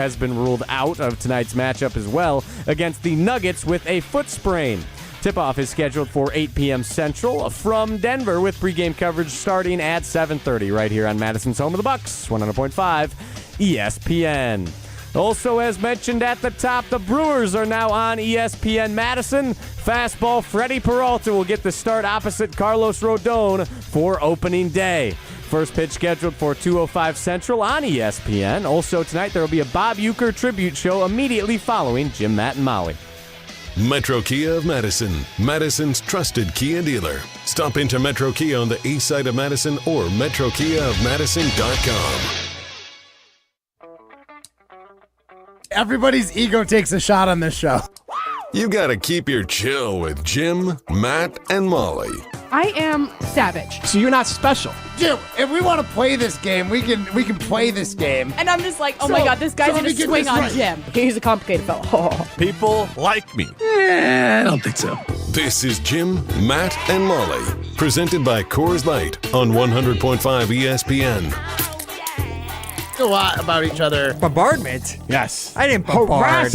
has been ruled out of tonight's matchup as well against the Nuggets with a foot sprain. Tip-off is scheduled for 8 p.m. Central from Denver with pregame coverage starting at 7:30 right here on Madison's home of the Bucks, 100.5 ESPN. Also, as mentioned at the top, the Brewers are now on ESPN Madison. Fastball Freddie Peralta will get the start opposite Carlos Rodon for opening day. First pitch scheduled for 2:05 Central on ESPN. Also tonight, there will be a Bob Uecker tribute show immediately following Jim, Matt, and Molly. Metro Kia of Madison, Madison's trusted Kia dealer. Stop into Metro Kia on the east side of Madison or metrokiaofmadison.com. Everybody's ego takes a shot on this show. You gotta keep your chill with Jim, Matt, and Molly. I am savage. So you're not special. Jim, if we want to play this game, we can play this game. And I'm just like, oh my God, this guy's going to swing on Jim. Okay, he's a complicated fellow. Oh. People like me. I don't think so. This is Jim, Matt, and Molly. Presented by Coors Light on 100.5 ESPN. A lot about each other. Bombardment? Yes. I didn't bombard.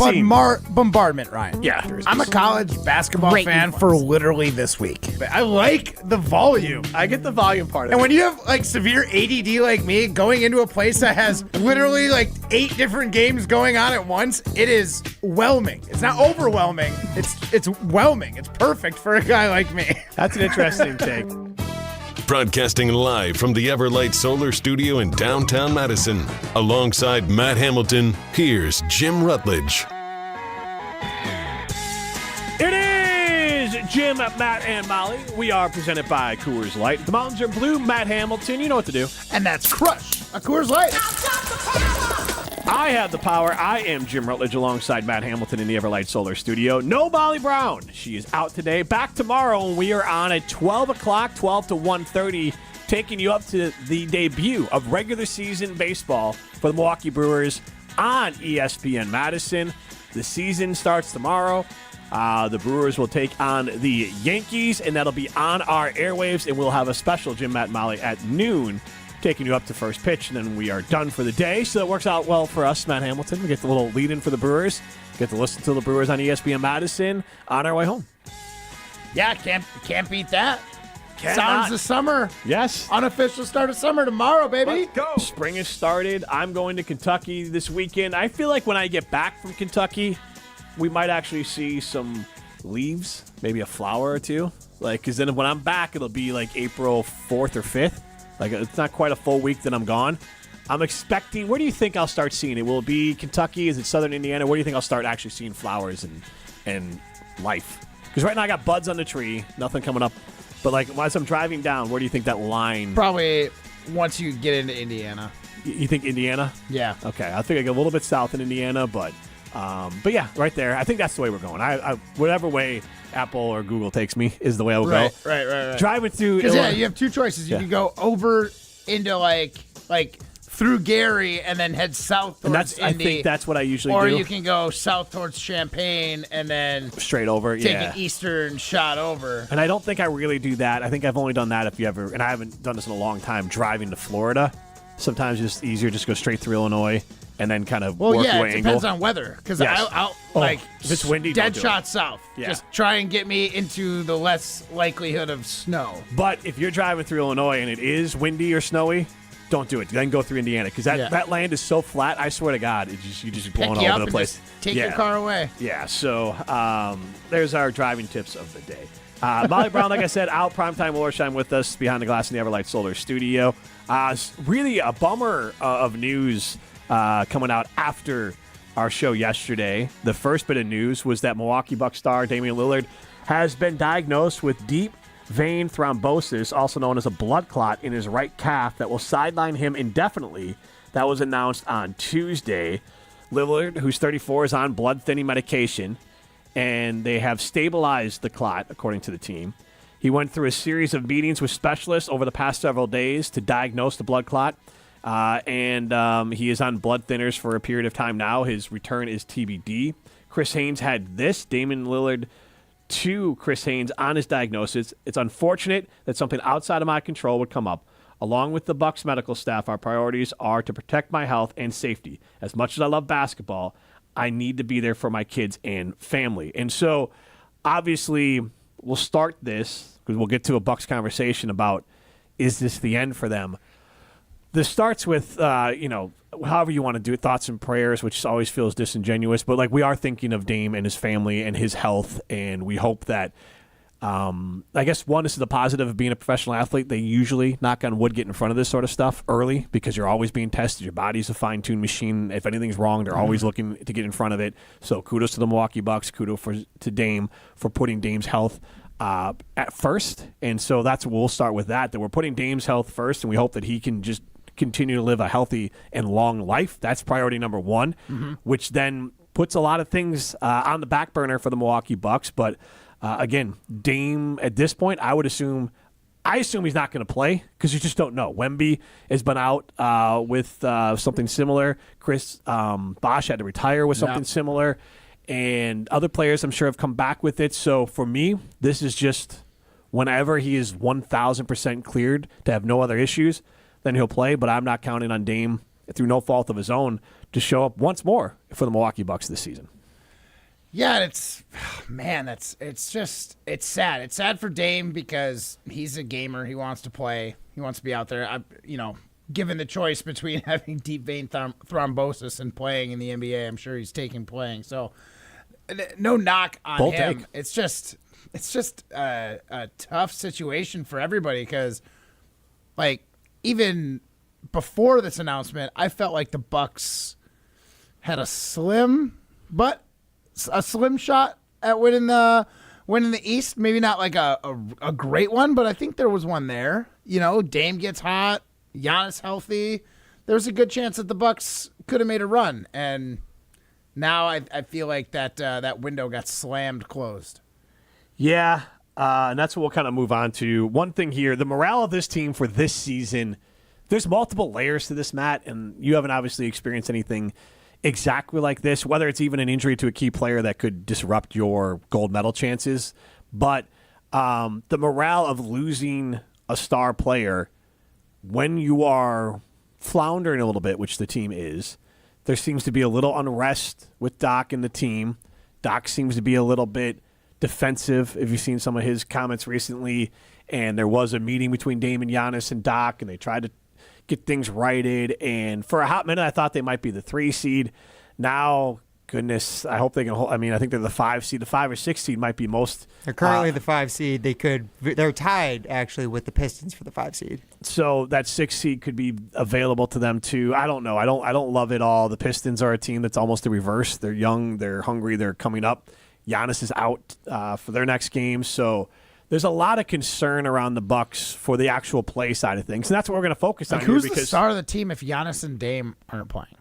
Bombardment, Ryan. Yeah. I'm a college basketball fan for literally this week. I like the volume. I get the volume part of And it. when you have like severe ADD like me, going into a place that has literally like 8 different games going on at once, it is whelming. It's not overwhelming. It's whelming. It's perfect for a guy like me. That's an interesting take. Broadcasting live from the Everlight Solar Studio in downtown Madison. Alongside Matt Hamilton, here's Jim Rutledge. It is Jim, Matt, and Molly. We are presented by Coors Light. The mountains are blue. Matt Hamilton, you know what to do. And that's Crush, a Coors Light. I have the power. I am Jim Rutledge alongside Matt Hamilton in the Everlight Solar Studio. No Molly Brown. She is out today. Back tomorrow when we are on at 12 o'clock, 12 to 1:30, taking you up to the debut of regular season baseball for the Milwaukee Brewers on ESPN Madison. The season starts tomorrow. The Brewers will take on the Yankees, and that'll be on our airwaves, and we'll have a special Jim, Matt, and Molly at noon, taking you up to first pitch, and then we are done for the day. So that works out well for us, Matt Hamilton. We get the little lead-in for the Brewers. Get to listen to the Brewers on ESPN Madison on our way home. Yeah, can't beat that. Cannot. Sounds the summer. Yes. Unofficial start of summer tomorrow, baby. Let's go. Spring has started. I'm going to Kentucky this weekend. I feel like when I get back from Kentucky, we might actually see some leaves, maybe a flower or two. Because then when I'm back, it'll be like April 4th or 5th. It's not quite a full week that I'm gone. I'm expecting, where do you think I'll start seeing it? Will it be Kentucky? Is it southern Indiana? Where do you think I'll start actually seeing flowers and life? Because right now I got buds on the tree, nothing coming up. But as I'm driving down, where do you think that line? Probably once you get into Indiana. You think Indiana? Yeah. Okay, I think I go a little bit south in Indiana, but yeah, right there. I think that's the way we're going. I whatever way Apple or Google takes me is the way I will go. Right. Driving through. Because you have two choices. You can go over into like through Gary and then head south towards Indy. I think that's what I usually do. Or you can go south towards Champaign and then straight over. Take an eastern shot over. And I don't think I really do that. I think I've only done that if you ever, and I haven't done this in a long time, driving to Florida. Sometimes it's easier just go straight through Illinois and then kind of work your it angle. depends on weather. Because I'll if it's windy, dead shot south. Yeah. Just try and get me into the less likelihood of snow. But if you're driving through Illinois and it is windy or snowy, don't do it. Then go through Indiana because that land is so flat. I swear to God, you just blowing all over the place. Take your car away. Yeah. So there's our driving tips of the day. Molly Brown, like I said, out primetime Willershine with us behind the glass in the Everlight Solar Studio. Really a bummer of news coming out after our show yesterday. The first bit of news was that Milwaukee Bucks star Damian Lillard has been diagnosed with deep vein thrombosis, also known as a blood clot, in his right calf that will sideline him indefinitely. That was announced on Tuesday. Lillard, who's 34, is on blood-thinning medication, and they have stabilized the clot, according to the team. He went through a series of meetings with specialists over the past several days to diagnose the blood clot, and he is on blood thinners for a period of time now. His return is TBD. Chris Haynes had this. Damian Lillard to Chris Haynes on his diagnosis. It's unfortunate that something outside of my control would come up, Along with the Bucks medical staff, our priorities are to protect my health and safety. As much as I love basketball, I need to be there for my kids and family. And so, obviously, we'll start this because we'll get to a Bucks conversation about, is this the end for them? This starts with, however you want to do it, thoughts and prayers, which always feels disingenuous. But, like, we are thinking of Dame and his family and his health, and we hope that I guess, one, this is the positive of being a professional athlete. They usually, knock on wood, get in front of this sort of stuff early because you're always being tested. Your body's a fine-tuned machine. If anything's wrong, they're always looking to get in front of it. So kudos to the Milwaukee Bucks. Kudos to Dame for putting Dame's health at first. And so we'll start with that we're putting Dame's health first, and we hope that he can just continue to live a healthy and long life. That's priority number one, which then puts a lot of things on the back burner for the Milwaukee Bucks. But again, Dame at this point, I assume he's not going to play because you just don't know. Wemby has been out with something similar. Chris Bosh had to retire with something similar. And other players, I'm sure, have come back with it. So for me, this is just whenever he is 1,000% cleared to have no other issues, then he'll play. But I'm not counting on Dame, through no fault of his own, to show up once more for the Milwaukee Bucks this season. Yeah, it's sad. It's sad for Dame because he's a gamer. He wants to play. He wants to be out there. Given the choice between having deep vein thrombosis and playing in the NBA, I'm sure he's taking playing. So, no knock on Bold him. take. It's just a tough situation for everybody because, like, even before this announcement, I felt like the Bucks had a slim shot at winning the East. Maybe not like a great one, but I think there was one there. Dame gets hot, Giannis healthy. There's a good chance that the Bucks could have made a run, and now I feel like that window got slammed closed. Yeah, and that's what we'll kind of move on to. One thing here, the morale of this team for this season, there's multiple layers to this, Matt, and you haven't obviously experienced anything exactly like this, whether it's even an injury to a key player that could disrupt your gold medal chances. But the morale of losing a star player when you are floundering a little bit, which the team is, there seems to be a little unrest with Doc and the team. Doc seems to be a little bit defensive, if you've seen some of his comments recently. And there was a meeting between Dame and Giannis and Doc, and they tried to get things righted. And for a hot minute, I thought they might be the 3 seed. Now, goodness, I hope they can hold. I mean, I think they're the 5 seed. The 5 or 6 seed might be most. They're currently the 5 seed. They're tied, actually, with the Pistons for the 5 seed. So that 6 seed could be available to them, too. I don't know. I don't love it all. The Pistons are a team that's almost the reverse. They're young. They're hungry. They're coming up. Giannis is out for their next game. So there's a lot of concern around the Bucks for the actual play side of things, and that's what we're going to focus on. Who's here the star of the team if Giannis and Dame aren't playing?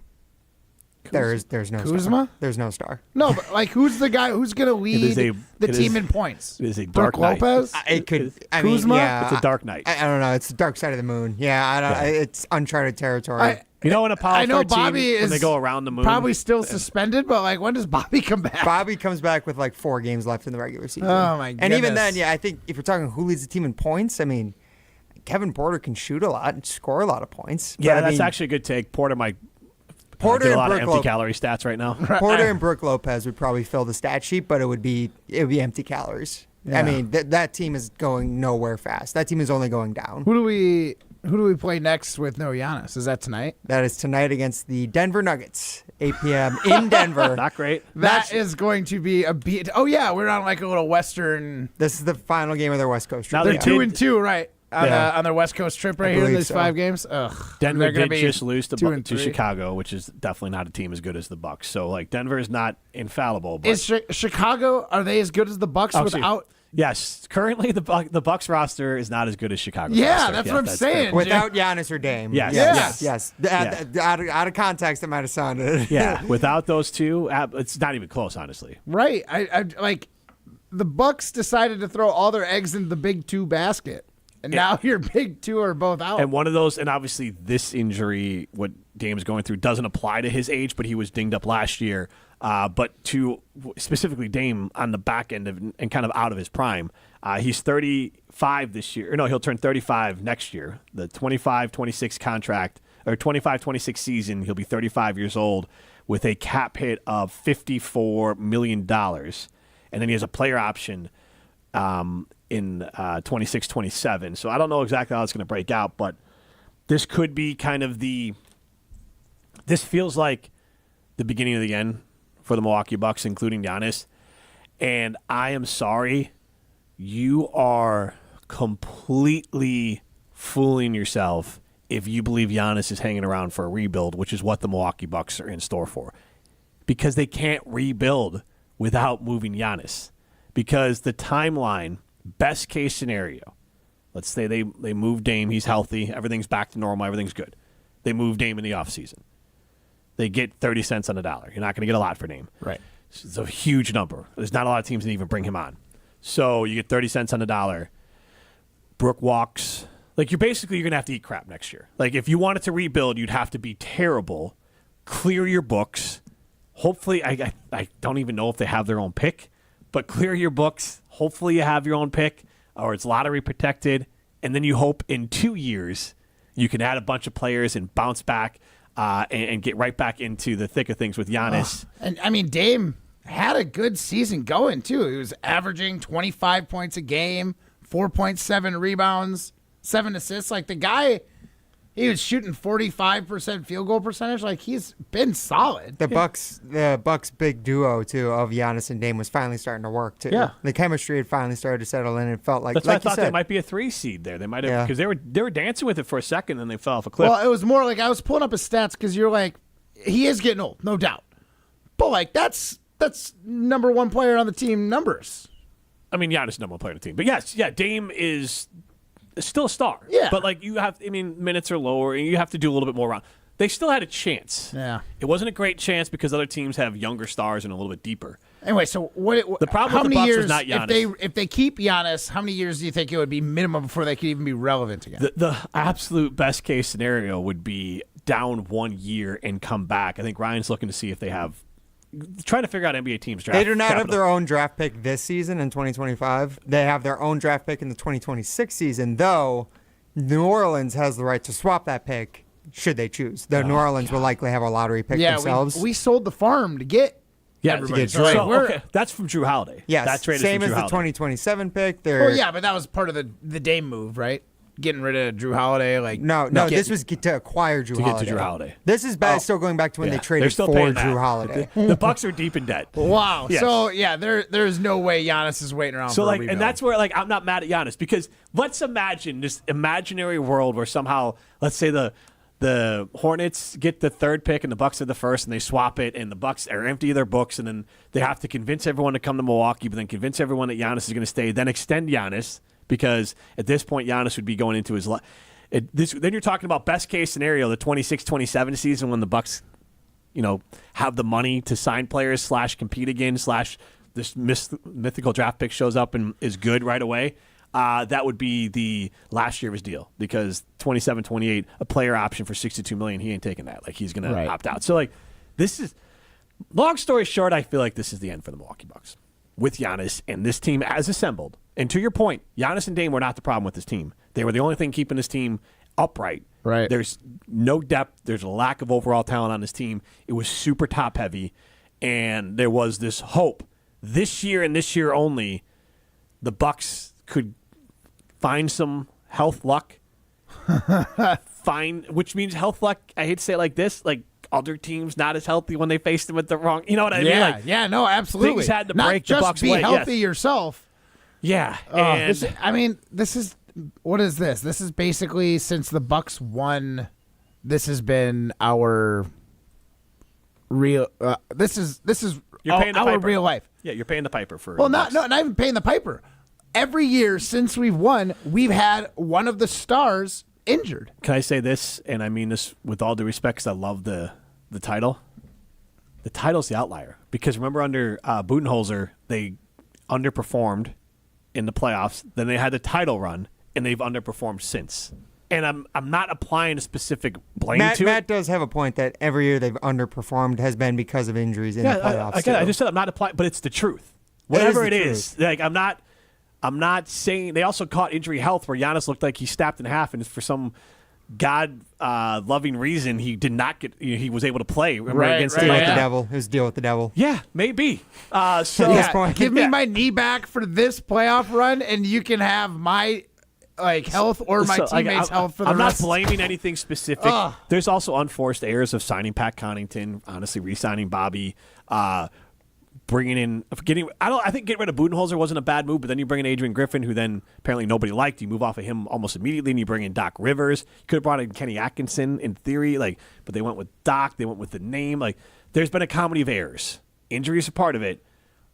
There's no Kuzma? star. There's no star. No, but like, who's the guy who's going to lead the team in points? It is a dark Brook night. Lopez? It could. Kuzma? Yeah, It's a dark night. I don't know. It's the dark side of the moon. Yeah, I don't. It's uncharted territory. In a power I know 13, Bobby when is they go around the moon, probably still suspended, but like, when does Bobby come back? Bobby comes back with like 4 games left in the regular season. Oh my goodness! And even then, I think if you're talking who leads the team in points, I mean, Kevin Porter can shoot a lot and score a lot of points. Yeah, but, that's actually a good take. Porter might Porter get a and lot of Brook empty calorie stats right now. Porter and Brook Lopez would probably fill the stat sheet, but it would be empty calories. Yeah. I mean, that team is going nowhere fast. That team is only going down. Who do we play next with no Giannis? Is that tonight? That is tonight against the Denver Nuggets, 8 p.m. in Denver. Not great. That is going to be a beat. Oh yeah, we're on like a little Western. This is the final game of their West Coast trip. Now They're they 2-2, right? On their West Coast trip right here in believe these so. 5 games. Ugh. Denver They're gonna did be just lose 2 to and 3. Chicago, which is definitely not a team as good as the Bucks. So, like, Denver is not infallible. But Is Chicago? Are they as good as the Bucks without? Yes, currently the Bucks roster is not as good as Chicago's Yeah, roster. that's what I'm saying. fair. Without Giannis or Dame. Yes. Out of context, it might have sounded. Yeah, without those two, it's not even close, honestly. Right. I like the Bucks decided to throw all their eggs into the big 2 basket, and now your big 2 are both out. And one of those, and obviously this injury, what Dame's going through, doesn't apply to his age, but he was dinged up last year. But to specifically Dame on the back end of and kind of out of his prime, he's 35 this year. Or no, he'll turn 35 next year. The 25-26 contract, or 25-26 season, he'll be 35 years old with a cap hit of $54 million. And then he has a player option in 26-27. So I don't know exactly how it's going to break out, but this could be kind of this feels like the beginning of the end for the Milwaukee Bucks, including Giannis. And I am sorry, you are completely fooling yourself if you believe Giannis is hanging around for a rebuild, which is what the Milwaukee Bucks are in store for. Because they can't rebuild without moving Giannis. Because the timeline, best case scenario, let's say they move Dame, he's healthy, everything's back to normal, everything's good. They move Dame in the offseason. They get 30 cents on the dollar. You're not going to get a lot for Dame. Right. It's a huge number. There's not a lot of teams that even bring him on. So you get 30 cents on the dollar. Brooke walks. Like, you're going to have to eat crap next year. Like, if you wanted to rebuild, you'd have to be terrible, clear your books. Hopefully, I don't even know if they have their own pick, but clear your books. Hopefully you have your own pick, or it's lottery protected, and then you hope in 2 years you can add a bunch of players and bounce back and get right back into the thick of things with Giannis. And, I mean, Dame had a good season going, too. He was averaging 25 points a game, 4.7 rebounds, 7 assists. Like, the guy, he was shooting 45% field goal percentage. Like, he's been solid. The Bucks big duo too of Giannis and Dame was finally starting to work too. Yeah. The chemistry had finally started to settle in. It felt like That's why I you thought said, they might be a 3 seed there. They might have, because Yeah. they were dancing with it for a second, and they fell off a cliff. Well, it was more like I was pulling up his stats because you're like, he is getting old, no doubt. But, like, that's number one player on the team numbers. I mean, Giannis is number one player on the team. But yes, Dame is still a star. Yeah. But, like, minutes are lower, and you have to do a little bit more around. They still had a chance. Yeah. It wasn't a great chance because other teams have younger stars and a little bit deeper. Anyway, so The problem how with the many Bucks years, was not Giannis. if they keep Giannis, how many years do you think it would be minimum before they could even be relevant again? The absolute best case scenario would be down 1 year and come back. I think Ryan's looking to see if they have trying to figure out NBA teams draft. they do not have capital. their own draft pick this season in 2025. They have their own draft pick in the 2026 season, though New Orleans has the right to swap that pick should they choose. New Orleans will likely have a lottery pick themselves. we sold the farm to get everybody. So, okay, that's from Drew Holiday. Yes, that's traded same from as Drew the Holiday. 2027 pick. Oh yeah, but that was part of the Dame move, right? Getting rid of Drew Holiday, like No, this was to acquire Drew To get to Holiday. Drew Holiday. This is still going back to when they They're traded still for paying Drew that. Holiday. The Bucks are deep in debt. Wow. Yes. So yeah, there's no way Giannis is waiting around. So for a like, rebuild. and that's where like I'm not mad at Giannis because let's imagine this imaginary world where somehow let's say the Hornets get the 3rd pick and the Bucks are the 1st and they swap it and the Bucks are empty their books and then they have to convince everyone to come to Milwaukee, but then convince everyone that Giannis is going to stay, then extend Giannis because at this point Giannis would be going into his then you're talking about best case scenario, the 26-27 season when the Bucks, have the money to sign players / compete again / this mythical draft pick shows up and is good right away. That would be the last year of his deal because 27-28, a player option for $62 million, he ain't taking that. Like he's going to opt out. So like this is long story short, I feel like this is the end for the Milwaukee Bucks with Giannis and this team as assembled. And to your point, Giannis and Dame were not the problem with this team. They were the only thing keeping this team upright. Right. There's no depth. There's a lack of overall talent on this team. It was super top heavy. And there was this hope this year and this year only, the Bucks could find some health luck. Which means health luck, I hate to say it like this, like other teams not as healthy when they faced them at the wrong, you know what I mean? Like, no, absolutely. things had to Not break the just Bucks' be way, healthy yes. yourself. Yeah. This is what is this? This is basically since the Bucks won. This has been our real. This is You're paying the our piper. real life. Yeah, you're paying the piper for Well, the not Bucks. even paying the piper. Every year since we've won, we've had one of the stars injured. Can I say this? And I mean this with all due respect because I love the title. The title's the outlier. Because remember under Budenholzer, they underperformed in the playoffs. Then they had the title run, and they've underperformed since. And I'm not applying a specific blame Matt, to it. Matt does have a point that every year they've underperformed has been because of injuries in the playoffs. I just said I'm not applying, but it's the truth. Whatever it is, like I'm not saying. They also caught injury health where Giannis looked like he snapped in half, and for some God-loving reason, he did not get. He was able to play against Deal the with the devil. His deal with the devil. Yeah, maybe. Give me my knee back for this playoff run, and you can have my health or my teammates' health for the rest. I'm not blaming anything specific. There's also unforced errors of signing Pat Connaughton, honestly, re-signing Bobby, bringing in I think getting rid of Budenholzer wasn't a bad move, but then you bring in Adrian Griffin, who then apparently nobody liked. You move off of him almost immediately, and you bring in Doc Rivers. You could have brought in Kenny Atkinson in theory, but they went with Doc. They went with the name. There's been a comedy of errors. Injuries are part of it,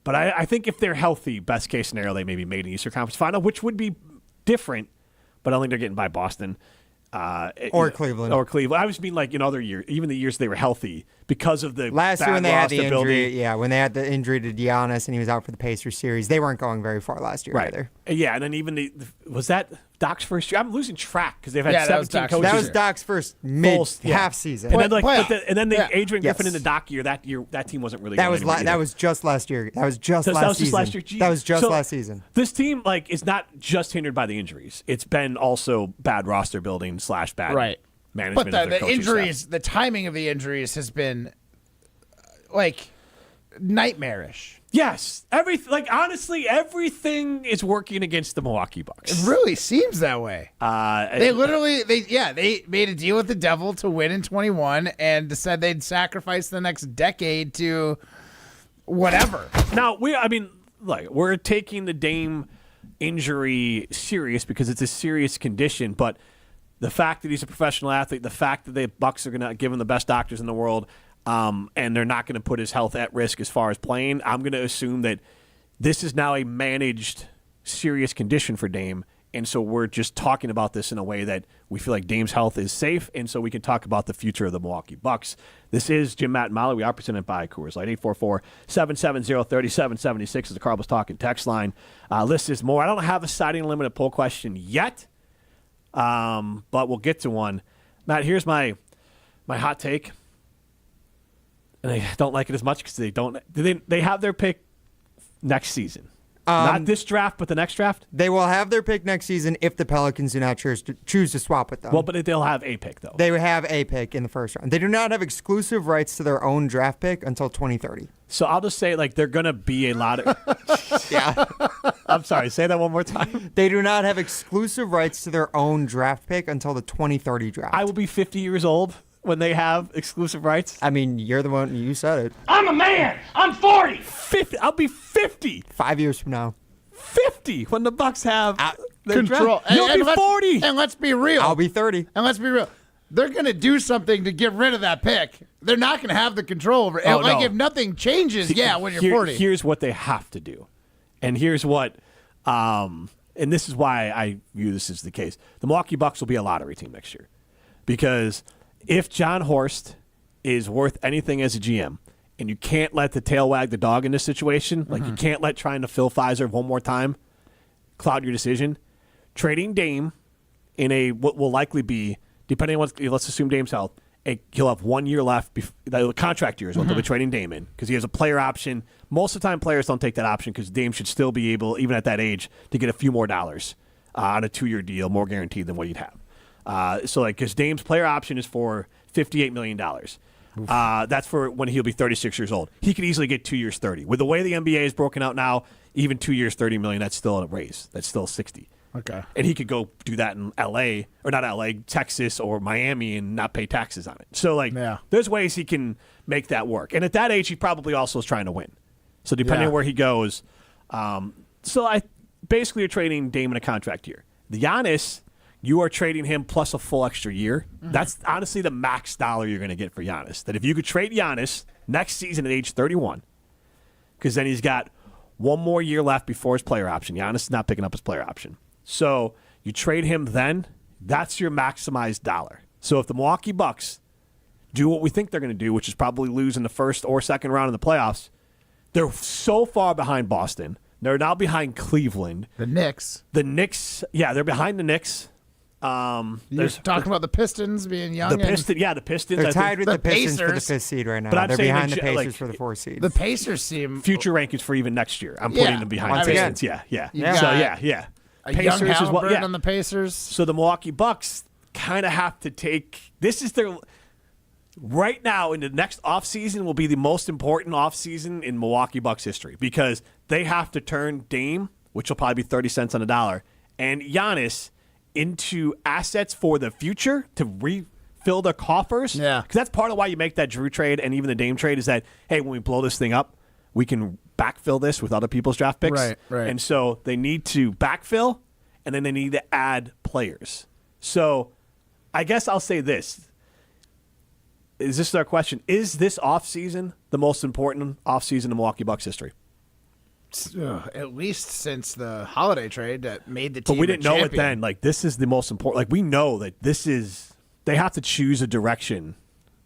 but I think if they're healthy, best case scenario, they maybe made an Eastern Conference Final, which would be different, but I don't think they're getting by Boston. Or Cleveland. I was mean in other years, even the years they were healthy because of the last year when they had the injury. Building. Yeah, when they had the injury to Giannis and he was out for the Pacers series, they weren't going very far last year either. Yeah, and then even was that Doc's first year? I'm losing track because they've had 17 coaches. That was Doc's first half season. And then the Adrian Griffin in the Doc year. That team wasn't really. That was just last year. That was just last season. That was just last season. This team is not just hindered by the injuries. It's been also bad roster building / bad management. But the injuries, the timing of the injuries has been nightmarish. Yes, honestly, everything is working against the Milwaukee Bucks. It really seems that way. They made a deal with the devil to win in 21 and said they'd sacrifice the next decade to whatever. Now we're taking the Dame injury serious because it's a serious condition, but the fact that he's a professional athlete, the fact that the Bucks are going to give him the best doctors in the world, and they're not going to put his health at risk as far as playing, I'm going to assume that this is now a managed serious condition for Dame, and so we're just talking about this in a way that we feel like Dame's health is safe, and so we can talk about the future of the Milwaukee Bucks. This is Jim, Matt, and Molly. We are presented by Coors Light. 844-770-3776 is the Carl was talking text line. List is more. I don't have a citing limited poll question yet, but we'll get to one. Matt, here's my hot take. And I don't like it as much because they have their pick next season. Not this draft, but the next draft? They will have their pick next season if the Pelicans do not choose to swap with them. Well, but they'll have a pick, though. They will have a pick in the first round. They do not have exclusive rights to their own draft pick until 2030. So I'll just say, they're going to be a lot of... Yeah. I'm sorry, say that one more time. They do not have exclusive rights to their own draft pick until the 2030 draft. I will be 50 years old when they have exclusive rights. I mean, you're the one, you said it. I'm a man. I'm 40. 50. I'll be 50. 5 years from now. 50 when the Bucks have their control. Draft. You'll be 40. And let's be real. I'll be 30. And let's be real. They're going to do something to get rid of that pick. They're not going to have the control over it. No. If nothing changes, when you're 40. Here's what they have to do. And here's what, and this is why I view this as the case. The Milwaukee Bucks will be a lottery team next year. Because if John Horst is worth anything as a GM, and you can't let the tail wag the dog in this situation, you can't let trying to fill Pfizer one more time cloud your decision, trading Dame in what will likely be, depending on let's assume Dame's health, he'll have 1 year left. The contract year is what they'll be trading Dame in because he has a player option. Most of the time, players don't take that option because Dame should still be able, even at that age, to get a few more dollars on a 2-year deal, more guaranteed than what he'd have. Because Dame's player option is for $58 million. That's for when he'll be 36 years old. He could easily get 2 years, 30. With the way the NBA is broken out now, even 2 years, $30 million, that's still a raise. That's still 60. Okay. And he could go do that in L.A., or not L.A., Texas or Miami and not pay taxes on it. So, there's ways he can make that work. And at that age, he probably also is trying to win. So, depending on where he goes. Basically, you're trading Dame in a contract year. The Giannis, you are trading him plus a full extra year. That's honestly the max dollar you're going to get for Giannis. That if you could trade Giannis next season at age 31, because then he's got one more year left before his player option. Giannis is not picking up his player option. So you trade him then, that's your maximized dollar. So if the Milwaukee Bucks do what we think they're going to do, which is probably lose in the first or second round of the playoffs, they're so far behind Boston. They're now behind Cleveland. The Knicks. They're behind the Knicks. You're talking about the Pistons being young. The Pistons. They're I tied think with the Pistons for the Pacers. 5th seed right now. But I'm They're saying behind the that, Pacers like, for the 4th seed. The Pacers seem future rankings for even next year. I'm Yeah. putting them behind Once the again. Pistons. Yeah. You So got yeah. a young Halliburton on the Pacers. So the Milwaukee Bucks kind of have to take. This is their. Right now, in the next offseason, will be the most important offseason in Milwaukee Bucks history because they have to turn Dame, which will probably be 30 cents on the dollar, and Giannis into assets for the future to refill their coffers. Yeah. Because that's part of why you make that Drew trade and even the Dame trade is that, hey, when we blow this thing up, we can backfill this with other people's draft picks. Right. And so they need to backfill, and then they need to add players. So I guess I'll say this. Is this our question? Is this offseason the most important offseason in Milwaukee Bucks history? At least since the holiday trade that made the team. But we didn't a know it champion. then. Like, this is the most important. Like, we know that this is. They have to choose a direction.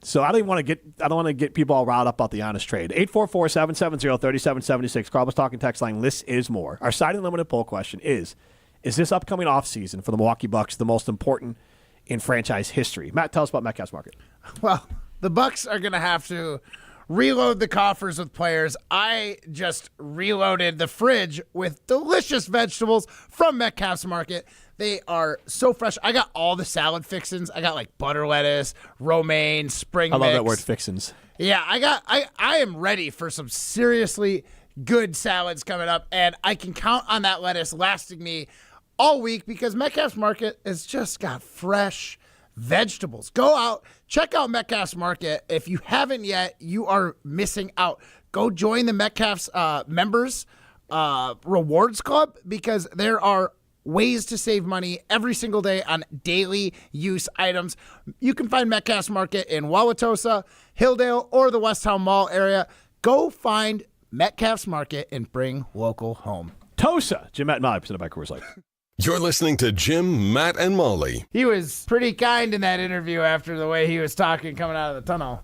So I don't want to get people all riled up about the Giannis trade. 844-770-3776. Carl was talking text line. Less is more. Our side unlimited poll question is this upcoming offseason for the Milwaukee Bucks the most important in franchise history? Matt, tell us about Metcalf's Market. Well, the Bucks are going to have to reload the coffers with players. I just reloaded the fridge with delicious vegetables from Metcalf's Market. They are so fresh. I got all the salad fixins. I got like butter lettuce, romaine, spring I mix. love that word, fixins. Yeah, I am ready for some seriously good salads coming up, and I can count on that lettuce lasting me all week because Metcalf's Market has just got fresh vegetables. Go out, check out Metcalf's Market. If you haven't yet, you are missing out. Go join the Metcalf's members rewards club because there are ways to save money every single day on daily use items. You can find Metcalf's Market in Wauwatosa, Hilldale, or the Westtown Mall area. Go find Metcalf's Market and bring local home. Tosa, Jim Matt and Molly, presented by Coors Light. You're listening to Jim, Matt, and Molly. He was pretty kind in that interview after the way he was talking coming out of the tunnel.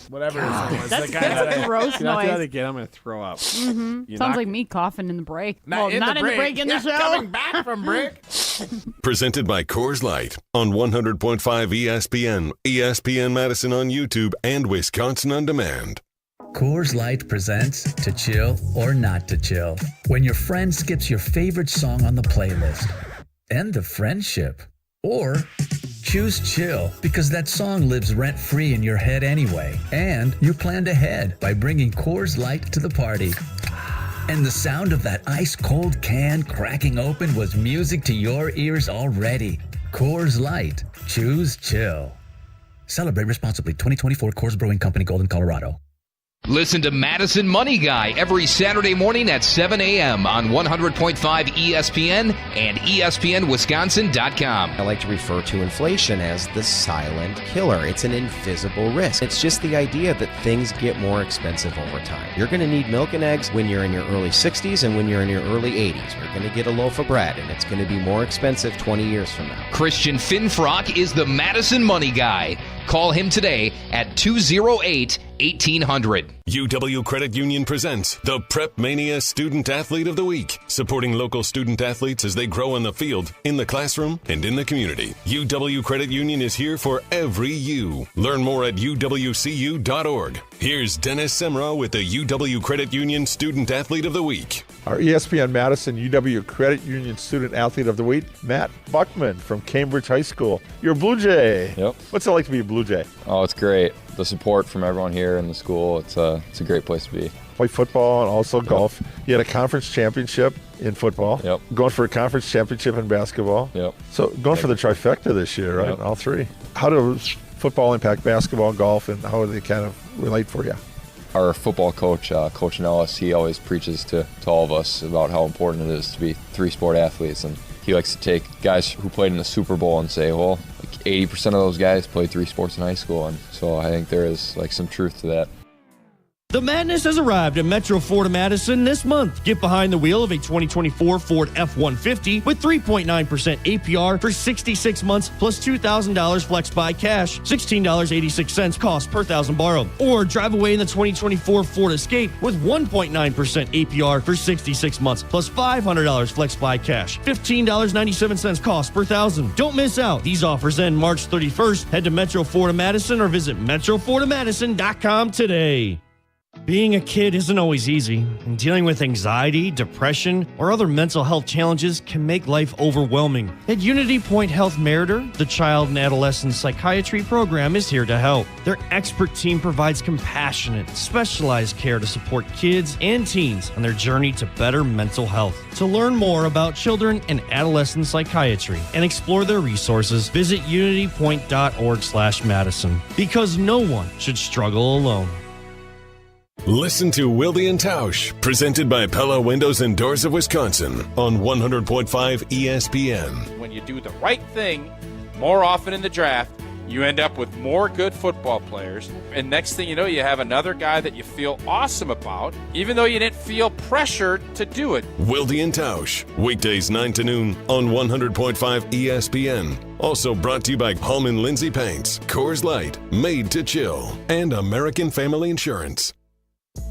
Whatever his name was. That's, The guy that's a gross If you not do that noise. again, I'm going to throw up. Sounds like me coughing in the break. Not in the break. in the show. Coming back from break. Presented by Coors Light on 100.5 ESPN, ESPN Madison on YouTube, and Wisconsin On Demand. Coors Light presents To Chill or Not to Chill. When your friend skips your favorite song on the playlist. End the friendship. Or choose chill because that song lives rent-free in your head anyway. And you planned ahead by bringing Coors Light to the party. And the sound of that ice-cold can cracking open was music to your ears already. Coors Light. Choose chill. Celebrate responsibly. 2024 Coors Brewing Company, Golden, Colorado. Listen to Madison Money Guy every Saturday morning at 7 a.m. on 100.5 ESPN and ESPNWisconsin.com. I like to refer to inflation as the silent killer. It's an invisible risk. It's just the idea that things get more expensive over time. You're going to need milk and eggs when you're in your early 60s and when you're in your early 80s. You're going to get a loaf of bread, and it's going to be more expensive 20 years from now. Christian Finfrock is the Madison Money Guy. Call him today at 208-1800. UW Credit Union presents the Prep Mania Student Athlete of the Week, supporting local student athletes as they grow on the field, in the classroom, and in the community. UW Credit Union is here for every you. Learn more at uwcu.org. Here's Dennis Semra with the UW Credit Union Student Athlete of the Week. Our ESPN Madison UW Credit Union Student Athlete of the Week, Matt Buckman from Cambridge High School. You're a Blue Jay. Yep. What's it like to be a Blue Jay? Oh, it's great. The support from everyone here in the school, it's a great place to be. Play football and also golf. You had a conference championship in football. Yep. Going for a conference championship in basketball. Yep. So going for the trifecta this year, right? Yep. All three. How does football impact basketball, golf, and how do they kind of relate for you? Our football coach, Coach Nellis, he always preaches to all of us about how important it is to be three-sport athletes. And he likes to take guys who played in the Super Bowl and say, well, like 80% of those guys played three sports in high school. And so I think there is like some truth to that. The madness has arrived at Metro Ford of Madison this month. Get behind the wheel of a 2024 Ford F-150 with 3.9% APR for 66 months plus $2,000 flex buy cash, $16.86 cost per thousand borrowed. Or drive away in the 2024 Ford Escape with 1.9% APR for 66 months plus $500 flex buy cash, $15.97 cost per thousand. Don't miss out. These offers end March 31st. Head to Metro Ford of Madison or visit metrofordofmadison.com today. Being a kid isn't always easy, and dealing with anxiety, depression, or other mental health challenges can make life overwhelming. At Unity Point Health Meriter, the Child and Adolescent Psychiatry program is here to help. Their expert team provides compassionate, specialized care to support kids and teens on their journey to better mental health. To learn more about children and adolescent psychiatry and explore their resources, visit unitypoint.org/Madison, because no one should struggle alone. Listen to Wilde and Tausch, presented by Pella Windows and Doors of Wisconsin on 100.5 ESPN. When you do the right thing more often in the draft, you end up with more good football players. And next thing you know, you have another guy that you feel awesome about, even though you didn't feel pressured to do it. Wilde and Tausch, weekdays 9 to noon on 100.5 ESPN. Also brought to you by Hallman Lindsay Paints, Coors Light, Made to Chill, and American Family Insurance.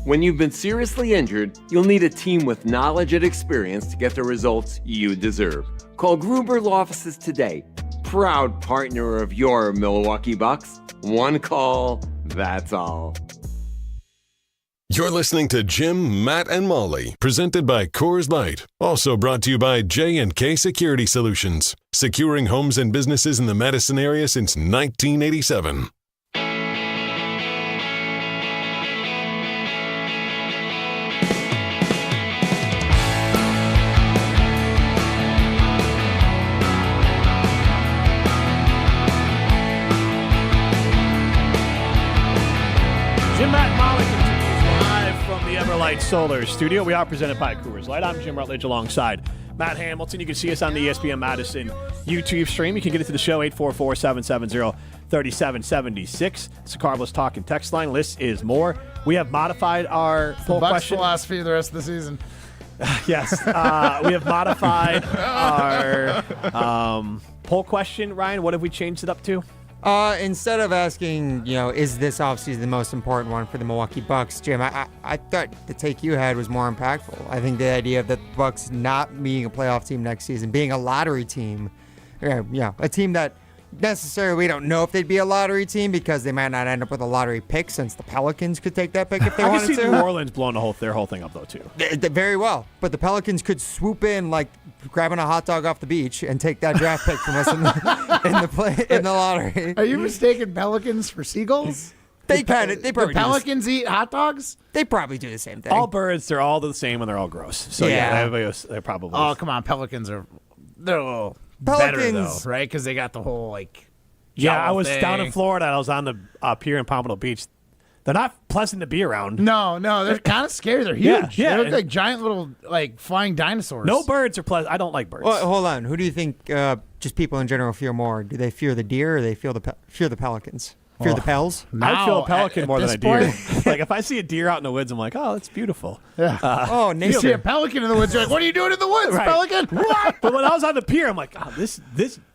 When you've been seriously injured, you'll need a team with knowledge and experience to get the results you deserve. Call Gruber Law Offices today. Proud partner of your Milwaukee Bucks. One call, that's all. You're listening to Jim, Matt, and Molly, presented by Coors Light. Also brought to you by J&K Security Solutions, securing homes and businesses in the Madison area since 1987. Light Solar Studio. We are presented by Coors Light. I'm Jim Rutledge alongside Matt Hamilton. You can see us on the ESPN Madison YouTube stream. You can get it to the show, 844-770-3776. It's the Carlos Talk and text line. List is more. We have modified our poll question. Philosophy the rest of the season. Yes. We have modified our poll question. Ryan, what have we changed it up to? Instead of asking, is this offseason the most important one for the Milwaukee Bucks, Jim, I thought the take you had was more impactful. I think the idea of the Bucks not being a playoff team next season, being a lottery team, a team that necessarily we don't know if they'd be a lottery team because they might not end up with a lottery pick since the Pelicans could take that pick if they wanted to. I can see New Orleans blowing their whole thing up, though, too. Very well. But the Pelicans could swoop in like grabbing a hot dog off the beach and take that draft pick from us in the lottery. Are you mistaking Pelicans for seagulls? They probably the Pelicans eat hot dogs? They probably do the same thing. All birds, they're all the same and they're all gross. So they're probably. Oh, come on. Pelicans they're a little better, though, right? Because they got the whole, I was thing. down in Florida. I was on the pier in Pompano Beach. They're not pleasant to be around. No, they're kind of scary. They're huge. Yeah, they look like giant little, flying dinosaurs. No birds are pleasant. I don't like birds. Well, hold on. Who do you think just people in general fear more? Do they fear the deer or do they fear the pelicans? Fear the pels? I feel a pelican more than a deer. If I see a deer out in the woods, I'm like, oh, that's beautiful. Yeah. You see a pelican in the woods, you're like, what are you doing in the woods, pelican? What? But when I was on the pier, I'm like, oh, this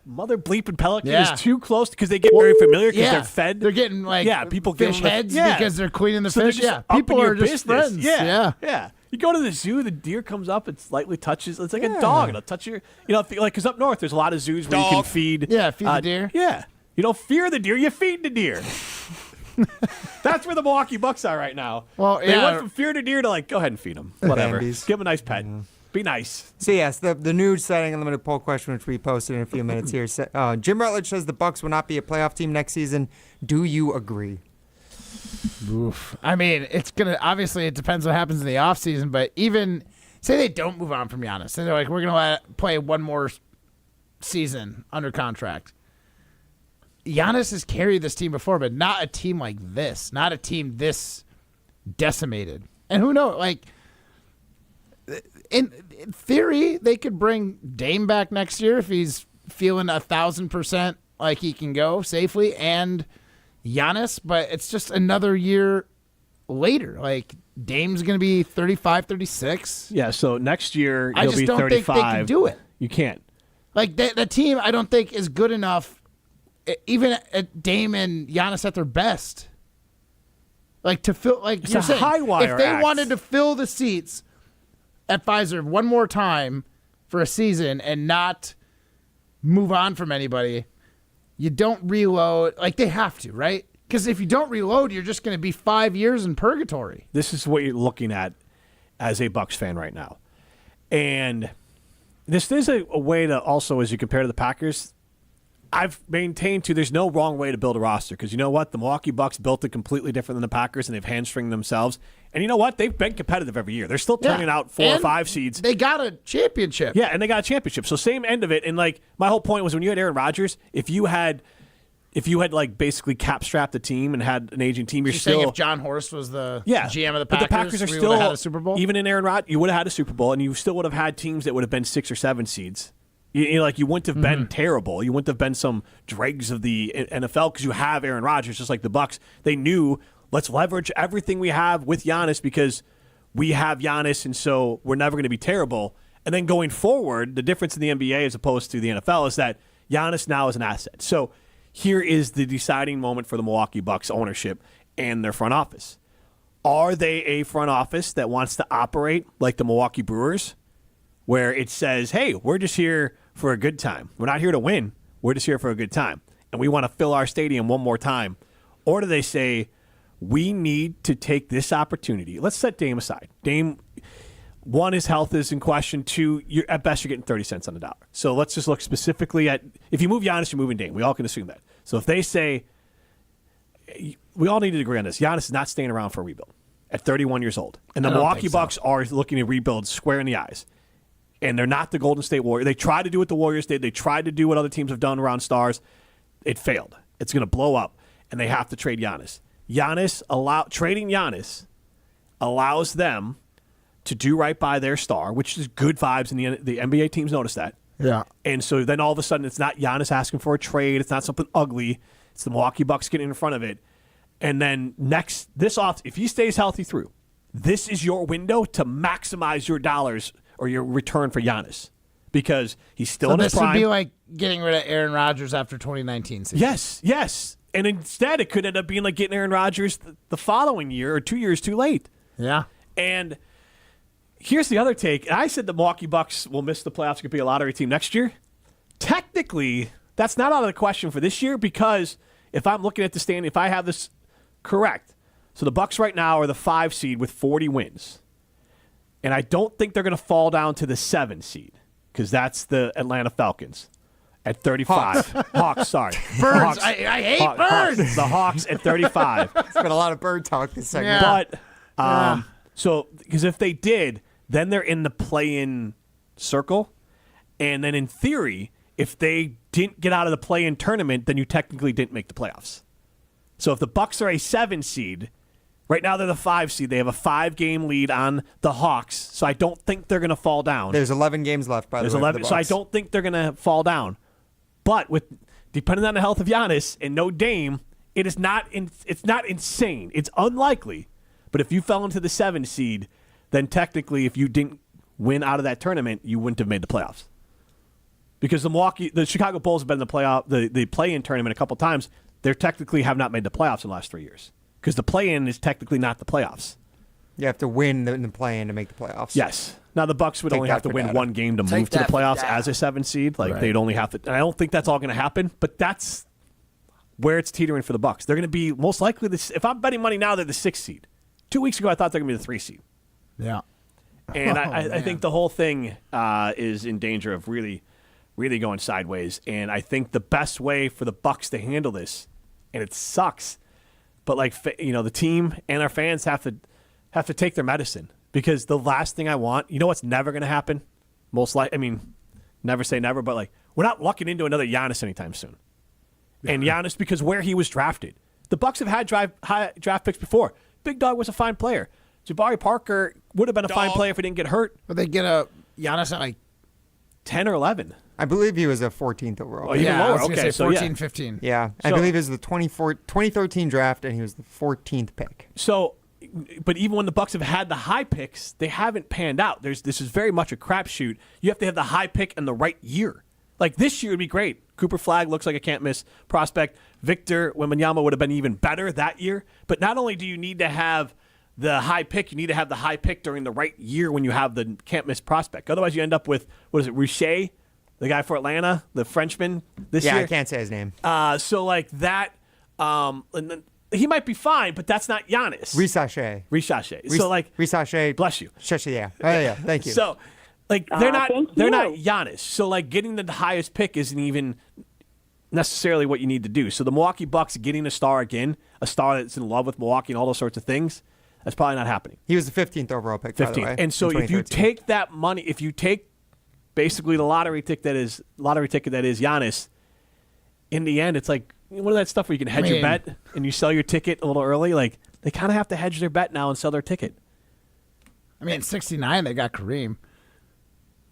mother bleeping pelican is too close because they get very familiar because they're fed. They're getting people fish give heads because they're cleaning the fish. People are just friends. Yeah. You go to the zoo, the deer comes up, it slightly touches. It's like a dog. It'll touch your, because up north there's a lot of zoos where you can feed. Yeah, feed the deer. Yeah. You don't fear the deer, you feed the deer. That's where the Milwaukee Bucks are right now. Well, they went from fear to deer to go ahead and feed them. Whatever. Give them a nice pet. Be nice. So yes, the new setting unlimited poll question, which we posted in a few minutes here. Jim Rutledge says the Bucks will not be a playoff team next season. Do you agree? Oof. I mean, obviously it depends what happens in the offseason, but even say they don't move on from Giannis. Say they're like, we're going to play one more season under contract. Giannis has carried this team before, but not a team like this. Not a team this decimated. And who knows? In theory, they could bring Dame back next year if he's feeling 1,000% like he can go safely, and Giannis. But it's just another year later. Like, Dame's going to be 35, 36. Yeah, so next year I he'll just be don't 35. think they can do it. You can't. Like, the team, I don't think, is good enough, even at Dame and Giannis at their best. Like, to fill, like It's you're a saying, high-wire if they act. wanted to fill the seats at Pfizer one more time for a season and not move on from anybody, you don't reload. Like, they have to, right? Because if you don't reload, you're just going to be 5 years in purgatory. This is what you're looking at as a Bucks fan right now. And this is a way to also, as you compare to the Packers, I've maintained there's no wrong way to build a roster because you know what? The Milwaukee Bucks built it completely different than the Packers, and they've hamstringed themselves. And you know what? They've been competitive every year. They're still turning out 4 or 5 seeds. They got a championship. Yeah, and they got a championship. So same end of it. And like my whole point was when you had Aaron Rodgers, if you had like basically cap strapped the team and had an aging team, you're still saying if John Horst was the GM of the Packers, but the Packers are we still would have had a Super Bowl. Even in Aaron Rodgers, you would have had a Super Bowl, and you still would have had teams that would have been 6 or 7 seeds. You wouldn't have been terrible. You wouldn't have been some dregs of the NFL because you have Aaron Rodgers, just like the Bucks. They knew, let's leverage everything we have with Giannis because we have Giannis, and so we're never going to be terrible. And then going forward, the difference in the NBA as opposed to the NFL is that Giannis now is an asset. So here is the deciding moment for the Milwaukee Bucks ownership and their front office. Are they a front office that wants to operate like the Milwaukee Brewers, where it says, hey, we're just here for a good time. We're not here to win. We're just here for a good time. And we want to fill our stadium one more time. Or do they say, we need to take this opportunity. Let's set Dame aside. Dame, 1, his health is in question. 2, at best, you're getting 30 cents on the dollar. So let's just look specifically at, if you move Giannis, you're moving Dame. We all can assume that. So if they say, we all need to agree on this, Giannis is not staying around for a rebuild at 31 years old. And the Milwaukee Bucks are looking to rebuild square in the eyes. And they're not the Golden State Warriors. They tried to do what the Warriors did. They tried to do what other teams have done around stars. It failed. It's going to blow up, and they have to trade Giannis. Trading Giannis allows them to do right by their star, which is good vibes, and the NBA teams notice that. Yeah. And so then all of a sudden, it's not Giannis asking for a trade. It's not something ugly. It's the Milwaukee Bucks getting in front of it. And then if he stays healthy through, this is your window to maximize your dollars or your return for Giannis because he's still in his prime. This would be like getting rid of Aaron Rodgers after 2019 season. Yes. And instead, it could end up being like getting Aaron Rodgers the following year or 2 years too late. Yeah. And here's the other take. I said the Milwaukee Bucks will miss the playoffs, could be a lottery team next year. Technically, that's not out of the question for this year because if I'm looking at the standing, if I have this correct, so the Bucks right now are the 5 seed with 40 wins. And I don't think they're going to fall down to the 7 seed because that's the Atlanta Falcons at 35. Hawks, sorry. Birds. I hate birds. Hawks. The Hawks at 35. It's been a lot of bird talk this segment. But, because if they did, then they're in the play-in circle. And then in theory, if they didn't get out of the play-in tournament, then you technically didn't make the playoffs. So if the Bucks are a 7 seed, right now they're the 5 seed. They have a 5-game lead on the Hawks, so I don't think they're going to fall down. There's 11 games left, by the way. There's 11, so I don't think they're going to fall down. But depending on the health of Giannis and no Dame, it's not insane. It's unlikely. But if you fell into the 7 seed, then technically, if you didn't win out of that tournament, you wouldn't have made the playoffs. Because the Chicago Bulls have been in the play-in tournament a couple times. They technically have not made the playoffs in the last 3 years. Because the play-in is technically not the playoffs. You have to win in the play-in to make the playoffs. Yes. Now, the Bucks would only have to win 1 game to move to the playoffs as a 7 seed. They'd only have to. And I don't think that's all going to happen, but that's where it's teetering for the Bucks. They're going to be most likely if I'm betting money now, they're the 6 seed. 2 weeks ago, I thought they're going to be the 3 seed. Yeah. And I think the whole thing is in danger of really, really going sideways. And I think the best way for the Bucks to handle this, and it sucks, but the team and our fans have to take their medicine. Because the last thing I want, what's never going to happen? Never say never, but we're not lucking into another Giannis anytime soon. And Giannis, because where he was drafted, the Bucks have had high draft picks before. Big Dog was a fine player. Jabari Parker would have been a fine player if he didn't get hurt. But they get a Giannis at 10 or 11. I believe he was a 14th overall. Oh, even lower. I was Okay, say so 14, 15. Yeah, I believe it was the 2013 draft, and he was the 14th pick. So but even when the Bucks have had the high picks, they haven't panned out. This is very much a crapshoot. You have to have the high pick in the right year. Like this year would be great. Cooper Flagg looks like a can't miss prospect. Victor Wembanyama would have been even better that year. But not only do you need to have the high pick, you need to have the high pick during the right year when you have the can't miss prospect. Otherwise, you end up with Richer, the guy for Atlanta, the Frenchman this year. Yeah, I can't say his name. So like that. And then he might be fine, but that's not Giannis. Risache. So like Risache. Bless you. Yeah. Oh yeah. Thank you. So like they're not Giannis. So like getting the highest pick isn't even necessarily what you need to do. So the Milwaukee Bucks getting a star again, a star that's in love with Milwaukee and all those sorts of things, that's probably not happening. He was the 15th overall pick. 15th. By the way, and so if you take that money, if you take basically the lottery ticket that is Giannis, in the end, it's like. What is that stuff where you can hedge your bet and you sell your ticket a little early? Like they kind of have to hedge their bet now and sell their ticket. I mean, 69, they got Kareem.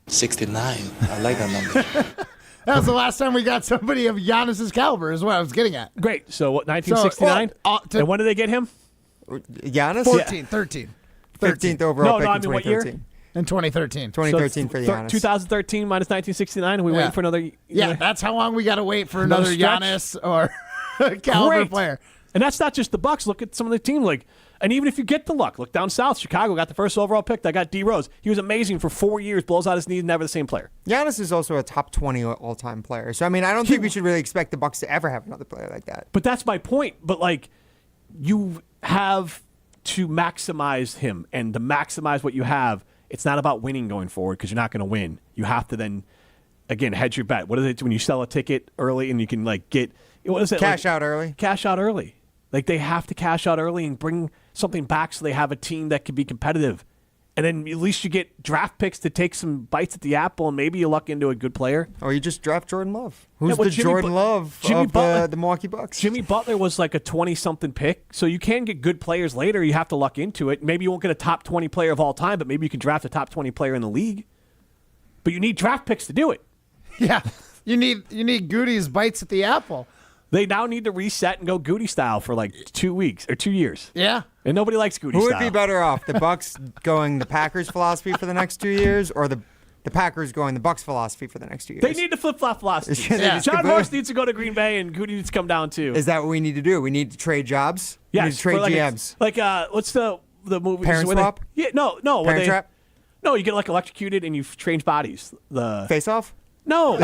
69. I like that number. That was the last time we got somebody of Giannis's caliber is what I was getting at. Great. So what, 1969? And when did they get him? Giannis? 13. 15th overall pick in 2013. What year? In 2013. 2013 for Giannis. 2013 minus 1969. Are we waiting for another? Yeah, that's how long we got to wait for another Giannis or caliber player. And that's not just the Bucks. Look at some of the team. And even if you get the luck, look down south. Chicago got the first overall pick. They got D Rose. He was amazing for 4 years. Blows out his knees. Never the same player. Giannis is also a top 20 all-time player. So I mean, I don't think we should really expect the Bucks to ever have another player like that. But that's my point. But you have to maximize him, and to maximize what you have. It's not about winning going forward because you're not going to win. You have to then, again, hedge your bet. What is it when you sell a ticket early and you can get what is it? Cash out early. Cash out early. Like they have to cash out early and bring something back so they have a team that can be competitive. And then at least you get draft picks to take some bites at the apple, and maybe you luck into a good player. Or you just draft Jordan Love. Who's the Jordan Love of the Milwaukee Bucks? Jimmy Butler was like a 20-something pick, so you can get good players later. You have to luck into it. Maybe you won't get a top 20 player of all time, but maybe you can draft a top 20 player in the league. But you need draft picks to do it. Yeah, you need Goody's bites at the apple. They now need to reset and go Goody style for 2 weeks or 2 years. Yeah. And nobody likes Goody style. Who would be better off, the Bucks going the Packers philosophy for the next 2 years, or the Packers going the Bucks philosophy for the next 2 years? They need to flip-flop philosophy. John Horst needs to go to Green Bay, and Goody needs to come down too. Is that what we need to do? We need to trade jobs? Yes. We need to trade GMs. What's the movie? Parent Swap? No. Parent Trap? No, you get electrocuted and you change bodies. Face Off? No.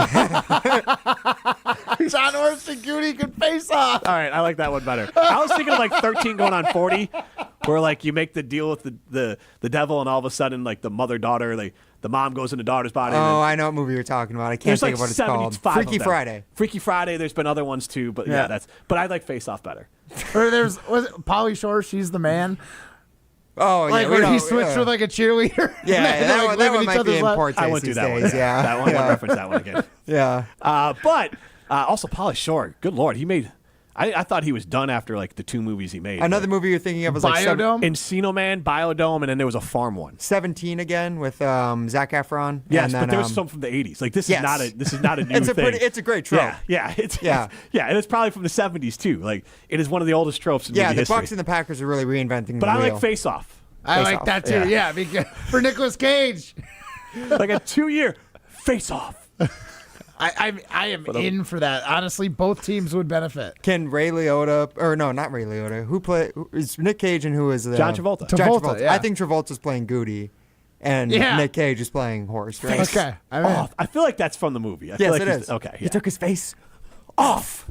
John Horst and Goody can face off. All right, I like that one better. I was thinking of 13 going on 40, where you make the deal with the devil, and all of a sudden the mother-daughter, the mom goes in the daughter's body. Oh, I know what movie you're talking about. I can't think of what it's called. Freaky Friday. Freaky Friday. There's been other ones too, but but I like Face Off better. Or was it Pauly Shore? She's the man. Oh, yeah. Where he switched with a cheerleader. Yeah, that one might be in poor taste. I won't do that days, one. Yeah. That one. I won't reference that one again. Yeah. But also Pauly Shore. Good Lord, he made. I thought he was done after the 2 movies he made. Another movie you're thinking of was Biodome? Encino Man, Biodome, and then there was a farm one. 17 again with Zac Efron. Yes, and then, but there was some from the 80s. This is not a new it's thing. It's a great trope. Yeah, and it's probably from the 70s too. It is one of the oldest tropes in movie history. The Bucks and the Packers are really reinventing but the I wheel. like Face Off. I like that too. Yeah, because for Nicolas Cage. A 2-year Face Off. I am in for that. Honestly, both teams would benefit. Can Ray Liotta, or no, not Ray Liotta, is Nick Cage and who is John Travolta. Travolta. Yeah. I think Travolta's playing Goody, and Nick Cage is playing Horst. Right? Okay. I feel like that's from the movie. Yes, it is. Okay. Yeah. He took his face off.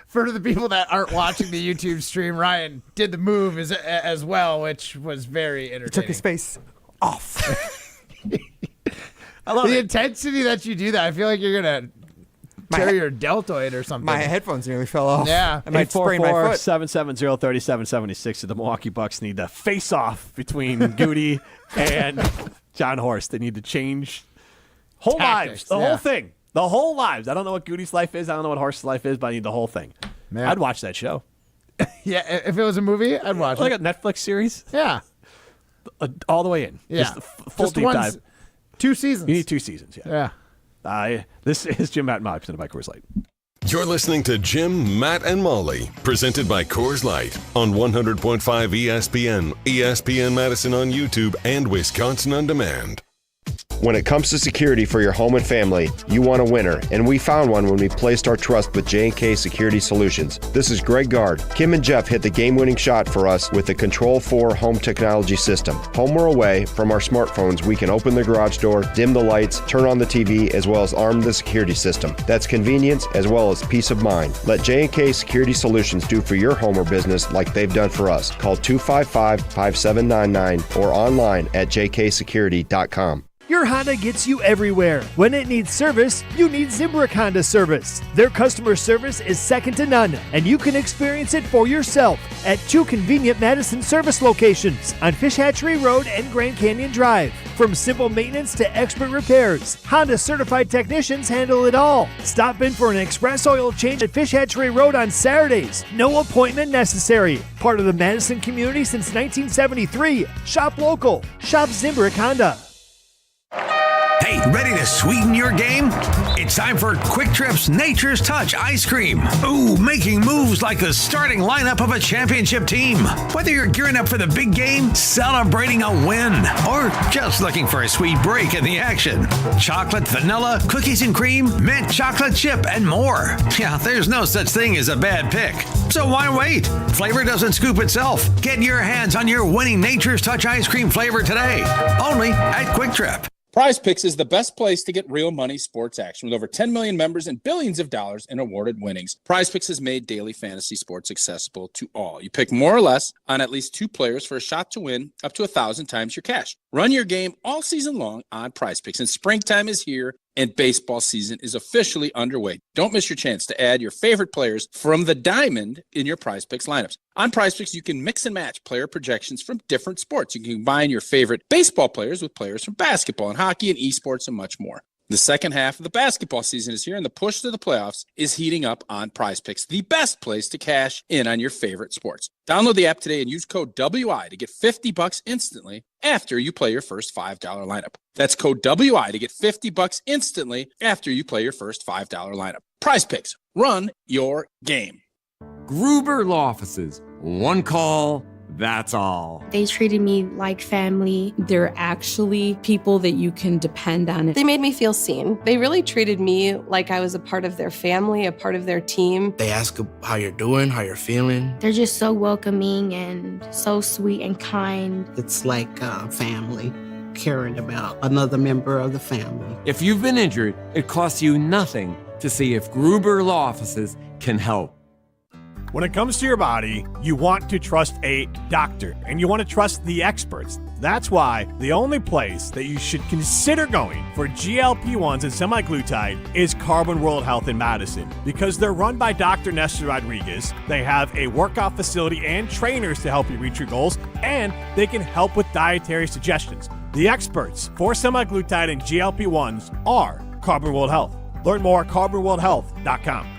For the people that aren't watching the YouTube stream, Ryan did the move as well, which was very entertaining. He took his face off. I love the intensity that you do that. I feel like you're gonna tear your deltoid or something. My headphones nearly fell off. Yeah, I might sprain my foot. 770-3776. The Milwaukee Bucks need to face off between Goody and John Horst. They need to change whole lives, whole thing, the whole lives. I don't know what Goody's life is. I don't know what Horst's life is, but I need the whole thing. Man. I'd watch that show. Yeah, if it was a movie, I'd watch it. Like a Netflix series. Yeah, all the way in. Yeah, just full deep dive. 2 seasons. You need 2 seasons. Yeah. This is Jim Matt Mob presented by Coors Light. You're listening to Jim, Matt, and Molly, presented by Coors Light on 100.5 ESPN, ESPN Madison on YouTube, and Wisconsin On Demand. When it comes to security for your home and family, you want a winner, and we found one when we placed our trust with J&K Security Solutions. This is Greg Gard. Kim and Jeff hit the game-winning shot for us with the Control 4 home technology system. Home or away, from our smartphones, we can open the garage door, dim the lights, turn on the TV, as well as arm the security system. That's convenience as well as peace of mind. Let J&K Security Solutions do for your home or business like they've done for us. Call 255-5799 or online at jksecurity.com. Your Honda gets you everywhere. When it needs service, you need Zimbrick Honda service. Their customer service is second to none, and you can experience it for yourself at 2 convenient Madison service locations on Fish Hatchery Road and Grand Canyon Drive. From simple maintenance to expert repairs, Honda certified technicians handle it all. Stop in for an express oil change at Fish Hatchery Road on Saturdays. No appointment necessary. Part of the Madison community since 1973. Shop local. Shop Zimbrick Honda. Hey, ready to sweeten your game? It's time for Quick Trip's Nature's Touch Ice Cream. Ooh, making moves like the starting lineup of a championship team. Whether you're gearing up for the big game, celebrating a win, or just looking for a sweet break in the action. Chocolate, vanilla, cookies and cream, mint chocolate chip, and more. Yeah, there's no such thing as a bad pick. So why wait? Flavor doesn't scoop itself. Get your hands on your winning Nature's Touch Ice Cream flavor today. Only at Quick Trip. Prize Picks is the best place to get real money sports action with over 10 million members and billions of dollars in awarded winnings. Prize Picks has made daily fantasy sports accessible to all. You pick more or less on at least 2 players for a shot to win up to 1,000 times your cash. Run your game all season long on Prize Picks, and springtime is here and baseball season is officially underway. Don't miss your chance to add your favorite players from the diamond in your Prize Picks lineups. On Prize Picks, you can mix and match player projections from different sports. You can combine your favorite baseball players with players from basketball and hockey and esports and much more. The second half of the basketball season is here, and the push to the playoffs is heating up on Prize Picks, the best place to cash in on your favorite sports. Download the app today and use code WI to get $50 instantly after you play your first $5 lineup. That's code WI to get $50 instantly after you play your first $5 lineup. Prize Picks, run your game. Gruber Law Offices. One call, that's all. They treated me like family. They're actually people that you can depend on. They made me feel seen. They really treated me like I was a part of their family, a part of their team. They ask how you're doing, how you're feeling. They're just so welcoming and so sweet and kind. It's like family, caring about another member of the family. If you've been injured, it costs you nothing to see if Gruber Law Offices can help. When it comes to your body, you want to trust a doctor, and you want to trust the experts. That's why the only place that you should consider going for GLP-1s and semaglutide is Carbon World Health in Madison. Because they're run by Dr. Nestor Rodriguez, they have a workout facility and trainers to help you reach your goals, and they can help with dietary suggestions. The experts for semaglutide and GLP-1s are Carbon World Health. Learn more at carbonworldhealth.com.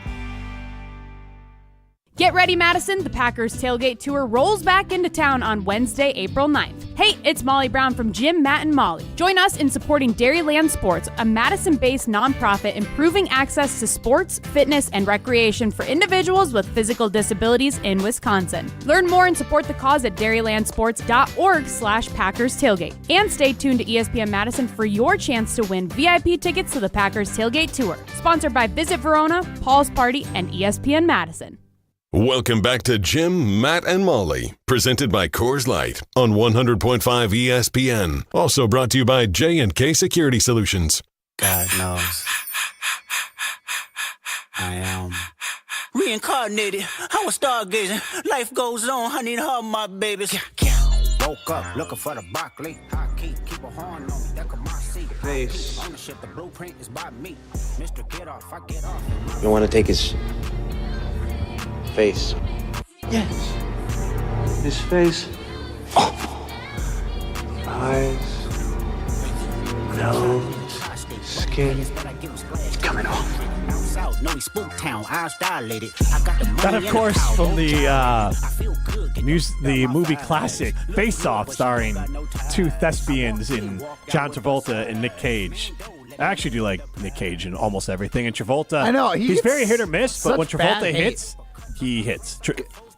Get ready, Madison. The Packers Tailgate Tour rolls back into town on Wednesday, April 9th. Hey, it's Molly Brown from Jim, Matt, and Molly. Join us in supporting Dairyland Sports, a Madison-based nonprofit improving access to sports, fitness, and recreation for individuals with physical disabilities in Wisconsin. Learn more and support the cause at dairylandsports.org/Packers Tailgate. And stay tuned to ESPN Madison for your chance to win VIP tickets to the Packers Tailgate Tour. Sponsored by Visit Verona, Paul's Party, and ESPN Madison. Welcome back to Jim, Matt, and Molly, presented by Coors Light on 100.5 ESPN. Also brought to you by J&K Security Solutions. God knows I am reincarnated. I was stargazing. Life goes on. I need her, my babies. Woke up looking for the broccoli. High key, keep a horn on me. That could my seat. Face. Ownership, the blueprint is by me. Mr. Get Off, I get off. You don't want to take his face. Yes. His face. Oh. Eyes. Nose. Skin. Coming off. That, of course, from the movie classic Face Off, starring 2 thespians in John Travolta and Nick Cage. I actually do like Nick Cage in almost everything. And Travolta, I know. He's very hit or miss, but when such bad Travolta hate. hits, he hits.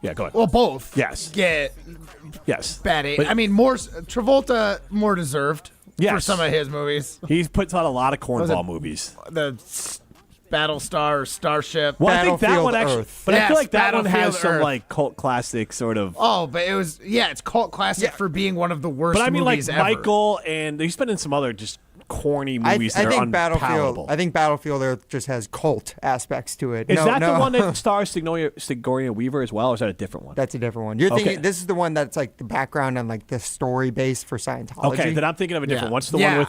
Yeah, go ahead. Well, both. Yes. Get bad hate. But- I mean, more Travolta more deserved for Yes. some of his movies. He puts out a lot of Was cornball it movies. The Battlestar or Starship. Well, I think that one actually, Earth. but I feel like that one has Battlefield some Earth. like cult classic sort of. Oh, but it was it's cult classic for being one of the worst But I mean, like movies ever. Michael, and he's been in some other just corny I movies that are think unpalatable. Battlefield Earth just has cult aspects to it. Is that the one that stars Sigourney Weaver as well, or is that a different one? That's a different one. You're thinking this is the one that's like the background and like the story base for Scientology. Okay, then I'm thinking of a different one. What's the one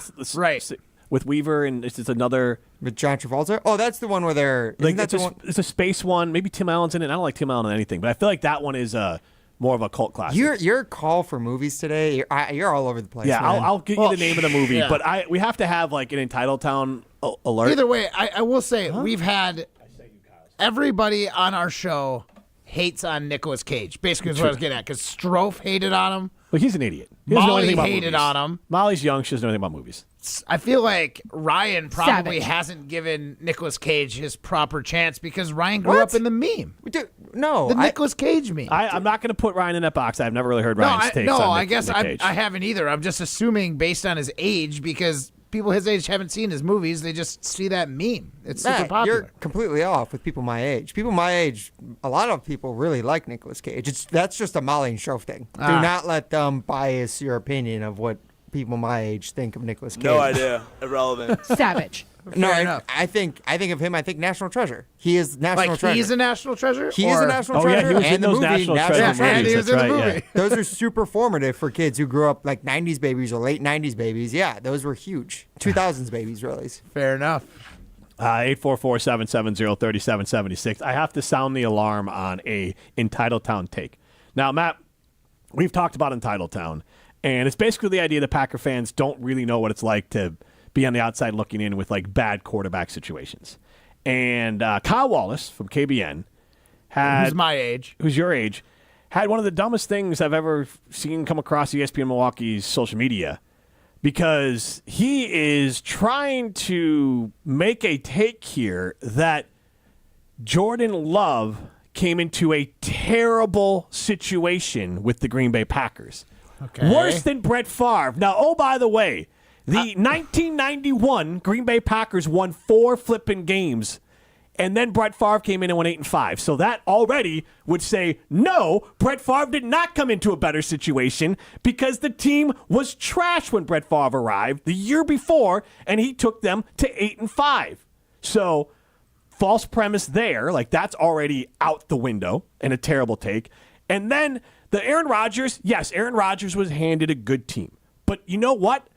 with Weaver and it's another with John Travolta? Oh, that's the one where they're like that's it's a space one. Maybe Tim Allen's in it. I don't like Tim Allen in anything, but I feel like that one is more of a cult classic. Your call for movies today, you're all over the place. Yeah, man. I'll get you the name of the movie, yeah. but we have to have like an Entitled Town alert. Either way, I will say we've had everybody on our show hates on Nicolas Cage. Basically, is what I was getting at. Because Strofe hated on him. Well, he's an idiot. He doesn't know Molly anything about hated movies. on him. Molly's young. She doesn't know anything about movies. I feel like Ryan probably Savage. hasn't given Nicolas Cage his proper chance because Ryan grew up in the meme. No, the Nicolas Cage meme. I'm not going to put Ryan in that box. I've never really heard Ryan's takes on I Nick guess Cage. I haven't either. I'm just assuming based on his age because people his age haven't seen his movies. They just see that meme. It's super Matt, popular. you're completely off with people my age. People my age, a lot of people really like Nicolas Cage. That's just a Molly and Strofe thing. Do not let them bias your opinion of what people my age think of Nicolas Cage. No idea. Irrelevant. Savage. No, Fair enough. I think of him. I think National Treasure. He is National Like Treasure. he's a national treasure. He is a National Oh, yeah, Treasure. he was in and the those movie National Treasure Yeah, movies. he was That's in the right, movie. yeah. Those are super formative for kids who grew up like 90s babies or late 90s babies. Yeah, those were huge. 2000s babies, really. Fair enough. 844-770-3776. I have to sound the alarm on a Entitled Town take. Now, Matt, we've talked about Entitled Town, and it's basically the idea that Packer fans don't really know what it's like to be on the outside looking in with like bad quarterback situations. And Kyle Wallace from KBN Who's my age? who's your age, had one of the dumbest things I've ever seen come across ESPN Milwaukee's social media, because he is trying to make a take here that Jordan Love came into a terrible situation with the Green Bay Packers. Okay. Worse than Brett Favre. Now, oh, by the way, the 1991 Green Bay Packers won 4 flipping games, and then Brett Favre came in and went 8-5. So that already would say, no, Brett Favre did not come into a better situation because the team was trash when Brett Favre arrived the year before, and he took them to 8-5. So false premise there. Like, that's already out the window and a terrible take. And then the Aaron Rodgers, yes, Aaron Rodgers was handed a good team. But you know what?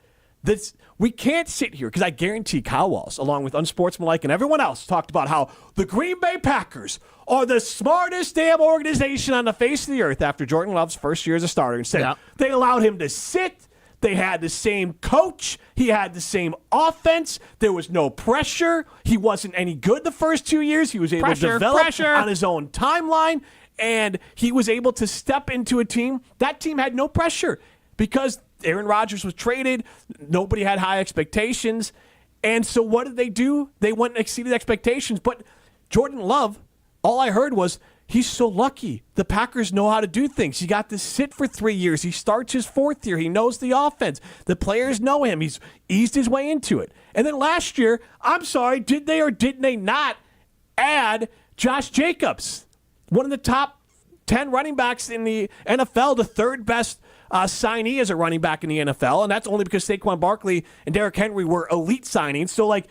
We can't sit here, because I guarantee Kyle Wallace, along with Unsportsmanlike and everyone else, talked about how the Green Bay Packers are the smartest damn organization on the face of the earth after Jordan Love's first year as a starter, and said they allowed him to sit. They had the same coach. He had the same offense. There was no pressure. He wasn't any good the first 2 years. He was able to develop on his own timeline, and he was able to step into a team. That team had no pressure because Aaron Rodgers was traded. Nobody had high expectations. And so what did they do? They went and exceeded expectations. But Jordan Love, all I heard was, he's so lucky. The Packers know how to do things. He got to sit for 3 years. He starts his 4th year. He knows the offense. The players know him. He's eased his way into it. And then last year, I'm sorry, did they or didn't they not add Josh Jacobs, one of the top 10 running backs in the NFL, the 3rd best signee as a running back in the NFL, and that's only because Saquon Barkley and Derrick Henry were elite signings. So, like,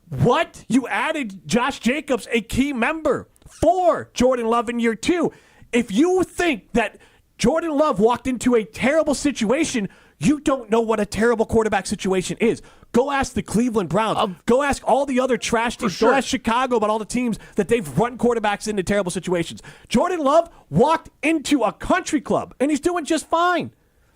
what? You added Josh Jacobs, a key member for Jordan Love in year 2. If you think that Jordan Love walked into a terrible situation, you don't know what a terrible quarterback situation is. Go ask the Cleveland Browns. Go ask all the other trash teams. Go ask Chicago about all the teams that they've run quarterbacks into terrible situations. Jordan Love walked into a country club, and he's doing just fine.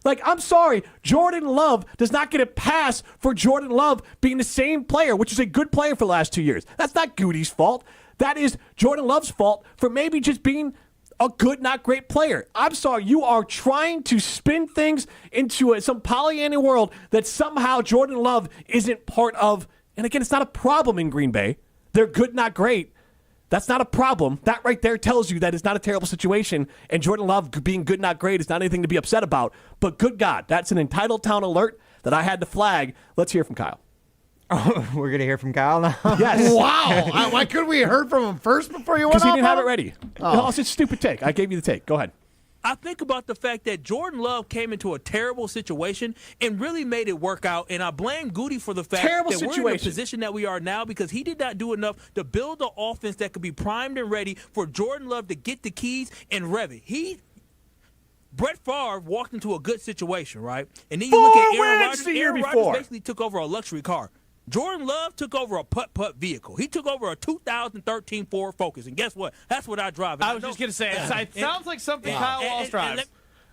Like, I'm sorry, Jordan Love does not get a pass for Jordan Love being the same player, which is a good player for the last 2 years. That's not Goody's fault. That is Jordan Love's fault for maybe just being a good, not great player. I'm sorry, you are trying to spin things into some Pollyanna world that somehow Jordan Love isn't part of And again, it's not a problem in Green Bay. They're good, not great. That's not a problem. That right there tells you that it's not a terrible situation, and Jordan Love being good, not great is not anything to be upset about. But good God, that's an entitled town alert that I had to flag. Let's hear from Kyle. Oh, we're going to hear from Kyle now? Yes. Wow. Why couldn't we have heard from him first before you went off? Because he didn't have on it him? ready. Oh. No, it's a stupid take. I gave you the take. Go ahead. I think about the fact that Jordan Love came into a terrible situation and really made it work out, and I blame Goody for the fact that we're in the position that we are now because he did not do enough to build the offense that could be primed and ready for Jordan Love to get the keys and rev it. Brett Favre walked into a good situation, right? And then you look at Aaron Rodgers. Aaron Rodgers basically took over a luxury car. Jordan Love took over a putt-putt vehicle. He took over a 2013 Ford Focus. And guess what? That's what I drive. I was just going to say, it sounds like something Kyle Walsh drives.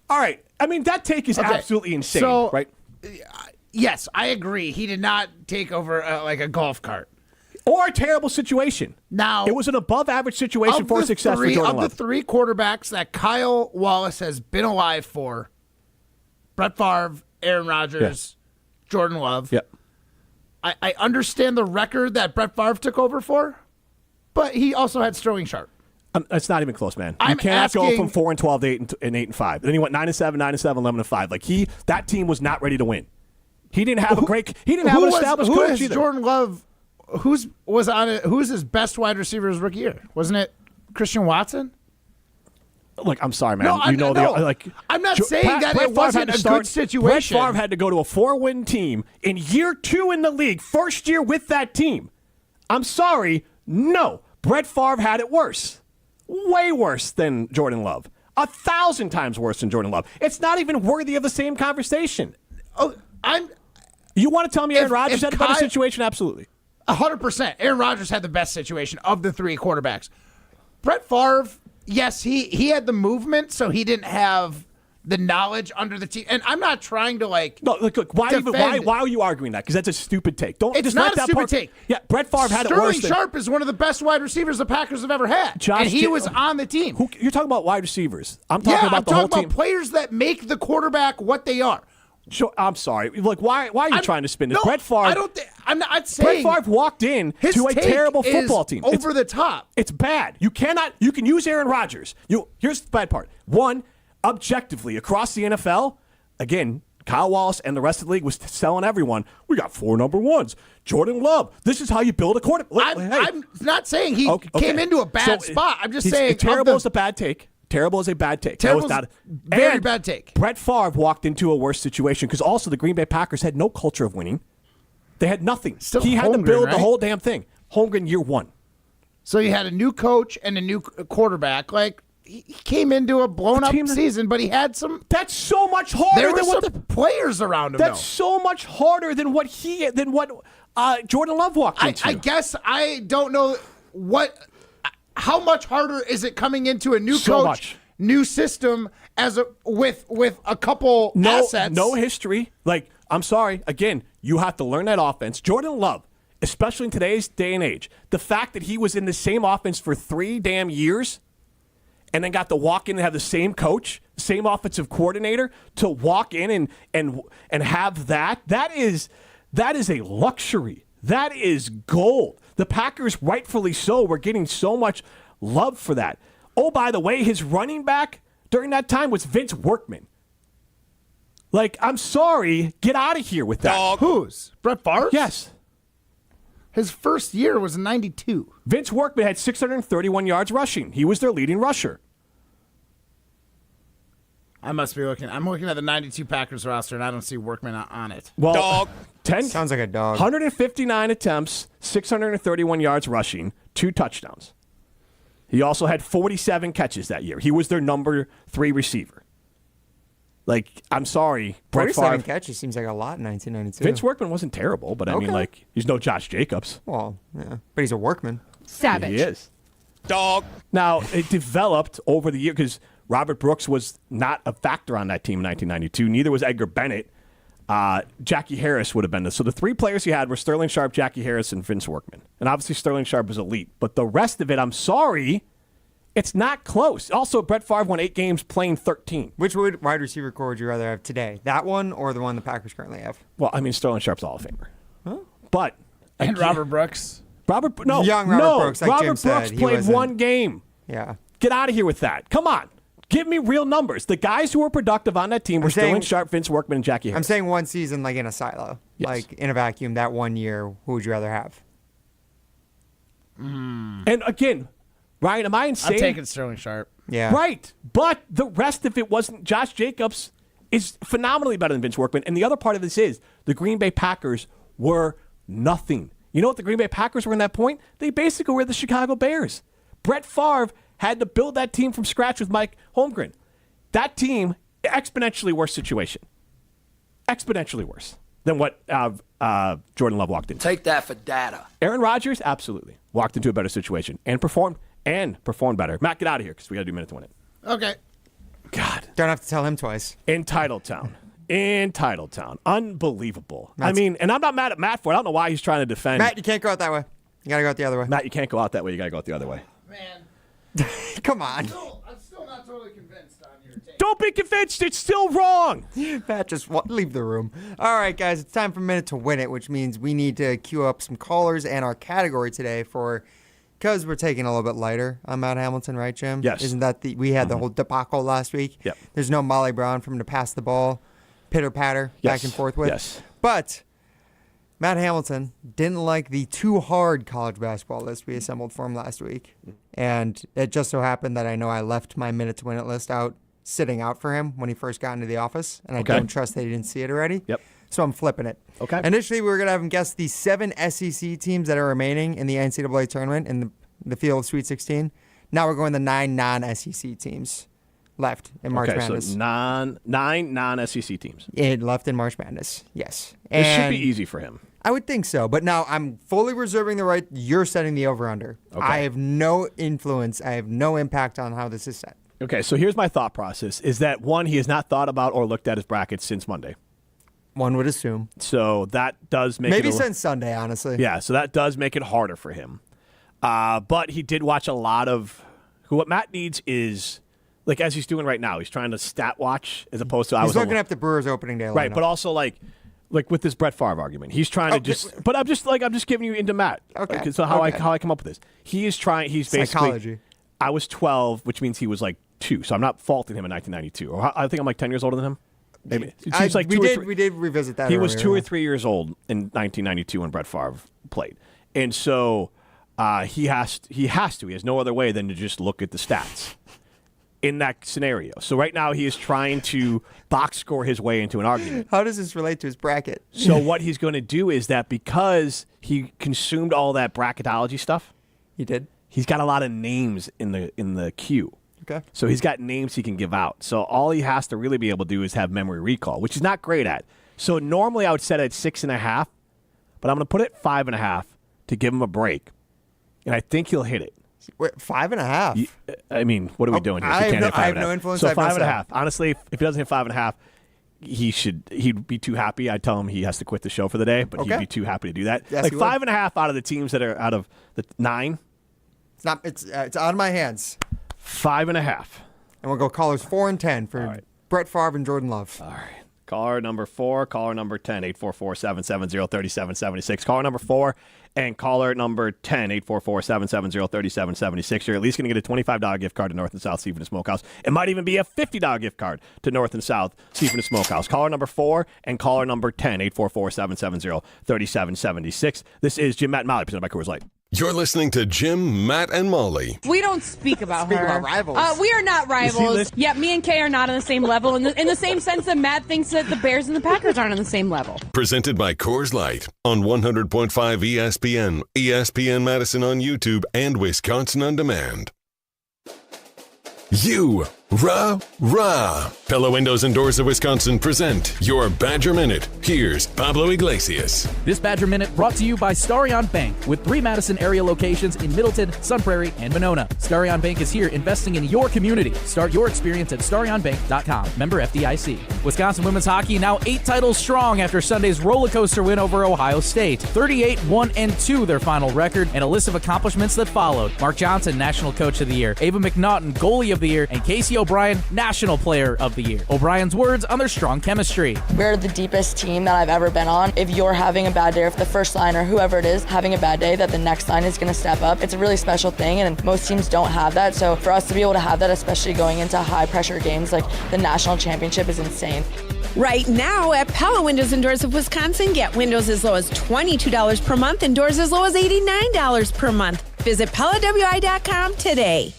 All right. I mean, that take is absolutely insane, So, right? Yes, I agree. He did not take over like a golf cart. Or a terrible situation. Now, it was an above-average situation for success for Jordan Love. Of the three quarterbacks that Kyle Wallace has been alive for, Brett Favre, Aaron Rodgers, Jordan Love. Yep. I understand the record that Brett Favre took over for, but he also had Sterling Sharp. It's not even close, man. You I'm cannot go asking- from 4-12 to 8-5. Then he went 9-7, 9-7, 11-5. Like that team was not ready to win. He didn't have He didn't have an established who coach is either. Jordan Love? Who's his best wide receiver his rookie year? Wasn't it Christian Watson? Like, I'm sorry, man. No, I'm not saying that it wasn't a good situation. Brett Favre had to go to a 4-win team in year 2 in the league, first year with that team. I'm sorry. No. Brett Favre had it worse. Way worse than Jordan Love. 1,000 times worse than Jordan Love. It's not even worthy of the same conversation. You want to tell me Aaron Rodgers had a better situation? Absolutely. 100%. Aaron Rodgers had the best situation of the three quarterbacks. Brett Favre, yes, he had the movement, so he didn't have the knowledge under the team. And I'm not trying to look. Why are you arguing that? Because that's a stupid take. Don't. It's just not let a that stupid part, take. Yeah, Brett Favre had it worse. Sterling Sharp is one of the best wide receivers the Packers have ever had, and he was on the team. You're talking about wide receivers. I'm talking about the whole team. Players that make the quarterback what they are. Sure, I'm sorry. Look, why are you trying to spin this? No, Brett Favre. I'm not saying. Brett Favre walked in to a terrible football team. Over the top. It's bad. You can use Aaron Rodgers. Here's the bad part. One, objectively across the NFL, again, Kyle Wallace and the rest of the league was telling everyone, we got 4 number ones. Jordan Love. This is how you build a quarterback. I'm not saying he came into a bad spot. I'm just saying terrible is a bad take. Terrible is a bad take. Terrible is very bad take. Brett Favre walked into a worse situation because also the Green Bay Packers had no culture of winning. They had nothing. He had to build the whole damn thing. Holmgren year 1. So you had a new coach and a new quarterback. Like, he came into a blown-up season, but he had some... That's so much harder than what the players around him. That's so much harder than what Jordan Love walked into. I guess I don't know how much harder is it coming into a new coach, new system with a couple assets? No history. Like, I'm sorry. Again, you have to learn that offense. Jordan Love, especially in today's day and age, the fact that he was in the same offense for 3 damn years and then got to walk in and have the same coach, same offensive coordinator, to walk in and have that is a luxury. That is gold. The Packers, rightfully so, were getting so much love for that. Oh, by the way, his running back during that time was Vince Workman. Like, I'm sorry, get out of here with that. Whose? Brett Favre? Yes. His first year was 92. Vince Workman had 631 yards rushing. He was their leading rusher. I must be looking. I'm looking at the 92 Packers roster, and I don't see Workman on it. Well, 10 sounds like a dog. 159 attempts, 631 yards rushing, 2 touchdowns. He also had 47 catches that year. He was their number 3 receiver. Like, I'm sorry, Brett 47 Favre. catches seems like a lot in 1992. Vince Workman wasn't terrible, but I mean, like, he's no Josh Jacobs. Well, yeah, but he's a workman. Savage. He is. Dog. Now, it developed over the year because Robert Brooks was not a factor on that team in 1992. Neither was Edgar Bennett. Jackie Harris would have been this. So the 3 players he had were Sterling Sharp, Jackie Harris, and Vince Workman. And obviously Sterling Sharp was elite. But the rest of it, I'm sorry, it's not close. Also, Brett Favre won 8 games playing 13. Which wide receiver core would you rather have today? That one or the one the Packers currently have? Well, I mean, Sterling Sharp's a Hall of Famer. Huh? But And Robert Brooks. Young Robert Brooks, like Robert Jim said, Brooks he played wasn't- one game. Yeah. Get out of here with that. Come on. Give me real numbers. The guys who were productive on that team were Sterling Sharp, Vince Workman, and Jackie Harris. I'm saying one season, like in a silo, like in a vacuum. That 1 year, who would you rather have? And again, Ryan, am I insane? I'm taking Sterling Sharp. Yeah. Right. But the rest of it wasn't. Josh Jacobs is phenomenally better than Vince Workman. And the other part of this is the Green Bay Packers were nothing. You know what the Green Bay Packers were in that point? They basically were the Chicago Bears. Brett Favre had to build that team from scratch with Mike Holmgren. That team, exponentially worse situation. Exponentially worse than what Jordan Love walked into. Take that for data. Aaron Rodgers, absolutely. Walked into a better situation and performed better. Matt, get out of here because we got to do a minute to win it. Okay. God. Don't have to tell him twice. In Titletown. Unbelievable. I mean, and I'm not mad at Matt for it. I don't know why he's trying to defend. Matt, you can't go out that way. You got to go out the other way. Matt, you can't go out that way. You got to go out the other way. Come on. I'm still not totally convinced on your take. Don't be convinced. It's still wrong. Matt, just leave the room. All right, guys, it's time for a minute to win it, which means we need to queue up some callers and our category today because we're taking a little bit lighter on Matt Hamilton, right, Jim? Yes. Isn't that we had the whole debacle last week? Yep. There's no Molly Brown for him to pass the ball, pitter-patter, back and forth with. Yes. But Matt Hamilton didn't like the too hard college basketball list we assembled for him last week. And it just so happened that I know I left my minute to win it list sitting out for him when he first got into the office. And I don't trust that he didn't see it already. Yep. So I'm flipping it. Okay. Initially, we were going to have him guess the 7 SEC teams that are remaining in the NCAA tournament in the field of Sweet 16. Now we're going the 9 non-SEC teams left in March Madness. So 9 non-SEC teams. It left in March Madness, yes. This should be easy for him. I would think so, but now I'm fully reserving the right. You're setting the over-under. Okay. I have no influence. I have no impact on how this is set. Okay, so here's my thought process, is that, one, he has not thought about or looked at his brackets since Monday. One would assume. So that does make Maybe it since Sunday, honestly. Yeah, so that does make it harder for him. But he did watch a lot of – what Matt needs is – like as he's doing right now, he's trying to stat watch as opposed to – He's looking up the Brewers opening day lineup. Right, but also like with this Brett Favre argument, he's trying to just – but I'm just giving you into Matt. Okay. So how I come up with this. He is trying – he's basically – Psychology. I was 12, which means he was like 2, so I'm not faulting him in 1992. Or I think I'm like 10 years older than him. Maybe. We did revisit that. He was 2 or 3 years old in 1992 when Brett Favre played, and so he has to. He has no other way than to just look at the stats in that scenario. So right now he is trying to box score his way into an argument. How does this relate to his bracket? So what he's going to do is that because he consumed all that bracketology stuff, he did. He's got a lot of names in the queue. Okay. So he's got names he can give out. So all he has to really be able to do is have memory recall, which he's not great at. So normally I would set it at 6.5, but I'm going to put it 5.5 to give him a break, and I think he'll hit it. Wait, 5.5? I mean, what are we doing here? I have no influence. So 5.5. Honestly, if he doesn't hit 5.5, he'd be too happy. I'd tell him he has to quit the show for the day, but he'd be too happy to do that. Yes, like 5.5 out of the teams that are out of the 9. It's out of my hands. 5.5. And we'll go callers 4 and 10 for Brett Favre and Jordan Love. All right. Caller number 4, caller number 10, 844-770-3776. Caller number 4 and caller number 10, 844-770-3776. You're at least going to get a $25 gift card to North and South Seafood and Smokehouse. It might even be a $50 gift card to North and South Seafood and Smokehouse. Caller number 4 and caller number 10, 844-770-3776. This is Jim, Matt, and Molly, presented by Coors Light. You're listening to Jim, Matt, and Molly. We don't speak about Speak her. about rivals. We are not rivals. Yeah, me and Kay are not on the same level in the same sense that Matt thinks that the Bears and the Packers aren't on the same level. Presented by Coors Light on 100.5 ESPN, ESPN Madison on YouTube, and Wisconsin On Demand. Rah. Pella Windows and Doors of Wisconsin present your Badger Minute. Here's Pablo Iglesias. This Badger Minute brought to you by Starion Bank with 3 Madison area locations in Middleton, Sun Prairie, and Monona. Starion Bank is here investing in your community. Start your experience at starionbank.com. Member FDIC. Wisconsin women's hockey now 8 titles strong after Sunday's roller coaster win over Ohio State. 38-1-2 their final record, and a list of accomplishments that followed. Mark Johnson, National Coach of the Year. Ava McNaughton, Goalie of the Year, and Casey O'Brien, National Player of the Year. O'Brien's words on their strong chemistry. We're the deepest team team that I've ever been on. If you're having a bad day, or if the first line or whoever it is having a bad day, that the next line is going to step up. It's a really special thing, and most teams don't have that. So for us to be able to have that, especially going into high-pressure games like the national championship, is insane. Right now at Pella Windows and Doors of Wisconsin, get windows as low as $22 per month and doors as low as $89 per month. Visit PellaWI.com today.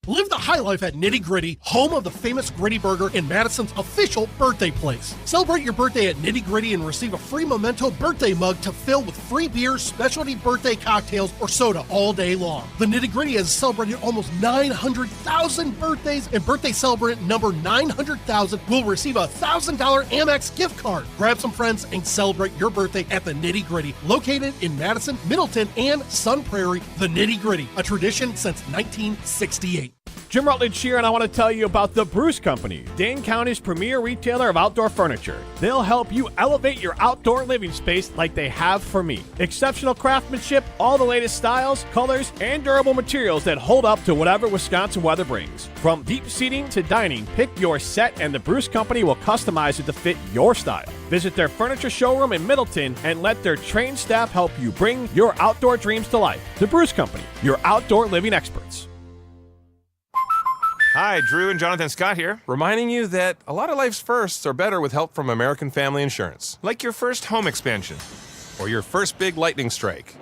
Live the high life at Nitty Gritty, home of the famous Gritty Burger and Madison's official birthday place. Celebrate your birthday at Nitty Gritty and receive a free Memento birthday mug to fill with free beer, specialty birthday cocktails, or soda all day long. The Nitty Gritty has celebrated almost 900,000 birthdays, and birthday celebrant number 900,000 will receive a $1,000 Amex gift card. Grab some friends and celebrate your birthday at the Nitty Gritty, located in Madison, Middleton, and Sun Prairie. The Nitty Gritty, a tradition since 1968. Jim Rutledge here, and I want to tell you about the Bruce Company, Dane County's premier retailer of outdoor furniture. They'll help you elevate your outdoor living space like they have for me. Exceptional craftsmanship, all the latest styles, colors, and durable materials that hold up to whatever Wisconsin weather brings. From deep seating to dining, pick your set and the Bruce Company will customize it to fit your style. Visit their furniture showroom in Middleton and let their trained staff help you bring your outdoor dreams to life. The Bruce Company, your outdoor living experts. Hi, Drew and Jonathan Scott here, reminding you that a lot of life's firsts are better with help from American Family Insurance. Like your first home expansion, or your first big lightning strike.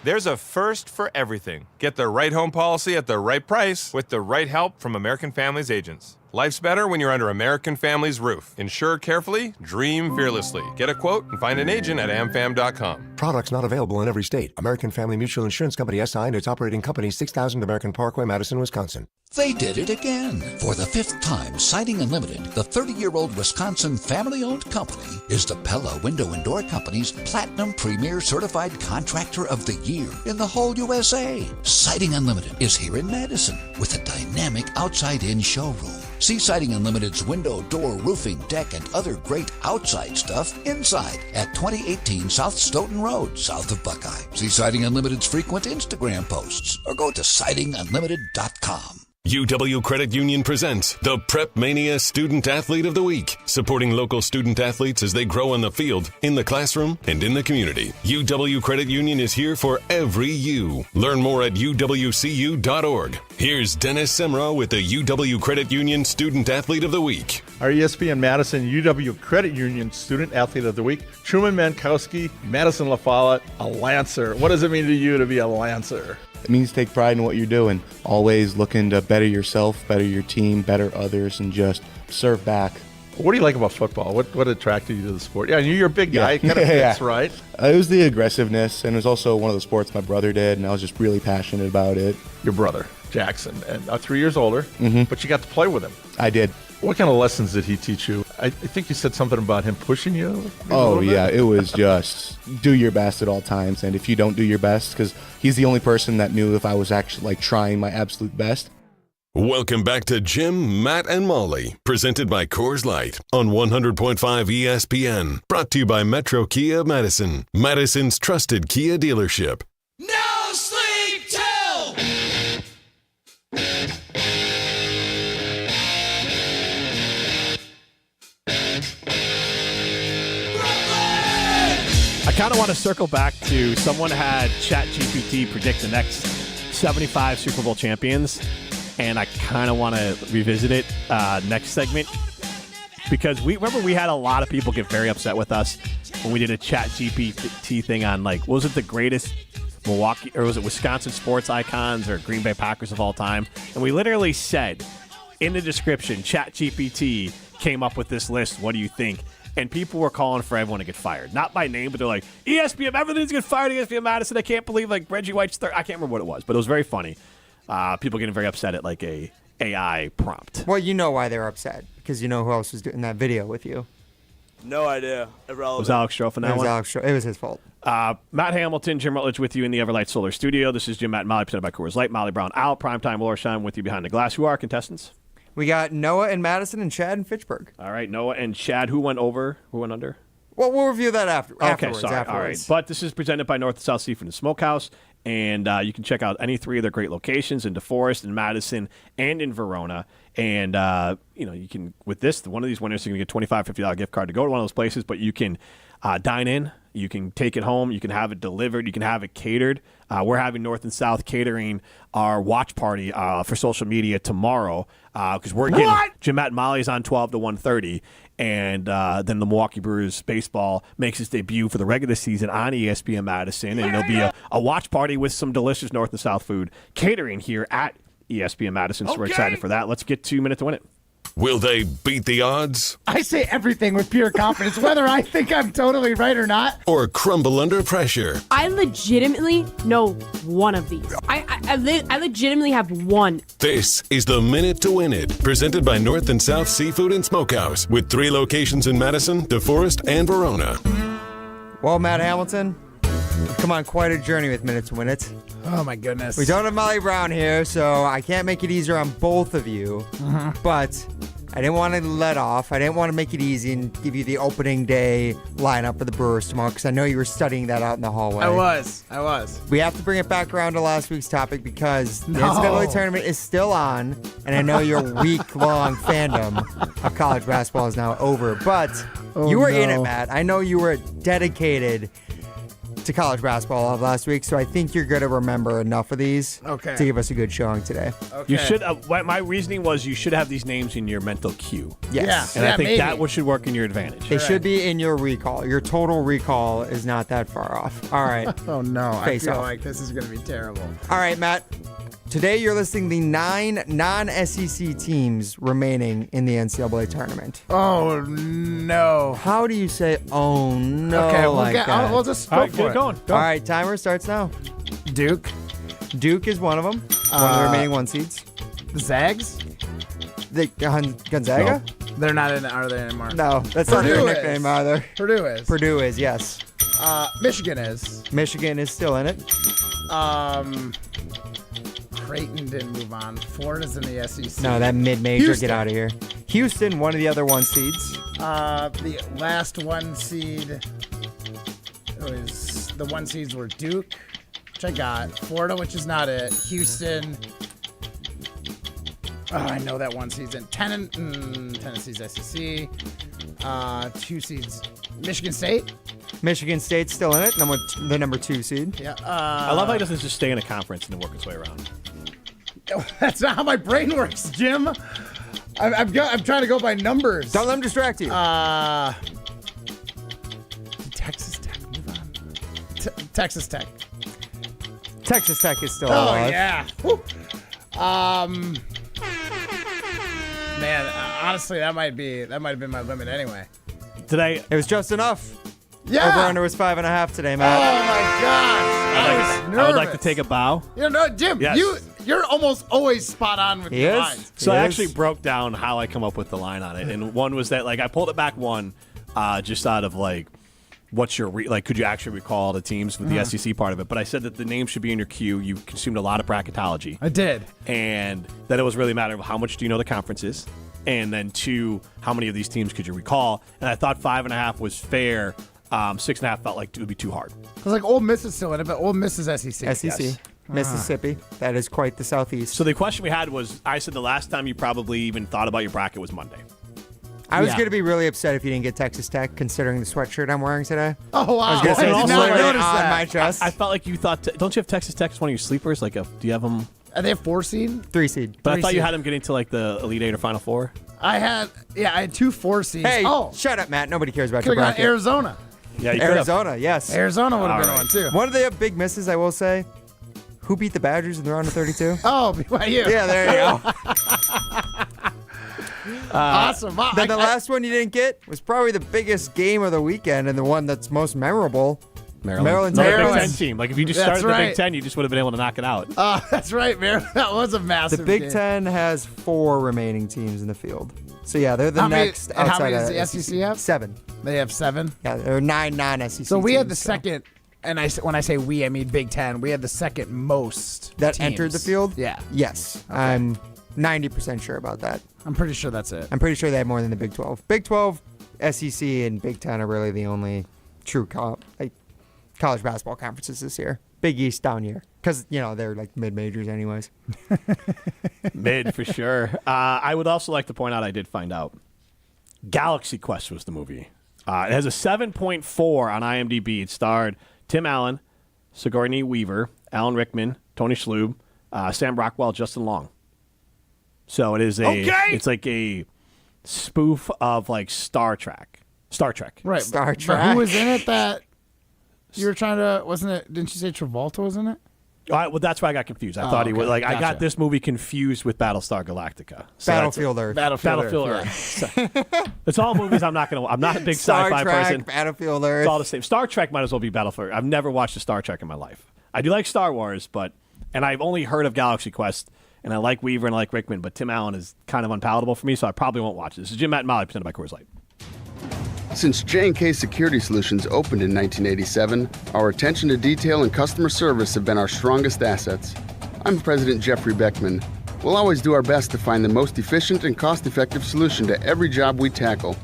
There's a first for everything. Get the right home policy at the right price with the right help from American Family's agents. Life's better when you're under American Family's roof. Insure carefully, dream fearlessly. Get a quote and find an agent at amfam.com. Products not available in every state. American Family Mutual Insurance Company SI and its operating company 6000 American Parkway, Madison, Wisconsin. They did it again. For the 5th time, Siding Unlimited, the 30-year-old Wisconsin family-owned company, is the Pella Window and Door Company's Platinum Premier Certified Contractor of the Year in the whole USA. Siding Unlimited is here in Madison with a dynamic outside-in showroom. See Siding Unlimited's window, door, roofing, deck, and other great outside stuff inside at 2018 South Stoughton Road, south of Buckeye. See Siding Unlimited's frequent Instagram posts or go to sidingunlimited.com. UW Credit Union presents the Prep Mania Student Athlete of the Week, supporting local student athletes as they grow on the field, in the classroom, and in the community. UW Credit Union is here for every you. Learn more at uwcu.org. Here's Dennis Semra with the UW Credit Union Student Athlete of the Week. Our ESPN Madison UW Credit Union Student Athlete of the Week, Truman Mankowski, Madison La Follette, a Lancer. What does it mean to you to be a Lancer? It means take pride in what you're doing. Always looking to better yourself, better your team, better others, and just serve back. What do you like about football? What attracted you to the sport? Yeah, you're a big guy. It kind of fits, right? It was the aggressiveness, and it was also one of the sports my brother did, and I was just really passionate about it. Your brother, Jackson, and 3 years older, but you got to play with him. I did. What kind of lessons did he teach you? I think you said something about him pushing you. Oh, yeah. It was just do your best at all times. And if you don't do your best, because he's the only person that knew if I was actually trying my absolute best. Welcome back to Jim, Matt, and Molly, presented by Coors Light on 100.5 ESPN. Brought to you by Metro Kia Madison, Madison's trusted Kia dealership. No sleep till! I kind of want to circle back to someone had ChatGPT predict the next 75 Super Bowl champions, and I kind of want to revisit it next segment because we had a lot of people get very upset with us when we did a ChatGPT thing on was it the greatest Milwaukee or was it Wisconsin sports icons or Green Bay Packers of all time? And we literally said in the description, ChatGPT came up with this list. What do you think? And people were calling for everyone to get fired. Not by name, but they're like, ESPN, everything's get fired at ESPN Madison. I can't believe Reggie White's third. I can't remember what it was, but it was very funny. People getting very upset at a AI prompt. Well, you know why they're upset, because you know who else was doing that video with you. No idea. Irrelevant. Was Alex Strofe in that one? It was his fault. Matt Hamilton, Jim Rutledge with you in the Everlight Solar Studio. This is Jim, Matt, and Molly, presented by Coors Light. Molly Brown, Al, Primetime Lorsheim with you behind the glass. Who are our contestants? We got Noah and Madison and Chad and Fitchburg. All right, Noah and Chad. Who went over? Who went under? Well, we'll review that afterwards. All right. But this is presented by North and South Seafood and Smokehouse And you can check out any three of their great locations in DeForest, in Madison, and in Verona. And, you can, with this, one of these winners, you're going to get a $25, $50 gift card to go to one of those places, but you can dine in. You can take it home. You can have it delivered. You can have it catered. We're having North and South catering our watch party for social media tomorrow because we're getting Jim, Matt, and Molly's on 12 to 1:30. And then the Milwaukee Brewers baseball makes its debut for the regular season on ESPN Madison. And there'll be a watch party with some delicious North and South food catering here at ESPN Madison. So we're excited for that. Let's get 2 minutes to win it. Will they beat the odds? I say everything with pure confidence, whether I think I'm totally right or not. Or crumble under pressure? I legitimately know one of these. I legitimately have one. This is the Minute to Win It, presented by North and South Seafood and Smokehouse, with 3 locations in Madison, DeForest, and Verona. Well, Matt Hamilton, we've come on quite a journey with Minute to Win It. Oh, my goodness. We don't have Molly Brown here, so I can't make it easier on both of you. But I didn't want to let off. I didn't want to make it easy and give you the opening day lineup for the Brewers tomorrow because I know you were studying that out in the hallway. I was. We have to bring it back around to last week's topic because the NCAA tournament is still on, and I know your week-long fandom of college basketball is now over. But you were in it, Matt. I know you were dedicated to college basketball of last week, so I think you're going to remember enough of these to give us a good showing today. Okay. You should. My reasoning was you should have these names in your mental queue. Yes. And I think that should work in your advantage. They should be in your recall. Your total recall is not that far off. All right. Oh, no. Face I feel off. like this is going to be terrible. All right, Matt. Today you're listing the 9 non-SEC teams remaining in the NCAA tournament. Oh, no. How do you say, oh, no, okay, we'll just go for it. Going. All right, timer starts now. Duke is one of them. One of the remaining 1 seeds. The Zags? The Gonzaga? No. They're not in it, are they, anymore? No, that's not their nickname either. Purdue is. Purdue is, yes. Michigan is. Michigan is still in it. Creighton didn't move on. Florida's in the SEC. No, that mid-major, Houston. get out of here. Houston, one of the other 1 seeds. The last 1 seed was the 1 seeds were Duke, which I got. Florida, which is not it. Houston. Oh, I know that 1 seed's in. Tennessee's SEC. 2 seeds. Michigan State. Michigan State's still in it. The number 2 seed. Yeah. I love how he doesn't just stay in a conference and then work his way around. That's not how my brain works, Jim. I'm trying to go by numbers. Don't let them distract you. Texas Tech, move on. Texas Tech. Texas Tech is still alive. Oh, yeah. Woo. Man, honestly, that might have been my limit anyway. Today, it was just enough. Yeah. Over under was 5.5 today, Matt. Oh my gosh. I would like to take a bow. You know, Jim, Yes. you're almost always spot on with your lines. So I actually broke down how I come up with the line on it, and one was that I pulled it back one, just out of what's your could you actually recall the teams with the SEC part of it? But I said that the name should be in your queue. You consumed a lot of bracketology. I did, and that it was really a matter of how much do you know the conferences, and then 2, how many of these teams could you recall? And I thought 5.5 was fair. 6.5 felt like it would be too hard. Because Ole Miss is still in it, but Ole Miss is SEC. SEC. Yes. Mississippi. That is quite the southeast. So the question we had was, I said the last time you probably even thought about your bracket was Monday. I was going to be really upset if you didn't get Texas Tech, considering the sweatshirt I'm wearing today. Oh, wow. I was going to say, I did not notice that. my chest. I felt like you thought, don't you have Texas Tech as one of your sleepers? Do you have them? Are they a 4 seed? 3 seed. But I thought you had them getting to the Elite 8 or Final 4. I had 2 4 seeds. Hey, shut up, Matt. Nobody cares about Could your have got bracket. Arizona. Yeah, you Arizona, yes. Arizona would have been one, too. One of the big misses, I will say, who beat the Badgers in the round of 32? Oh, BYU. Yeah, there you go. Awesome. Wow, Then the last one you didn't get was probably the biggest game of the weekend and the one that's most memorable. Maryland's Big Ten team. If you just started the Big Ten, you just would have been able to knock it out. That's right, Maryland. That was a massive The Big game. Ten has 4 remaining teams in the field. So, yeah, they're the next and outside how of many does the SEC have? 7. They have 7? Yeah, there are 9 non-SEC So we teams, had the second, and when I say we, I mean Big Ten. We had the second most that teams. entered the field? Yeah. Yes. Okay. I'm 90% sure about that. I'm pretty sure that's it. I'm pretty sure they have more than the Big 12. Big 12, SEC, and Big 10 are really the only true college basketball conferences this year. Big East down year. Because, they're like mid-majors anyways. Mid, for sure. I would also like to point out, I did find out, Galaxy Quest was the movie. It has a 7.4 on IMDb. It starred Tim Allen, Sigourney Weaver, Alan Rickman, Tony Shalhoub, Sam Rockwell, Justin Long. So it is it's like a spoof of like Star Trek. Right. Star But Trek. who was in it that you were trying to, wasn't it, didn't you say Travolta was in it? Well, that's why I got confused. I thought he was I got Gotcha. this movie confused with Battlestar Galactica. So Battlefield Earth. Battlefield Earth. So, it's all movies I'm not a big Star sci-fi Trek, person. Battlefield Earth. It's all the same. Star Trek might as well be Battlefield Earth. I've never watched a Star Trek in my life. I do like Star Wars, and I've only heard of Galaxy Quest, and I like Weaver and I like Rickman, but Tim Allen is kind of unpalatable for me, so I probably won't watch it. This is Jim, Matt, and Molly, presented by Coors Light. Since J&K Security Solutions opened in 1987, our attention to detail and customer service have been our strongest assets. I'm President Jeffrey Beckman. We'll always do our best to find the most efficient and cost-effective solution to every job we tackle.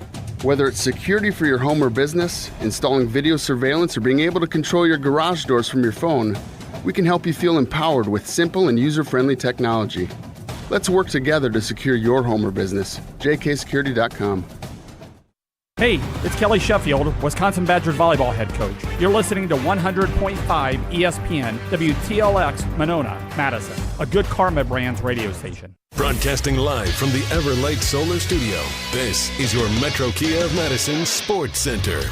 Whether it's security for your home or business, installing video surveillance, or being able to control your garage doors from your phone, we can help you feel empowered with simple and user-friendly technology. Let's work together to secure your home or business. jksecurity.com. Hey, it's Kelly Sheffield, Wisconsin Badger volleyball head coach. You're listening to 100.5 ESPN, WTLX, Monona, Madison, a good Karma Brands radio station. Broadcasting live from the Everlight Solar Studio, this is your Metro Kia of Madison Sports Center.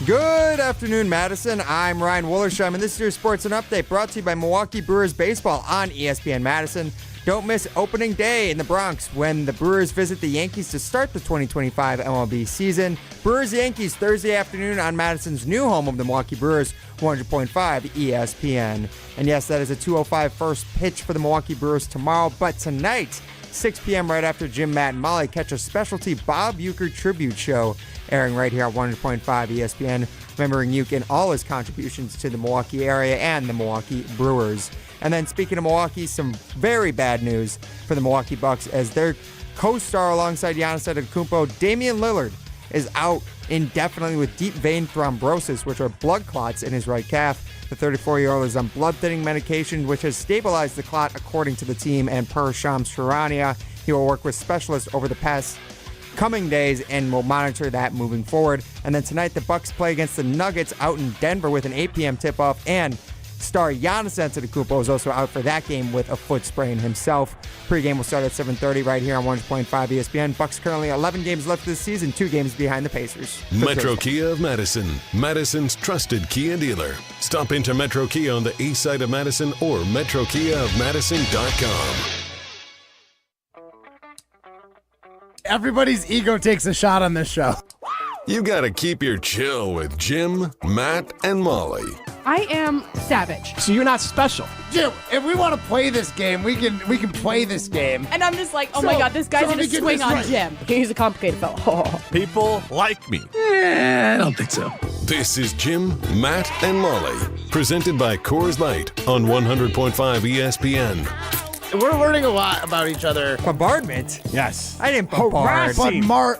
Good afternoon, Madison. I'm Ryan Wollersheim, and this is your Sports and Update brought to you by Milwaukee Brewers Baseball on ESPN Madison. Don't miss opening day in the Bronx when the Brewers visit the Yankees to start the 2025 MLB season. Brewers-Yankees Thursday afternoon on Madison's new home of the Milwaukee Brewers, 100.5 ESPN. And yes, that is a 2:05 first pitch for the Milwaukee Brewers tomorrow, but tonight, 6 p.m. right after Jim, Matt, and Molly catch a specialty Bob Uecker tribute show airing right here at 100.5 ESPN, remembering Uecker and all his contributions to the Milwaukee area and the Milwaukee Brewers. And then speaking of Milwaukee, some very bad news for the Milwaukee Bucks as their co-star alongside Giannis Antetokounmpo, Damian Lillard, is out indefinitely with deep vein thrombosis, which are blood clots in his right calf. The 34-year-old is on blood-thinning medication, which has stabilized the clot, according to the team, and per Shams Charania. He will work with specialists over the past coming days and will monitor that moving forward. And then tonight, the Bucks play against the Nuggets out in Denver with an 8 p.m. tip-off, and star Giannis Antetokounmpo is also out for that game with a foot sprain himself. Pre-game will start at 7:30 right here on 100.5 ESPN. Bucks currently 11 games left this season, 2 games behind the Pacers. Metro Kia of Madison, Madison's trusted Kia dealer. Stop into Metro Kia on the east side of Madison or metrokiaofmadison.com. Everybody's ego takes a shot on this show. You gotta keep your chill with Jim, Matt, and Molly. I am savage. So you're not special. Jim, if we want to play this game, we can play this game. And I'm just like, oh my God, this guy's going to swing on Jim. He's a complicated fellow. People like me. I don't think so. This is Jim, Matt, and Molly. Presented by Coors Light on 100.5 ESPN. We're learning a lot about each other. Bombardment? Yes. I didn't bombard.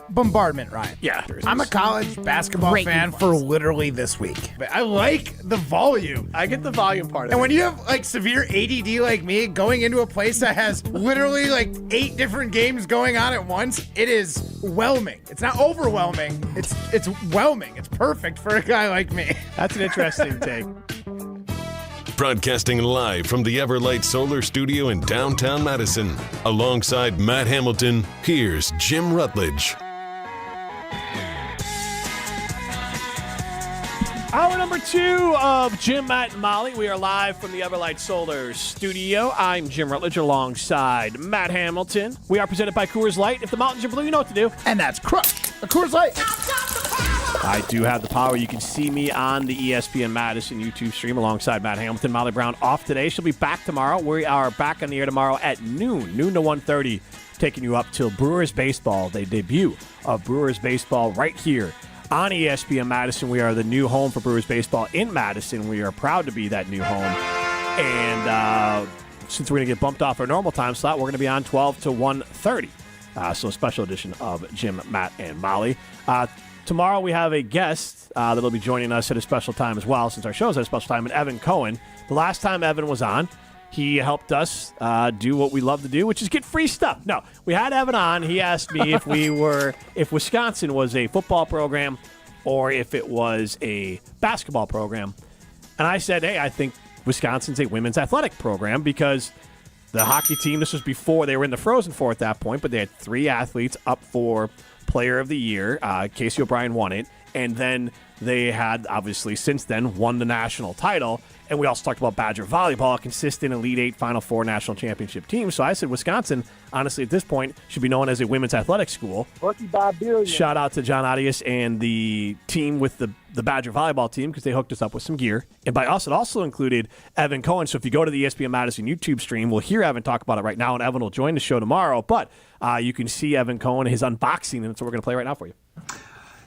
Bombardment, Ryan. Yeah. I'm a college basketball fan for literally this week. But I like the volume. I get the volume part of it. And when you have like severe ADD like me, going into a place that has literally like 8 different games going on at once, it is whelming. It's not overwhelming. It's whelming. It's perfect for a guy like me. That's an interesting take. Broadcasting live from the Everlight Solar Studio in downtown Madison. Alongside Matt Hamilton, here's Jim Rutledge. Hour number 2 of Jim, Matt, and Molly. We are live from the Everlight Solar Studio. I'm Jim Rutledge alongside Matt Hamilton. We are presented by Coors Light. If the mountains are blue, you know what to do. And that's a Coors Light. I do have the power. You can see me on the ESPN Madison YouTube stream alongside Matt Hamilton. Molly Brown off today. She'll be back tomorrow. We are back on the air tomorrow at noon to 1:30, taking you up till Brewers Baseball. They debut of Brewers Baseball right here on ESPN Madison. We are the new home for Brewers Baseball in Madison. We are proud to be that new home. And since we're going to get bumped off our normal time slot, we're going to be on 12 to 1:30. So a special edition of Jim, Matt, and Molly. Tomorrow we have a guest that'll be joining us at a special time as well, since our show's at a special time, and Evan Cohen. The last time Evan was on, he helped us do what we love to do, which is get free stuff. No, we had Evan on. He asked me if Wisconsin was a football program or if it was a basketball program. And I said, hey, I think Wisconsin's a women's athletic program because the hockey team, this was before they were in the Frozen Four at that point, but they had 3 athletes up for Player of the Year. Casey O'Brien won it. And then they had, obviously, since then, won the national title. And we also talked about Badger volleyball, a consistent Elite Eight, Final Four national championship team. So I said Wisconsin, honestly, at this point, should be known as a women's athletic school. Shout out to John Adius and the team with the Badger volleyball team because they hooked us up with some gear. And by us, it also included Evan Cohen. So if you go to the ESPN Madison YouTube stream, we'll hear Evan talk about it right now, and Evan will join the show tomorrow. But you can see Evan Cohen, his unboxing, and that's what we're going to play right now for you.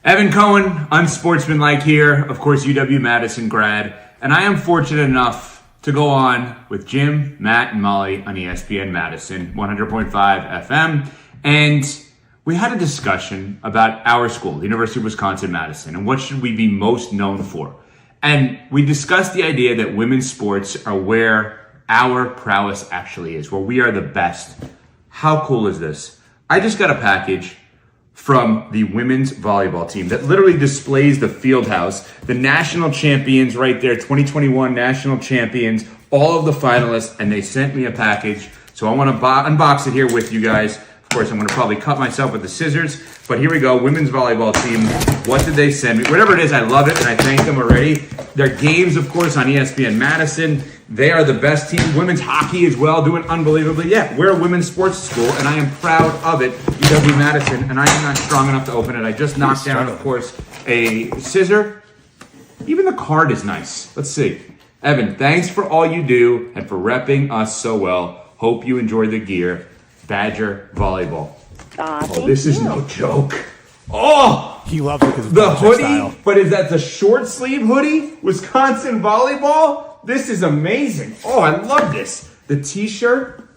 Evan Cohen, unsportsmanlike here, of course, UW-Madison grad, and I am fortunate enough to go on with Jim, Matt, and Molly on ESPN Madison, 100.5 FM, and we had a discussion about our school, the University of Wisconsin-Madison, and what should we be most known for. And we discussed the idea that women's sports are where our prowess actually is, where we are the best. How cool is this? I just got a package from the women's volleyball team that literally displays the field house, the national champions right there, 2021 national champions, all of the finalists, and they sent me a package. So I want to unbox it here with you guys. Of course, I'm going to probably cut myself with the scissors, but here we go, women's volleyball team. What did they send me? Whatever it is, I love it, and I thank them already. Their games, of course, on ESPN Madison. They are the best team. Women's hockey as well, doing unbelievably. Yeah, we're a women's sports school, and I am proud of it, UW-Madison, and I am not strong enough to open it. I just knocked down, of course, a scissor. Even the card is nice. Let's see. Evan, thanks for all you do and for repping us so well. Hope you enjoy the gear. Badger volleyball. Oh, this is no joke. Oh! He loves it because it's the hoodie, style. but is that the short sleeve hoodie? Wisconsin volleyball? This is amazing. Oh, I love this. The t-shirt,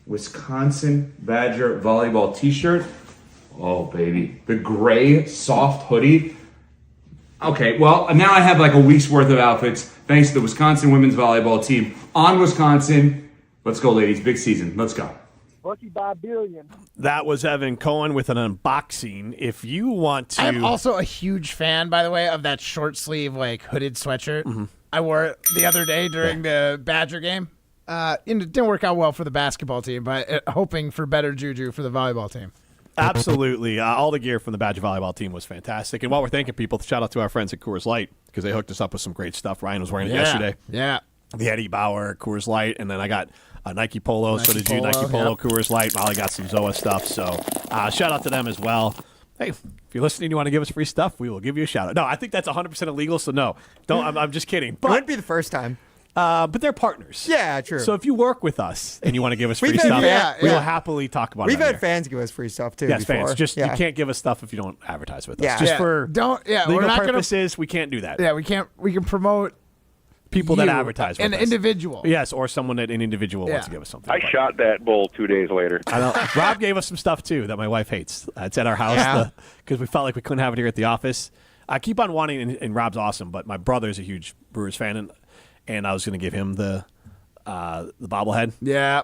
Wisconsin Badger volleyball t-shirt. Oh, baby. The gray soft hoodie. Okay, well, now I have like a week's worth of outfits thanks to the Wisconsin women's volleyball team on Wisconsin. Let's go, ladies. Big season. Let's go. Lucky by a billion. That was Evan Cohen with an unboxing. If you want to... I'm also a huge fan, by the way, of that short sleeve, like, hooded sweatshirt. Mm-hmm. I wore it the other day during the Badger game. It didn't work out well for the basketball team, but hoping for better juju for the volleyball team. Absolutely. All the gear from the Badger volleyball team was fantastic. And while we're thanking people, shout out to our friends at Coors Light because they hooked us up with some great stuff. Ryan was wearing it yesterday. Yeah. The Eddie Bauer Coors Light, and then I got a Nike Polo. So did you, Nike Polo, yep. Coors Light. Molly got some Zoa stuff. So shout out to them as well. Hey, if you're listening, you want to give us free stuff, we will give you a shout out. No, I think that's 100% illegal, so no. Don't. I'm just kidding. But, it wouldn't be the first time. But they're partners. Yeah, true. So if you work with us and you want to give us free stuff, we will happily talk about it. We've had fans give us free stuff, too. Yes, before. fans. Just you can't give us stuff if you don't advertise with us. Yeah. Just for legal we're not purposes, we can't do that. Yeah, we can't. We can promote people that advertise with an us. individual. Yes, or someone that an individual wants to give us something. I shot that bull 2 days later. I know. Rob gave us some stuff, too, that my wife hates. It's at our house because we felt like we couldn't have it here at the office. I keep on wanting, and Rob's awesome, but my brother's a huge Brewers fan, and I was going to give him the bobblehead. Yeah.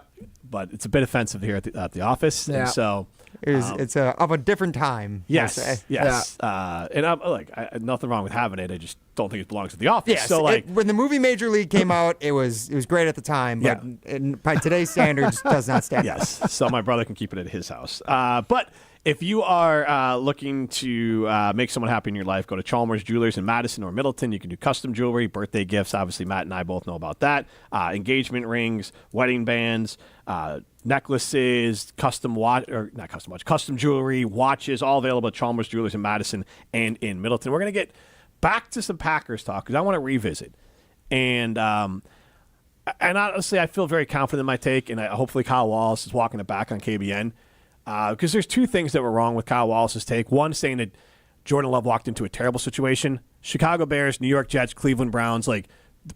But it's a bit offensive here at the office. Yeah. And so it's of a different time. Yes. I'll say. Yes. Yeah. And I'm like, nothing wrong with having it. I just don't think it belongs to the office. Yes. So like when the movie Major League came out, it was great at the time, but by today's standards, does not stand. Yes. So my brother can keep it at his house. But if you are looking to make someone happy in your life, go to Chalmers Jewelers in Madison or Middleton. You can do custom jewelry, birthday gifts. Obviously, Matt and I both know about that. Engagement rings, wedding bands, necklaces, custom jewelry, watches, all available at Chalmers Jewelers in Madison and in Middleton. We're going to get back to some Packers talk because I want to revisit. And honestly, I feel very confident in my take, and hopefully Kyle Wallace is walking it back on KBN. Because there's two things that were wrong with Kyle Wallace's take. One, saying that Jordan Love walked into a terrible situation. Chicago Bears, New York Jets, Cleveland Browns, like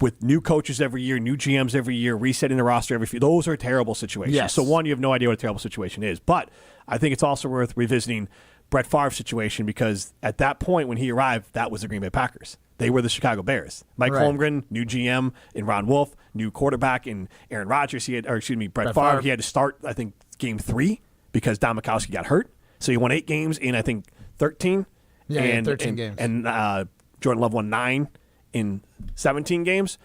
with new coaches every year, new GMs every year, resetting the roster every few. Those are terrible situations. Yes. So one, you have no idea what a terrible situation is. But I think it's also worth revisiting Brett Favre situation, because at that point when he arrived, that was the Green Bay Packers. They were the Chicago Bears. Mike Holmgren, new GM in Ron Wolf, new quarterback in Aaron Rodgers. Brett Favre. He had to start, I think, game 3 because Don Mikowski got hurt. So he won 8 games in, I think, 13. Yeah, 13 games. And Jordan Love won 9 in 17 games.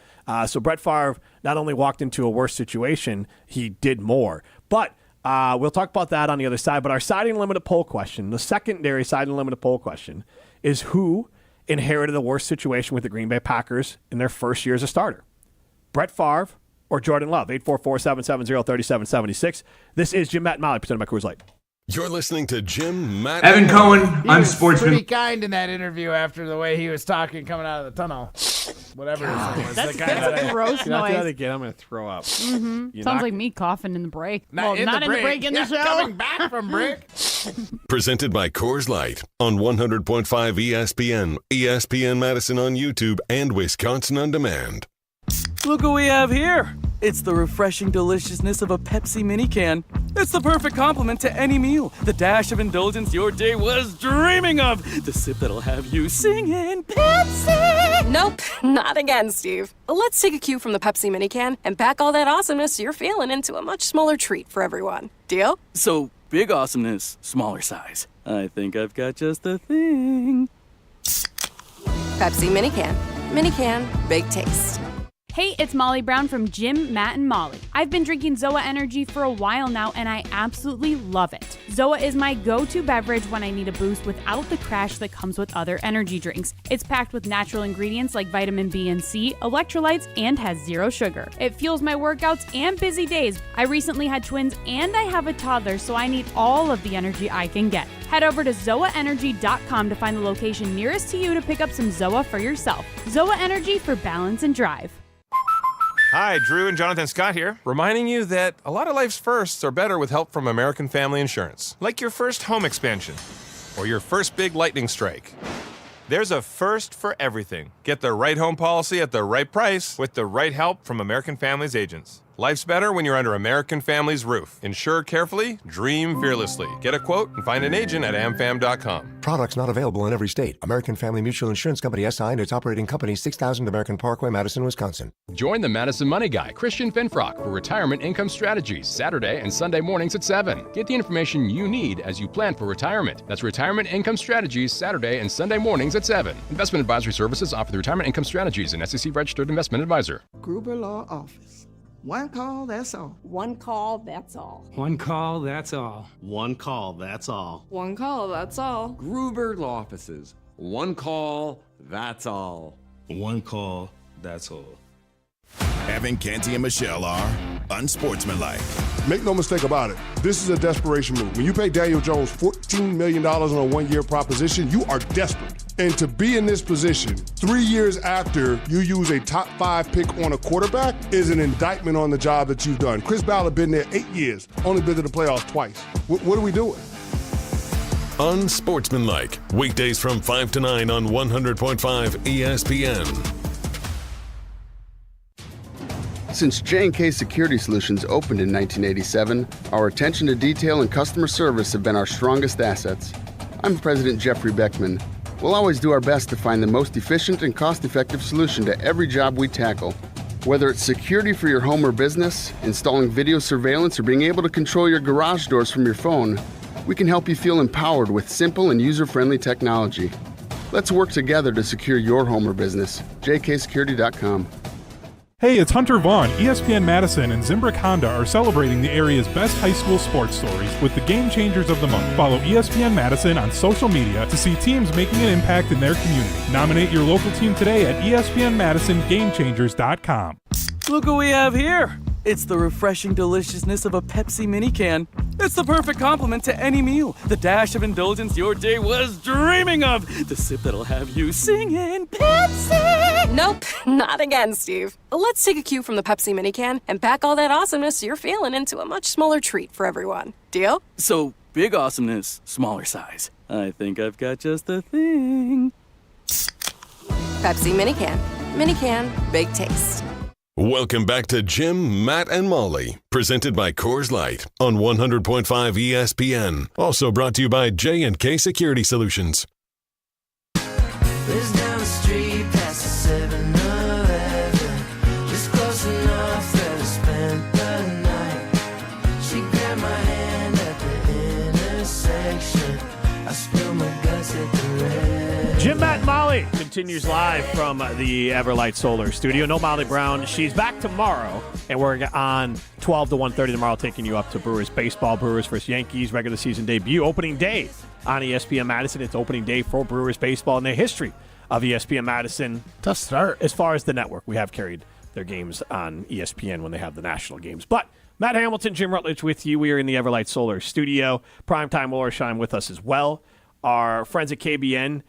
So Brett Favre not only walked into a worse situation, he did more. But we'll talk about that on the other side. But our siding limited poll question, the secondary siding limited poll question, is who inherited the worst situation with the Green Bay Packers in their first year as a starter? Brett Favre or Jordan Love? 844-770-3776. This is Jim, Matt, and Molly, presented by Coors Light. You're listening to Jim, Matt, Evan and Cohen, He I'm was Sportsman. pretty kind in that interview after the way he was talking coming out of the tunnel. Whatever his name was. That's that a gross Can I do that noise. again? I'm going to throw up. Sounds like me coughing in the break. Not in the break, in the show. Coming back from break. Presented by Coors Light on 100.5 ESPN, ESPN Madison on YouTube, and Wisconsin On Demand. Look what we have here. It's the refreshing deliciousness of a Pepsi mini can. It's the perfect complement to any meal. The dash of indulgence your day was dreaming of. The sip that'll have you singing Pepsi. Nope, not again, Steve. Let's take a cue from the Pepsi mini can and pack all that awesomeness you're feeling into a much smaller treat for everyone. Deal? So, big awesomeness, smaller size. I think I've got just the thing. Pepsi mini can. Mini can, big taste. Hey, it's Molly Brown from Jim, Matt, and Molly. I've been drinking ZOA Energy for a while now, and I absolutely love it. ZOA is my go-to beverage when I need a boost without the crash that comes with other energy drinks. It's packed with natural ingredients like vitamin B and C, electrolytes, and has 0 sugar. It fuels my workouts and busy days. I recently had twins, and I have a toddler, so I need all of the energy I can get. Head over to ZOAEnergy.com to find the location nearest to you to pick up some ZOA for yourself. ZOA Energy for balance and drive. Hi, Drew and Jonathan Scott here, reminding you that a lot of life's firsts are better with help from American Family Insurance. Like your first home expansion or your first big lightning strike. There's a first for everything. Get the right home policy at the right price with the right help from American Family's agents. Life's better when you're under American Family's roof. Insure carefully, dream fearlessly. Get a quote and find an agent at amfam.com. Products not available in every state. American Family Mutual Insurance Company SI and its operating company 6000 American Parkway, Madison, Wisconsin. Join the Madison Money Guy, Christian Finfrock, for Retirement Income Strategies, Saturday and Sunday mornings at 7. Get the information you need as you plan for retirement. That's Retirement Income Strategies, Saturday and Sunday mornings at 7. Investment advisory services offer the Retirement Income Strategies, an SEC-registered investment advisor. Gruber Law Office. One call, that's all. One call, that's all. One call, that's all. One call, that's all. One call, that's all. Gruber Law Offices. One call, that's all. One call, that's all. Evan, Canty, and Michelle are unsportsmanlike. Make no mistake about it. This is a desperation move. When you pay Daniel Jones $14 million on a one-year proposition, you are desperate. And to be in this position 3 years after you use a top 5 pick on a quarterback is an indictment on the job that you've done. Chris Ballard been there 8 years, only been to the playoffs twice. What are we doing? Unsportsmanlike. Weekdays from 5 to 9 on 100.5 ESPN. Since J&K Security Solutions opened in 1987, our attention to detail and customer service have been our strongest assets. I'm President Jeffrey Beckman. We'll always do our best to find the most efficient and cost-effective solution to every job we tackle. Whether it's security for your home or business, installing video surveillance, or being able to control your garage doors from your phone, we can help you feel empowered with simple and user-friendly technology. Let's work together to secure your home or business. jksecurity.com. Hey, it's Hunter Vaughn. ESPN Madison and Zimbrick Honda are celebrating the area's best high school sports stories with the Game Changers of the Month. Follow ESPN Madison on social media to see teams making an impact in their community. Nominate your local team today at ESPNMadisonGameChangers.com. Look what we have here. It's the refreshing deliciousness of a Pepsi mini can. It's the perfect complement to any meal. The dash of indulgence your day was dreaming of. The sip that'll have you singing Pepsi. Nope, not again, Steve. Let's take a cue from the Pepsi mini can and pack all that awesomeness you're feeling into a much smaller treat for everyone. Deal? So, big awesomeness, smaller size. I think I've got just the thing. Pepsi mini can. Mini can, big taste. Welcome back to Jim, Matt, and Molly, presented by Coors Light on 100.5 ESPN. Also brought to you by J&K Security Solutions. Lives down the street past the 7-Eleven, just close enough that I spent the night. She grabbed my hand at the intersection. I spilled my guts at the red. Jim, Matt, and Molly continues live from the Everlight Solar Studio. No Molly Brown. She's back tomorrow, and we're on 12 to 1:30 tomorrow, taking you up to Brewers baseball. Brewers versus Yankees, regular season debut, opening day on ESPN Madison. It's opening day for Brewers baseball in the history of ESPN Madison. Tough start. As far as the network, we have carried their games on ESPN when they have the national games. But Matt Hamilton, Jim Rutledge with you. We are in the Everlight Solar Studio. Primetime Wollersheim with us as well. Our friends at KBN.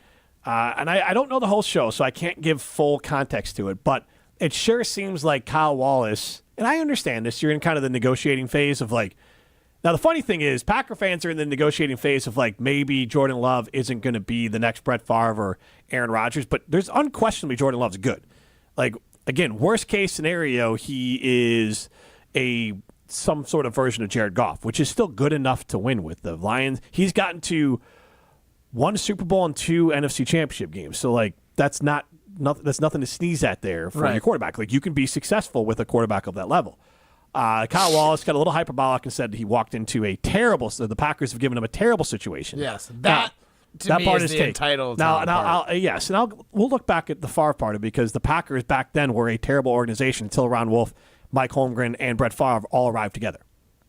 And I don't know the whole show, so I can't give full context to it, but it sure seems like Kyle Wallace, and I understand this, you're in kind of the negotiating phase of like, now the funny thing is Packer fans are in the negotiating phase of like maybe Jordan Love isn't going to be the next Brett Favre or Aaron Rodgers, but there's unquestionably Jordan Love's good. Like, again, worst case scenario, he is some sort of version of Jared Goff, which is still good enough to win with the Lions. He's gotten to 1 Super Bowl and 2 NFC Championship games. So, like, that's nothing to sneeze at there for your quarterback. Like, you can be successful with a quarterback of that level. Kyle Wallace got a little hyperbolic and said he walked into the Packers have given him a terrible situation. Yes, that me part is is the entitled part. We'll look back at the Favre part of it because the Packers back then were a terrible organization until Ron Wolf, Mike Holmgren, and Brett Favre all arrived together.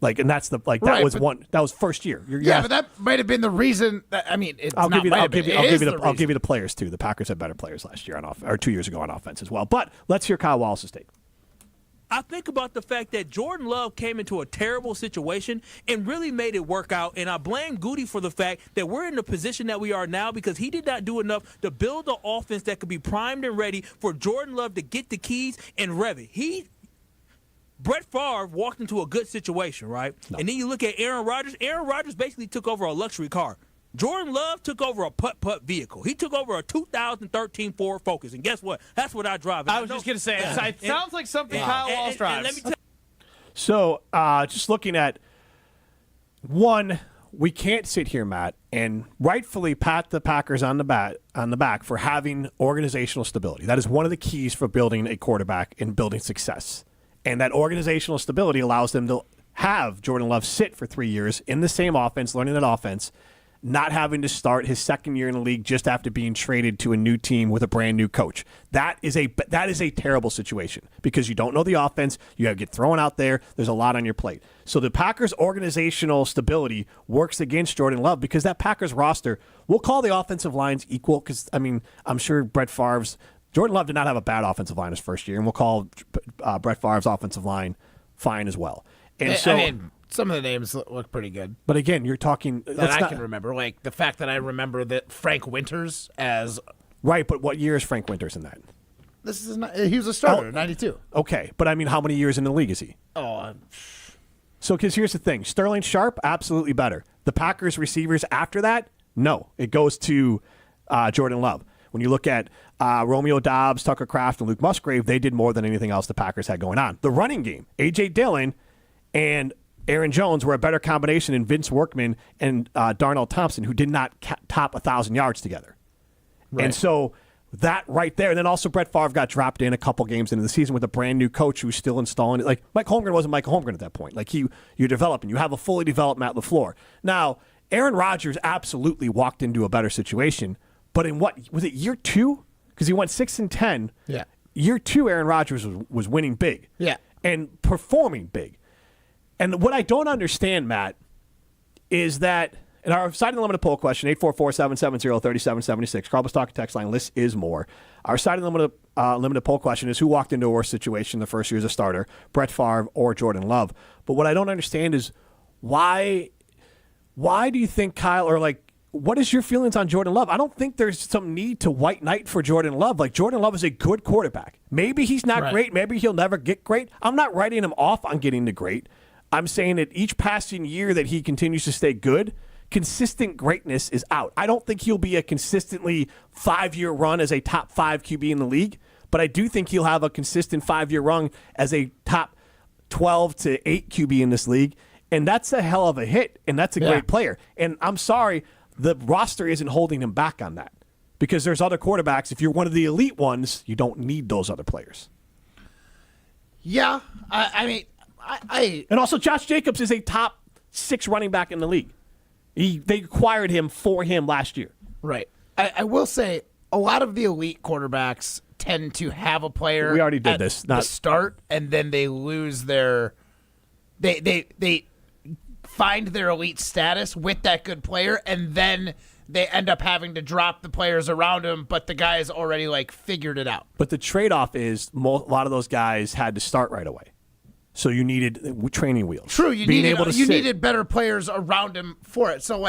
Like, and that's that was first year. But that might have been the reason. I'll give you the players too. The Packers had better players last year or 2 years ago on offense as well. But let's hear Kyle Wallace's take. I think about the fact that Jordan Love came into a terrible situation and really made it work out, and I blame Goody for the fact that we're in the position that we are now because he did not do enough to build an offense that could be primed and ready for Jordan Love to get the keys and rev it. Brett Favre walked into a good situation, right? No. And then you look at Aaron Rodgers. Aaron Rodgers basically took over a luxury car. Jordan Love took over a putt-putt vehicle. He took over a 2013 Ford Focus. And guess what? That's what I drive. I was just going to say, it sounds like something Kyle Wallace drives. Let me tell So, just looking at one, we can't sit here, Matt, and rightfully pat the Packers on the back for having organizational stability. That is one of the keys for building a quarterback and building success. And that organizational stability allows them to have Jordan Love sit for 3 years in the same offense, learning that offense, not having to start his second year in the league just after being traded to a new team with a brand new coach. That is a terrible situation because you don't know the offense. You get thrown out there. There's a lot on your plate. So the Packers' organizational stability works against Jordan Love because that Packers roster, we'll call the offensive lines equal because, I'm sure Jordan Love did not have a bad offensive line his first year, and we'll call Brett Favre's offensive line fine as well. And some of the names look pretty good. But again, you're talking that I can remember, like the fact that I remember that Frank Winters as right. But what year is Frank Winters in that? This is not. He was a starter, 92. Okay, but how many years in the league is he? So because here's the thing: Sterling Sharp, absolutely better. The Packers receivers after that, no, it goes to Jordan Love. When you look at Romeo Doubs, Tucker Kraft, and Luke Musgrave, they did more than anything else the Packers had going on. The running game, A.J. Dillon and Aaron Jones were a better combination than Vince Workman and Darnell Thompson, who did not top 1,000 yards together. Right. And so that right there, and then also Brett Favre got dropped in a couple games into the season with a brand new coach who's still installing it. Like Mike Holmgren wasn't Mike Holmgren at that point. Like you're developing. You have a fully developed Matt LaFleur. Now, Aaron Rodgers absolutely walked into a better situation. But in what was it, year 2? Because he went 6-10. Yeah. Year 2, Aaron Rodgers was winning big. Yeah. And performing big. And what I don't understand, Matt, is that in our Side Unlimited poll question, 844-770-3776, Carl's Talk text line list is more. Our Side Unlimited poll question is who walked into a worse situation the first year as a starter, Brett Favre or Jordan Love. But what I don't understand is why do you think Kyle, or like, what is your feelings on Jordan Love? I don't think there's some need to white knight for Jordan Love. Like, Jordan Love is a good quarterback. Maybe he's not great. Maybe he'll never get great. I'm not writing him off on getting to great. I'm saying that each passing year that he continues to stay good, consistent greatness is out. I don't think he'll be a consistently 5-year run as a top 5 QB in the league, but I do think he'll have a consistent 5-year run as a top 12 to 8 QB in this league, and that's a hell of a hit, and that's a great player. And I'm sorry, the roster isn't holding him back on that because there's other quarterbacks. If you're one of the elite ones, you don't need those other players. Yeah, I mean, and also Josh Jacobs is a top 6 running back in the league. They acquired him for him last year. Right. I will say a lot of the elite quarterbacks tend to have a player. We already did at this. The start, and then they lose their. They find their elite status with that good player, and then they end up having to drop the players around him, but the guy has already figured it out. But the trade-off is a lot of those guys had to start right away. So you needed training wheels. True, you needed better players around him for it. So,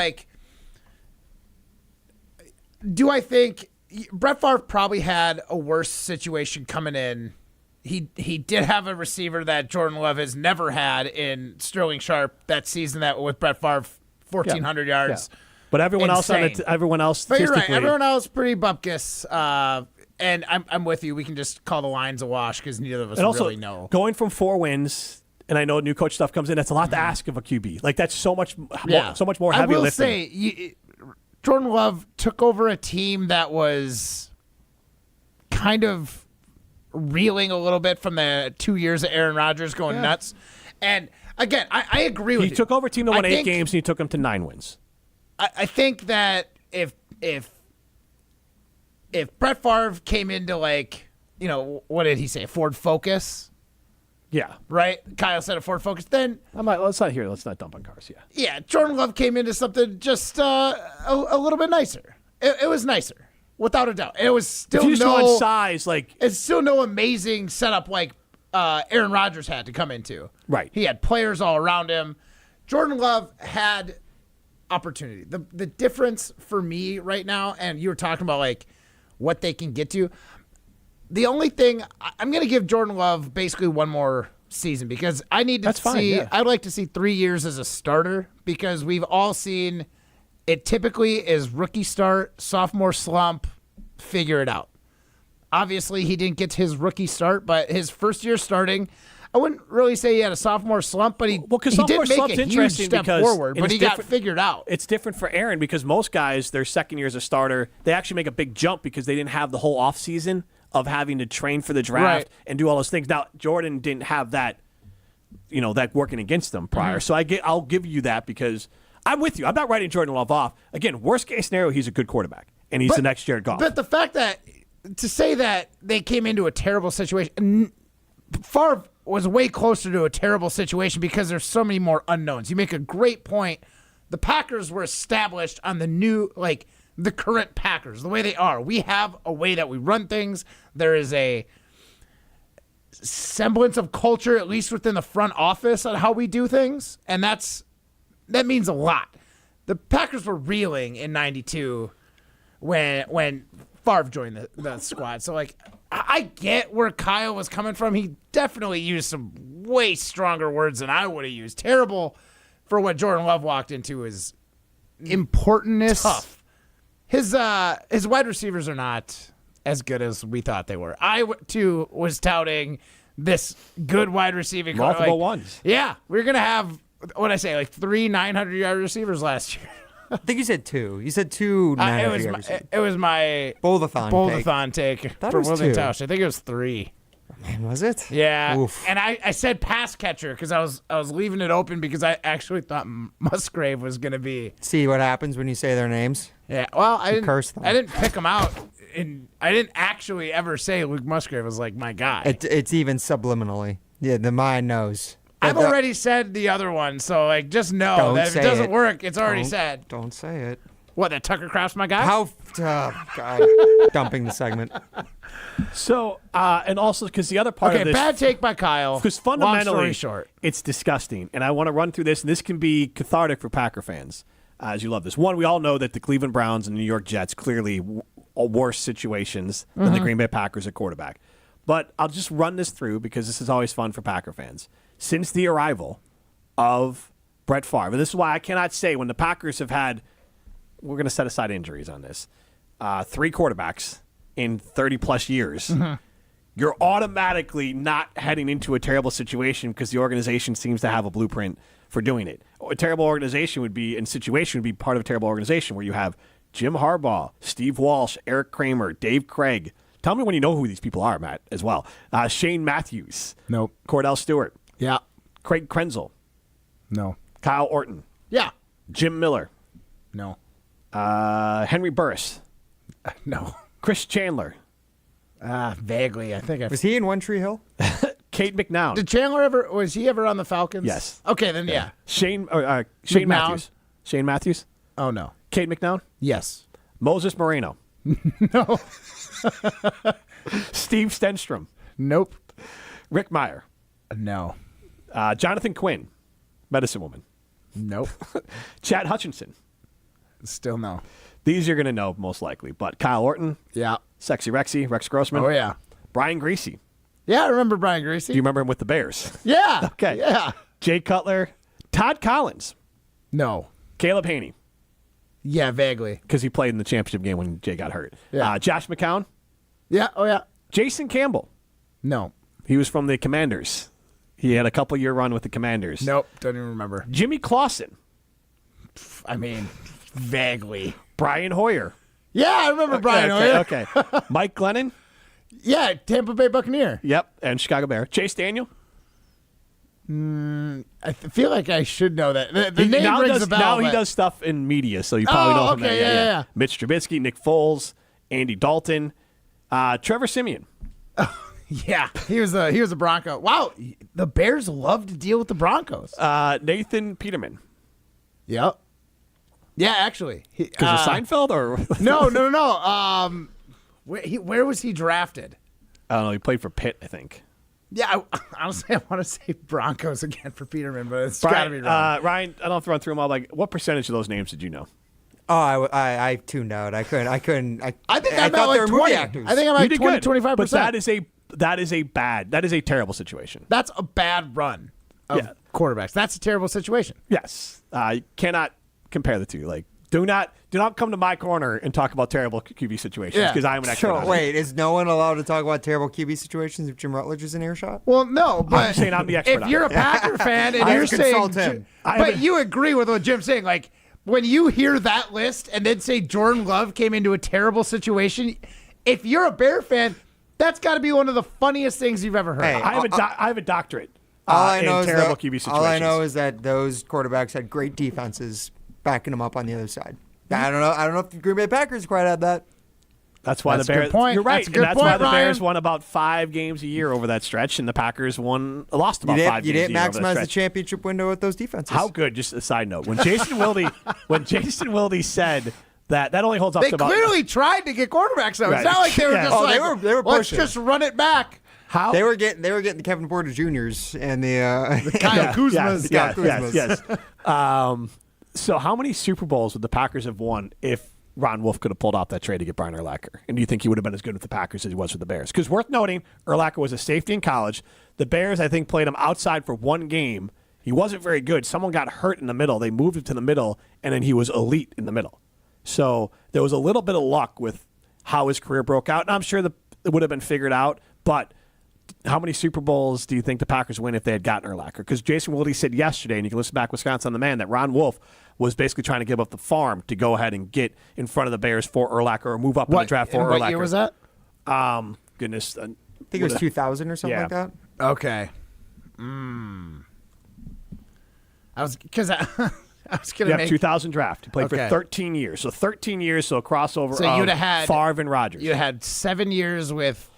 do I think Brett Favre probably had a worse situation coming in? He did have a receiver that Jordan Love has never had in Sterling Sharp that season that with Brett Favre, 1,400 yards. Yeah. But everyone Insane. else But you're right. statistically, Everyone else pretty bupkis. And I'm with you. We can just call the lines a wash because neither of us and also, really know. going from 4 wins, and I know new coach stuff comes in, that's a lot to ask of a QB. That's so much more heavy I will lifting. say, Jordan Love took over a team that was kind of reeling a little bit from the 2 years of Aaron Rodgers going nuts. And again, I agree with you. He took over a team that won 8 games, and he took them to 9 wins. I think that if Brett Favre came into what did he say, Ford Focus? Yeah. Right? Kyle said a Ford Focus. Then let's not dump on cars. Yeah. Yeah, Jordan Love came into something just a little bit nicer. It was nicer, without a doubt. It was still if you just go on size, it's still no amazing setup like Aaron Rodgers had to come into. Right. He had players all around him. Jordan Love had opportunity. The difference for me right now, and you were talking about what they can get to. The only thing I'm going to give Jordan Love basically one more season because I need to see. Yeah. I'd like to see 3 years as a starter because we've all seen it. Typically, is rookie start, sophomore slump, figure it out. Obviously, he didn't get his rookie start, but his first year starting, I wouldn't really say he had a sophomore slump, but he did make a huge step forward, but he got figured out. It's different for Aaron because most guys, their second year as a starter, they actually make a big jump because they didn't have the whole offseason of having to train for the draft and do all those things. Now, Jordan didn't have that, that working against them prior. So I'll give you that because I'm with you. I'm not writing Jordan Love off. Again, worst case scenario, he's a good quarterback, and he's the next Jared Goff. But the fact that to say that they came into a terrible situation, Favre was way closer to a terrible situation because there's so many more unknowns. You make a great point. The Packers were established on the new, the current Packers, the way they are. We have a way that we run things. There is a semblance of culture, at least within the front office, on how we do things, and that means a lot. The Packers were reeling in '92 when Favre joined the squad. So, I get where Kyle was coming from. He definitely used some way stronger words than I would have used. Terrible for what Jordan Love walked into is importantness. Tough. His wide receivers are not as good as we thought they were. I, too, was touting this good wide receiving. Multiple ones. Yeah. We were going to have, what did I say, 3 900-yard receivers last year. I think you said 2. You said 2 900-yard it was my Boldathon take for William Tausch. I think it was 3. Man, was it? Yeah. Oof. And I said pass catcher because I was leaving it open because I actually thought Musgrave was going to be. See what happens when you say their names? Yeah. Well, I curse them. I didn't pick them out. And I didn't actually ever say Luke Musgrave was my guy. It's even subliminally. Yeah, the mind knows. I've already said the other one, so just know that if it doesn't work, it's already said. Don't say it. What, that Tucker Kraft's my guy? God. Dumping the segment. So, and also because the other part of this. Bad take by Kyle. Because fundamentally, long story short, it's disgusting. And I want to run through this, and this can be cathartic for Packer fans, as you love this. One, we all know that the Cleveland Browns and the New York Jets clearly are worse situations than the Green Bay Packers at quarterback. But I'll just run this through because this is always fun for Packer fans. Since the arrival of Brett Favre, and this is why I cannot say when the Packers have had, we're going to set aside injuries on this, 3 quarterbacks in 30-plus years. you're automatically not heading into a terrible situation because the organization seems to have a blueprint for doing it. A terrible organization would be part of a terrible organization where you have Jim Harbaugh, Steve Walsh, Eric Kramer, Dave Craig. Tell me when you know who these people are, Matt, as well. Shane Matthews. Nope. Cordell Stewart. Yeah. Craig Krenzel. No. Kyle Orton. Yeah. Jim Miller. No. Henry Burris. No. Chris Chandler. Vaguely. I think Was he in One Tree Hill? Kate McNown. Did was he ever on the Falcons? Yes. Okay, then yeah. Shane McNown? Matthews. Shane Matthews. Oh, no. Kate McNown. Yes. Moses Moreno. No. Steve Stenstrom. Nope. Rick Meyer. No. Jonathan Quinn. Medicine Woman. Nope. Chad Hutchinson. Still no. These you're going to know most likely, but Kyle Orton. Yeah. Sexy Rexy. Rex Grossman. Oh, yeah. Brian Greasy. Yeah, I remember Brian Greasy. Do you remember him with the Bears? Yeah. Okay. Yeah. Jay Cutler. Todd Collins. No. Caleb Haney. Yeah, vaguely. Because he played in the championship game when Jay got hurt. Yeah. Josh McCown. Yeah. Oh, yeah. Jason Campbell. No. He was from the Commanders. He had a couple-year run with the Commanders. Nope. Don't even remember. Jimmy Clausen. I mean, vaguely. Brian Hoyer. Yeah, I remember Brian Hoyer. Okay. Mike Glennon. Yeah, Tampa Bay Buccaneer. Yep, and Chicago Bear. Chase Daniel. I feel like I should know that. The name now rings a bell. Now he but- does stuff in media, so you probably know him. Okay, yeah. Mitch Trubisky, Nick Foles, Andy Dalton, Trevor Siemian. Yeah, he was a Bronco. Wow, the Bears love to deal with the Broncos. Nathan Peterman. Yep. Yeah, actually. Because of Seinfeld, or No. Where was he drafted? I don't know. He played for Pitt, I think. Yeah, honestly, I want to say Broncos again for Peterman, but it's got to be wrong. Ryan, I don't have to run through them all. Like, what percentage of those names did you know? Oh, I tuned out. I couldn't. I think I I'm thought at they like were 20. movie actors. I think I'm You at did 20, good, 25%. But that is a terrible situation. That's a bad run of quarterbacks. That's a terrible situation. Yes, you cannot compare the two. Like, do not come to my corner and talk about terrible QB situations because I'm an expert. So, on it. wait, is no one allowed to talk about terrible QB situations if Jim Rutledge is in earshot? Well, no, but I'm saying I'm the expert. if you're a Packer fan and I you're saying, consult him. but you agree with what Jim's saying, like when you hear that list and then say Jordan Love came into a terrible situation, if you're a Bear fan, that's got to be one of the funniest things you've ever heard. Hey, I have a doctorate all I know in is terrible that, QB situations. All I know is that those quarterbacks had great defenses backing them up on the other side. I don't know if the Green Bay Packers quite had that. That's why That's the a Bears. good point. You're right. That's a good and that's why point, the Bears Ryan. won about 5 games a year over that stretch, and the Packers lost about 5 games You a year didn't over that maximize the stretch. championship window with those defenses. How good? Just a side note. When Jason Wilde said that only holds up They to about clearly tried to get quarterbacks though. Right. It's not like they were Yeah. just Oh, like they were let's pushing. just run it back. how They were getting the Kevin Porter Juniors and the Kyle Kuzmas. Yes. So how many Super Bowls would the Packers have won if Ron Wolf could have pulled off that trade to get Brian Urlacher? And do you think he would have been as good with the Packers as he was with the Bears? Because worth noting, Urlacher was a safety in college. The Bears, I think, played him outside for 1 game. He wasn't very good. Someone got hurt in the middle. They moved him to the middle, and then he was elite in the middle. So there was a little bit of luck with how his career broke out. And I'm sure it would have been figured out, but how many Super Bowls do you think the Packers win if they had gotten Urlacher? Because Jason Wilde said yesterday, and you can listen back Wisconsin on the Man, that Ron Wolf was basically trying to give up the farm to go ahead and get in front of the Bears for Urlacher or move up in the draft for Urlacher. What year was that? Goodness. I think it was 2000 or something like that. Okay. I was gonna make 2000 draft. He played for Okay. 13 years. So 13 years, so a crossover So of you'd have had Favre and Rodgers. You had 7 years with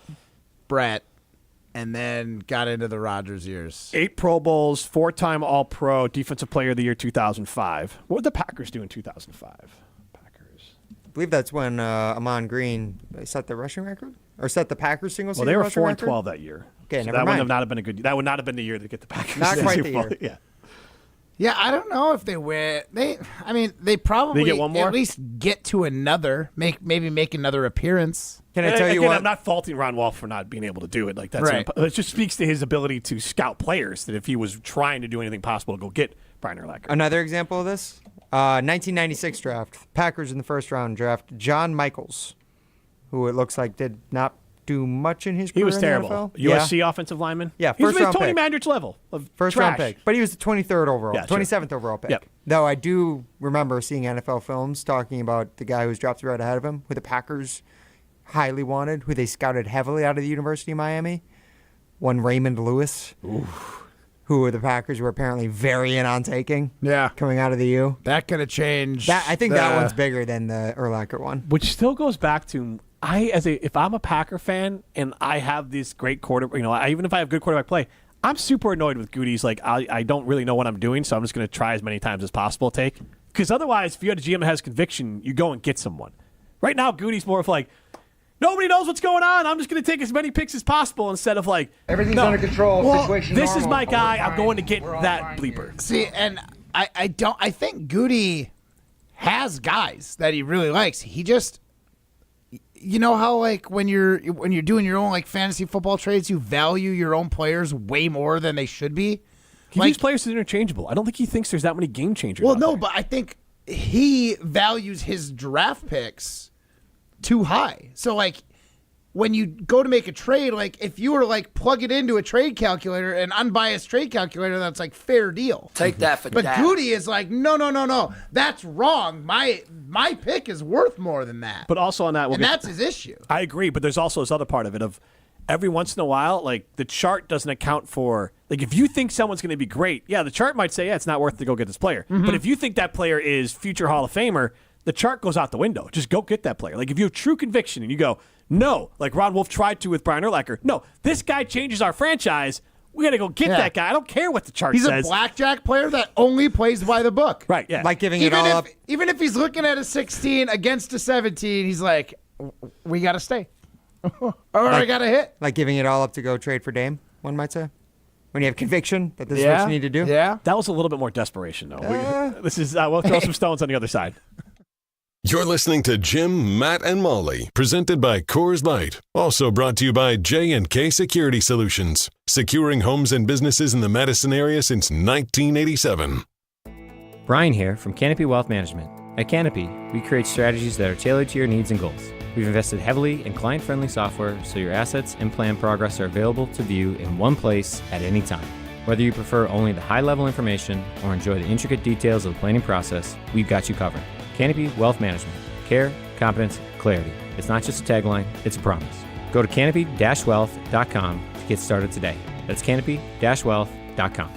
Brett, and then got into the Rodgers years. 8 Pro Bowls, 4-time All-Pro, Defensive Player of the Year 2005. What would the Packers do in 2005? I believe that's when Amon Green set the rushing record, or set the Packers single season. Well, they were rushing 4-12 record? that year. Okay, so never that mind. would not have been a good. That would not have been the year to get the Packers. Not to quite Super the Bowl. year. Yeah. Yeah, I don't know if they win. They probably They get one more? at least get to another, maybe make another appearance. Can I tell you Again, what? I'm not faulting Ron Wolf for not being able to do it. Like that's Right. it just speaks to his ability to scout players. That if he was trying to do anything possible to go get Brian Urlacher. Another example of this, 1996 draft. Packers in the first round draft John Michaels, who it looks like did not do much in his He career was in the terrible. NFL. USC offensive lineman. Yeah, he was first round Tony pick. Mandrich level of First trash. round pick. But he was the 23rd overall, Yeah, sure. 27th overall pick. Yep. Though I do remember seeing NFL films talking about the guy who was drafted right ahead of him, who the Packers highly wanted, who they scouted heavily out of the University of Miami. One Raymond Lewis, who the Packers were apparently very in on taking. Yeah. Coming out of the U. That could have changed. I think that one's bigger than the Urlacher one. Which still goes back to if I'm a Packer fan and I have this great quarterback, even if I have good quarterback play, I'm super annoyed with Goody's. Like I don't really know what I'm doing, so I'm just going to try as many times as possible to take. Because otherwise, if you had a GM that has conviction, you go and get someone. Right now, Goody's more of like, nobody knows what's going on. I'm just going to take as many picks as possible instead of like, everything's under control. Situation this normal. is my guy. I'm going to get that bleeper. See, and I think Goody has guys that he really likes. He just, you know how like when you're doing your own like fantasy football trades, you value your own players way more than they should be. He views players as interchangeable. I don't think he thinks there's that many game changers. Well, no, but I think he values his draft picks too high. So like when you go to make a trade, like if you were like plug it into a trade calculator, an unbiased trade calculator, that's like fair deal. Take that for But that. Goody is like, no, that's wrong. My pick is worth more than that. But also on that, that's his issue. I agree, but there's also this other part of it of every once in a while, like the chart doesn't account for, like if you think someone's going to be great, yeah, the chart might say, yeah, it's not worth to go get this player. Mm-hmm. But if you think that player is future Hall of Famer, the chart goes out the window. Just go get that player. Like if you have true conviction and you go, no, like Ron Wolf tried to with Brian Urlacher, no, this guy changes our franchise. We got to go get that guy. I don't care what the chart says. He's a blackjack player that only plays by the book. Right, yeah. Like giving it all up. Even if he's looking at a 16 against a 17, he's like, we got to stay. Or I got to hit. Like giving it all up to go trade for Dame, one might say. When you have conviction that this is what you need to do. Yeah. That was a little bit more desperation, though. We'll throw some stones on the other side. You're listening to Jim, Matt, and Molly, presented by Coors Light. Also brought to you by J&K Security Solutions, securing homes and businesses in the Madison area since 1987. Brian here from Canopy Wealth Management. At Canopy, we create strategies that are tailored to your needs and goals. We've invested heavily in client-friendly software so your assets and plan progress are available to view in one place at any time. Whether you prefer only the high-level information or enjoy the intricate details of the planning process, we've got you covered. Canopy Wealth Management. Care, competence, clarity. It's not just a tagline, it's a promise. Go to canopy-wealth.com to get started today. That's canopy-wealth.com.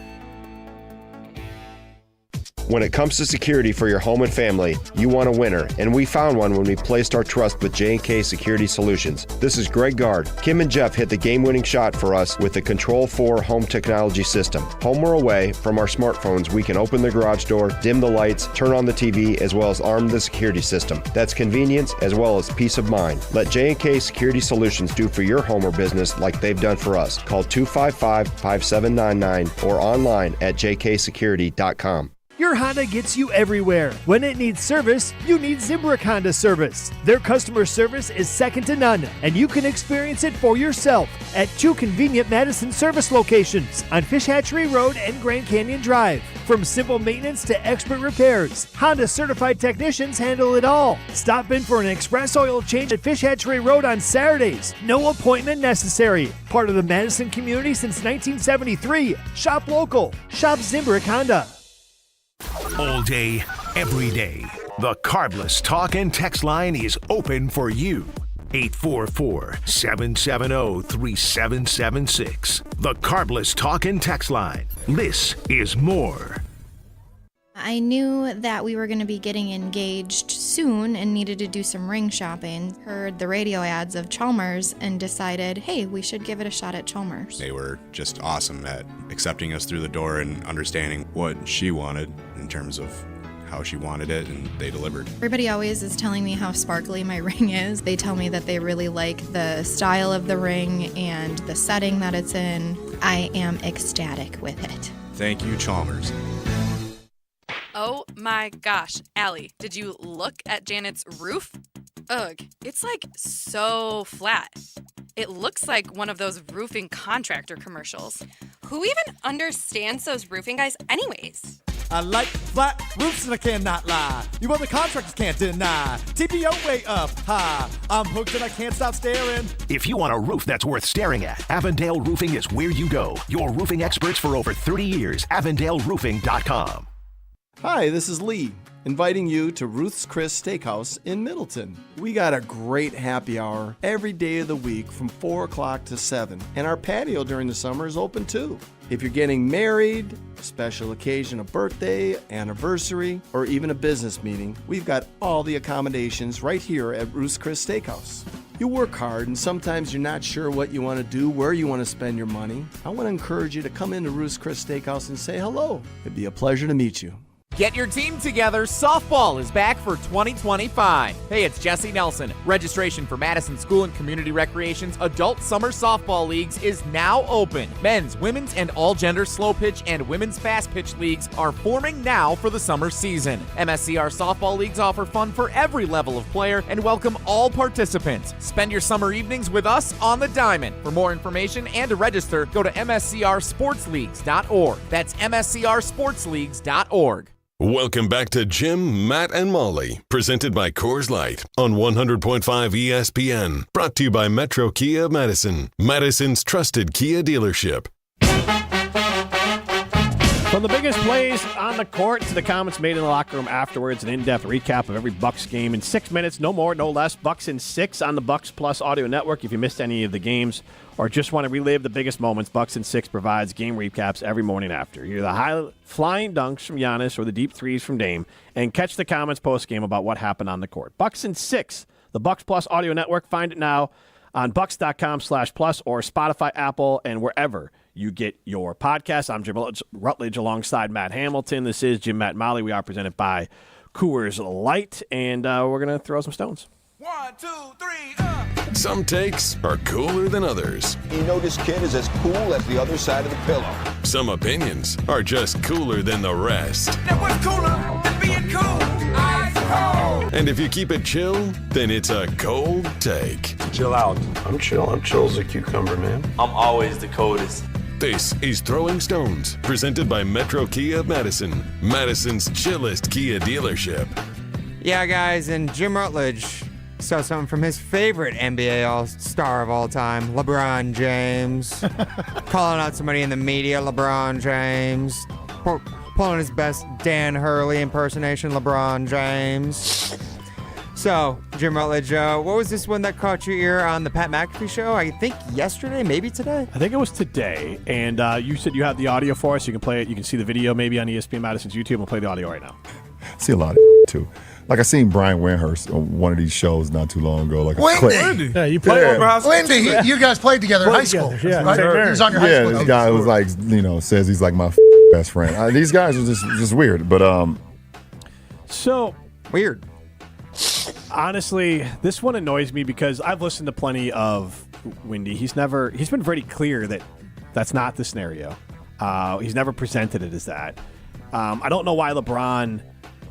When it comes to security for your home and family, you want a winner, and we found one when we placed our trust with J&K Security Solutions. This is Greg Gard. Kim and Jeff hit the game-winning shot for us with the Control 4 home technology system. Home or away, from our smartphones, we can open the garage door, dim the lights, turn on the TV, as well as arm the security system. That's convenience as well as peace of mind. Let J&K Security Solutions do for your home or business like they've done for us. Call 255-5799 or online at jksecurity.com. Your Honda gets you everywhere. When it needs service, you need Zimbrick Honda service. Their customer service is second to none, and you can experience it for yourself at 2 convenient Madison service locations on Fish Hatchery Road and Grand Canyon Drive. From simple maintenance to expert repairs, Honda certified technicians handle it all. Stop in for an express oil change at Fish Hatchery Road on Saturdays. No appointment necessary. Part of the Madison community since 1973. Shop local. Shop Zimbrick Honda. All day, every day, the Carbless Talk and Text line is open for you. 844-770-3776. The Carbless Talk and Text line. This is more. I knew that we were going to be getting engaged soon and needed to do some ring shopping. Heard the radio ads of Chalmers and decided, hey, we should give it a shot at Chalmers. They were just awesome at accepting us through the door and understanding what she wanted in terms of how she wanted it, and they delivered. Everybody always is telling me how sparkly my ring is. They tell me that they really like the style of the ring and the setting that it's in. I am ecstatic with it. Thank you, Chalmers. Oh my gosh, Allie, did you look at Janet's roof? Ugh, it's like so flat. It looks like one of those roofing contractor commercials. Who even understands those roofing guys anyways? I like flat roofs and I cannot lie. You other contractors can't deny. TPO way up high. I'm hooked and I can't stop staring. If you want a roof that's worth staring at, Avondale Roofing is where you go. Your roofing experts for over 30 years. AvondaleRoofing.com. Hi, this is Lee, inviting you to Ruth's Chris Steakhouse in Middleton. We got a great happy hour every day of the week from 4 o'clock to 7, and our patio during the summer is open too. If you're getting married, a special occasion, a birthday, anniversary, or even a business meeting, we've got all the accommodations right here at Ruth's Chris Steakhouse. You work hard and sometimes you're not sure what you want to do, where you want to spend your money. I want to encourage you to come into Ruth's Chris Steakhouse and say hello. It'd be a pleasure to meet you. Get your team together. Softball is back for 2025. Hey, it's Jesse Nelson. Registration for Madison School and Community Recreation's Adult Summer Softball Leagues is now open. Men's, women's, and all-gender slow pitch and women's fast pitch leagues are forming now for the summer season. MSCR Softball Leagues offer fun for every level of player and welcome all participants. Spend your summer evenings with us on the diamond. For more information and to register, go to mscrsportsleagues.org. That's mscrsportsleagues.org. Welcome back to Jim, Matt, and Molly, presented by Coors Light on 100.5 ESPN. Brought to you by Metro Kia Madison, Madison's trusted Kia dealership. From the biggest plays on the court to the comments made in the locker room afterwards, an in-depth recap of every Bucks game in 6 minutes, no more, no less. Bucks in 6 on the Bucks Plus Audio Network. If you missed any of the games or just want to relive the biggest moments, Bucks in 6 provides game recaps every morning after. Hear the high flying dunks from Giannis or the deep threes from Dame, and catch the comments post-game about what happened on the court. Bucks in 6, the Bucks Plus Audio Network. Find it now on bucks.com/plus or Spotify, Apple, and wherever you get your podcast. I'm Jim Rutledge alongside Matt Hamilton. This is Jim, Matt, and Molly. We are presented by Coors Light, and we're going to throw some stones. 1, 2, 3, Some takes are cooler than others. You know this kid is as cool as the other side of the pillow. Some opinions are just cooler than the rest. Now what's cooler than being cool? Ice cold. And if you keep it chill, then it's a cold take. Chill out. I'm chill. I'm chill as a cucumber, man. I'm always the coldest. This is Throwing Stones, presented by Metro Kia Madison, Madison's chillest Kia dealership. Yeah, guys, and Jim Rutledge saw something from his favorite NBA All-Star of all time, LeBron James. Calling out somebody in the media, LeBron James. Pulling his best Dan Hurley impersonation, LeBron James. So, Jim Rutledge, what was this one that caught your ear on the Pat McAfee show? I think yesterday, maybe today? I think it was today, and you said you had the audio for us. You can play it. You can see the video maybe on ESPN Madison's YouTube. We'll play the audio right now. See a lot of too. Like I seen Brian Windhurst on one of these shows not too long ago. Like a clip. Yeah, you played over high school. Wendy, you guys played together in high school. Yeah, right? He was on your high school. This guy was like, says he's like my best friend. These guys are just weird, but so weird. Honestly, this one annoys me because I've listened to plenty of Windy. He's been very clear that that's not the scenario. He's never presented it as that. I don't know why LeBron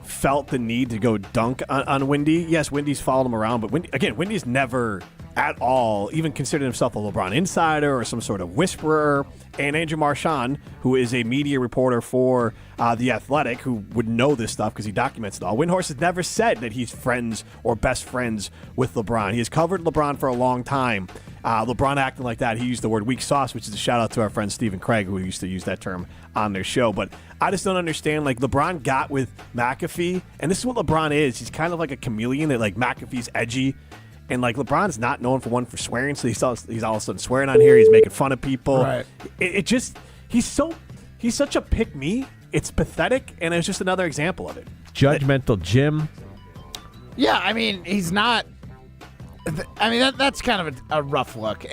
felt the need to go dunk on Windy. Yes, Windy's followed him around, but Windy's never at all even considered himself a LeBron insider or some sort of whisperer. And Andrew Marchand, who is a media reporter for The Athletic, who would know this stuff because he documents it all. Windhorst has never said that he's friends or best friends with LeBron. He has covered LeBron for a long time. LeBron acting like that, he used the word weak sauce, which is a shout out to our friend Stephen Craig, who used to use that term on their show. But I just don't understand. Like, LeBron got with McAfee, and this is what LeBron is. He's kind of like a chameleon that, like, McAfee's edgy. And, like, LeBron's not known for swearing, so he's all of a sudden swearing on here. He's making fun of people. Right. He's such a pick-me. It's pathetic, and it's just another example of it. Judgmental Jim. Yeah, I mean, he's not. I mean, that's kind of a rough look.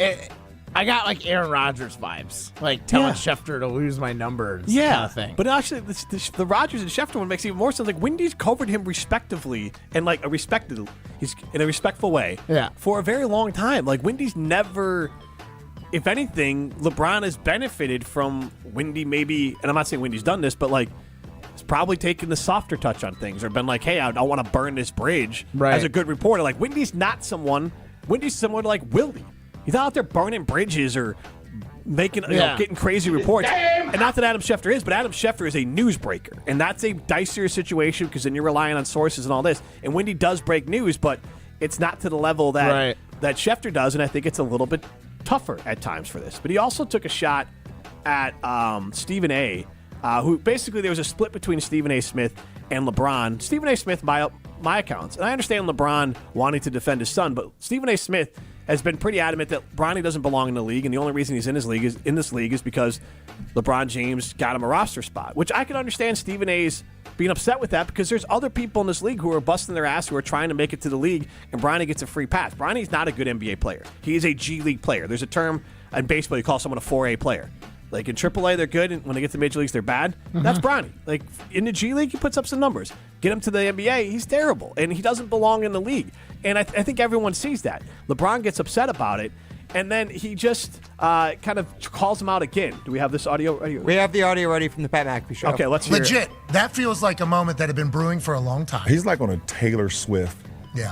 I got like Aaron Rodgers vibes, like telling Schefter to lose my number. Kind of thing. But actually, the Rodgers and Schefter one makes even more sense. Like, Wendy's covered him respectively and he's in a respectful way. Yeah. For a very long time. Like, Wendy's never. If anything, LeBron has benefited from Wendy maybe, and I'm not saying Wendy's done this, but like, it's probably taken the softer touch on things or been like, hey, I don't want to burn this bridge as a good reporter. Like, Wendy's someone like Willie. He's not out there burning bridges or making, getting crazy reports. And not that Adam Schefter is, but Adam Schefter is a newsbreaker. And that's a dicier situation because then you're relying on sources and all this. And Wendy does break news, but it's not to the level that Schefter does, and I think it's a little bit tougher at times for this. But he also took a shot at Stephen A., who basically there was a split between Stephen A. Smith and LeBron. Stephen A. Smith, my accounts, and I understand LeBron wanting to defend his son, but Stephen A. Smith has been pretty adamant that Bronny doesn't belong in the league, and the only reason he's in this league is because LeBron James got him a roster spot, which I can understand Stephen A's being upset with that because there's other people in this league who are busting their ass who are trying to make it to the league, and Bronny gets a free pass. Bronny's not a good NBA player. He is a G League player. There's a term in baseball you call someone a 4A player. Like in AAA, they're good, and when they get to Major Leagues, they're bad. That's Bronny. Like in the G League, he puts up some numbers. Get him to the NBA, he's terrible, and he doesn't belong in the league. And I think everyone sees that. LeBron gets upset about it, and then he just kind of calls him out again. Do we have this audio ready? We have the audio ready from the Pat McAfee show. Okay, let's hear it. That feels like a moment that had been brewing for a long time. He's like on a Taylor Swift